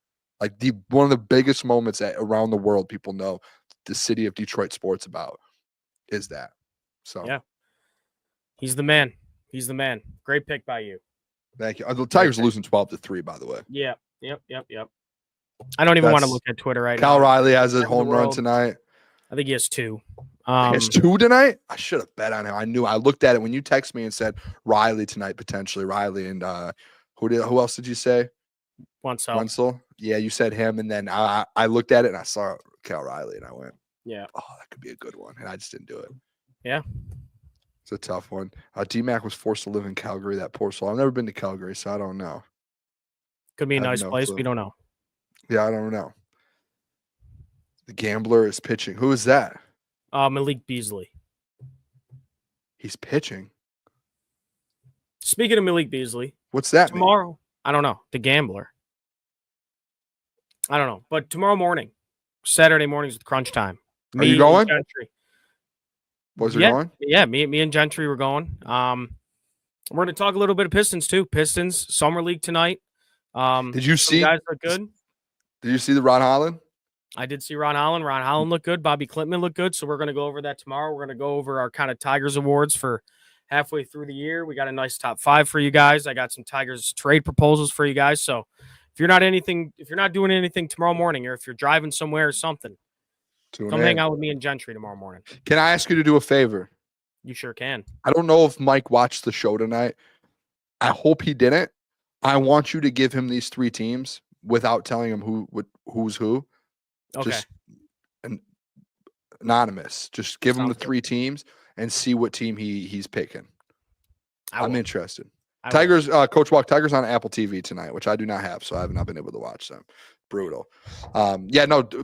Like one of the biggest moments around the world people know the city of Detroit sports about is that. So yeah, he's the man. He's the man. Great pick by you. Thank you. The Tigers losing 12-3, by the way. Yeah. Yep. I don't even want to look at Twitter right now. Cal Riley has a home run tonight. I think he has 2. He has 2 tonight? I should have bet on him. I looked at it when you texted me and said Riley tonight, potentially. Riley and who else did you say? Wenzel. Yeah, you said him, and then I looked at it and I saw Cal Riley, and I went, "Yeah, that could be a good one," and I just didn't do it. Yeah, it's a tough one. D-Mac was forced to live in Calgary. That poor soul. I've never been to Calgary, so I don't know. Could be a nice place. We don't know. Yeah, I don't know. The Gambler is pitching. Who is that? Malik Beasley. He's pitching. Speaking of Malik Beasley, what's that tomorrow? Mean? I don't know. The Gambler. I don't know. But tomorrow morning, Saturday mornings with Crunch Time. Are you going? Was it going? Yeah, me and Gentry were going. We're going to talk a little bit of Pistons too. Pistons Summer League tonight. Did you see? Guys are good. Did you see the Ron Holland? I did see Ron Holland. Ron Holland looked good. Bobby Klintman looked good. So we're going to go over that tomorrow. We're going to go over our kind of Tigers awards for halfway through the year. We got a nice top 5 for you guys. I got some Tigers trade proposals for you guys. So if you're not doing anything tomorrow morning, or if you're driving somewhere or something, come hang out with me and Gentry tomorrow morning. Can I ask you to do a favor? You sure can. I don't know if Mike watched the show tonight. I hope he didn't. I want you to give him these 3 teams without telling him who's who. Okay. Just anonymous. Just give him the 3 teams and see what team he's picking. I'm interested. Tigers, Coach Walk, Tigers on Apple TV tonight, which I do not have, so I have not been able to watch them. Brutal.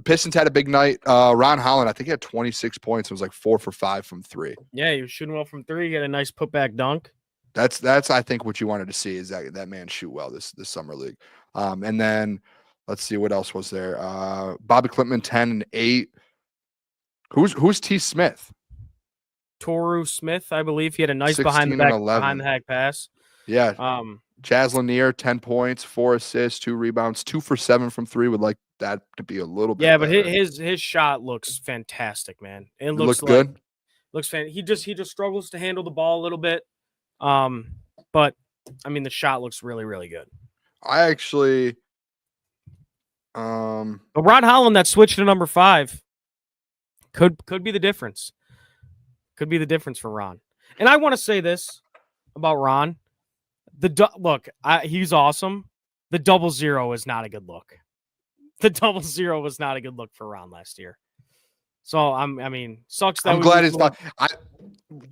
Pistons had a big night. Ron Holland, I think he had 26 points. It was like 4 for 5 from 3. Yeah, he was shooting well from 3. He had a nice putback dunk. That's I think what you wanted to see is that man shoot well this summer league. And then let's see what else was there. Bobby Klintman 10 and 8. Who's T. Smith? Toru Smith, I believe. He had a nice 16 behind and 11. the hack pass. Yeah. Jazz Lanier, 10 points, 4 assists, 2 rebounds, 2 for 7 from 3. Would like that to be a little bit. Yeah, but better. his shot looks fantastic, man. It looks good. Looks he just struggles to handle the ball a little bit. But I mean the shot looks really, really good. I actually but Ron Holland that switched to number 5 could be the difference. Could be the difference for Ron. And I want to say this about Ron. He's awesome. The 0-0 is not a good look. The 0-0 was not a good look for Ron last year. So sucks that I'm glad it's not.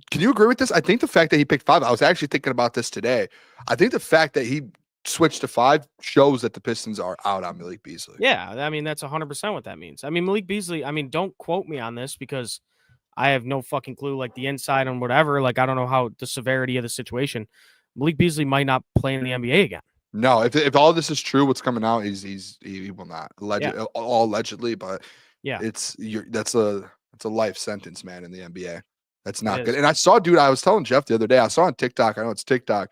Can you agree with this? I think the fact that he picked 5, I was actually thinking about this today. I think the fact that he switched to 5 shows that the Pistons are out on Malik Beasley. Yeah, I mean that's 100% what that means. I mean Malik Beasley. I mean, don't quote me on this because I have no fucking clue, like the inside and whatever. Like I don't know how the severity of the situation. Malik Beasley might not play in the NBA again. No, if all this is true, what's coming out, he will not. All allegedly, but yeah, that's a life sentence, man, in the NBA. That's not good. And I saw, dude, I was telling Jeff the other day, I saw on TikTok, I know it's TikTok,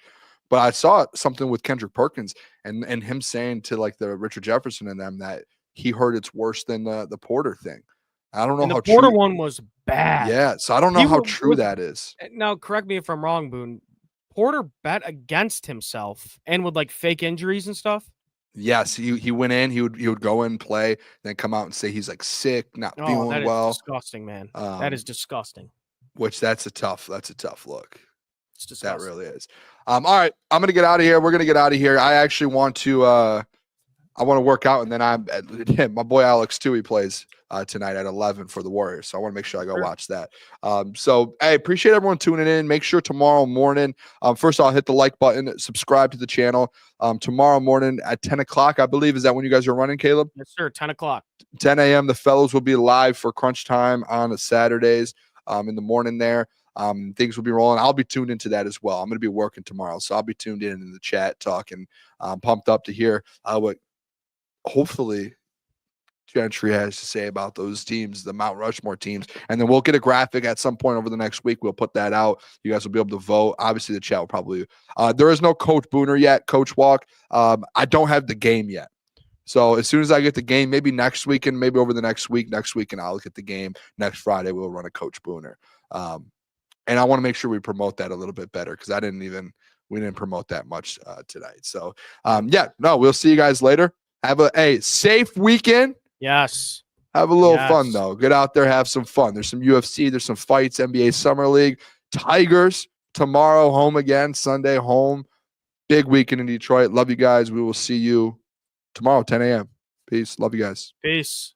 but I saw something with Kendrick Perkins and him saying to like the Richard Jefferson and them that he heard it's worse than the Porter thing. I don't know how true. The Porter true. one was bad. Yeah, so I don't know how true that is. Now, correct me if I'm wrong, Boone. Porter bet against himself and with like fake injuries and stuff. Yes, he went in. He would go in, play, then come out and say he's like sick, not feeling well. That is disgusting, man. That is disgusting. Which that's a tough look. It's disgusting. That really is. All right, I'm gonna get out of here. We're gonna get out of here. I actually want to. I want to work out, and then my boy Alex too. He plays tonight at 11 for the Warriors, so I want to make sure I go watch that. So hey, appreciate everyone tuning in. Make sure tomorrow morning, first I'll hit the like button, subscribe to the channel. Tomorrow morning at 10 o'clock, I believe, is that when you guys are running, Caleb? Yes, sir. 10 o'clock. 10 a.m. The fellows will be live for crunch time on the Saturdays in the morning there. Things will be rolling. I'll be tuned into that as well. I'm going to be working tomorrow, so I'll be tuned in the chat, talking, pumped up to hear what hopefully Gentry has to say about those teams, the Mount Rushmore teams. And then we'll get a graphic at some point over the next week. We'll put that out. You guys will be able to vote. Obviously, the chat will probably there is no Coach Booner yet, Coach Walk. I don't have the game yet. So as soon as I get the game, maybe next weekend, maybe over the next weekend, I'll get the game. Next Friday, we'll run a Coach Booner. And I want to make sure we promote that a little bit better because we didn't promote that much tonight. So we'll see you guys later. Have a safe weekend. Yes. Have a little fun, though. Get out there, have some fun. There's some UFC, there's some fights, NBA Summer League. Tigers tomorrow, home again. Sunday, home. Big weekend in Detroit. Love you guys. We will see you tomorrow, 10 a.m. Peace. Love you guys. Peace.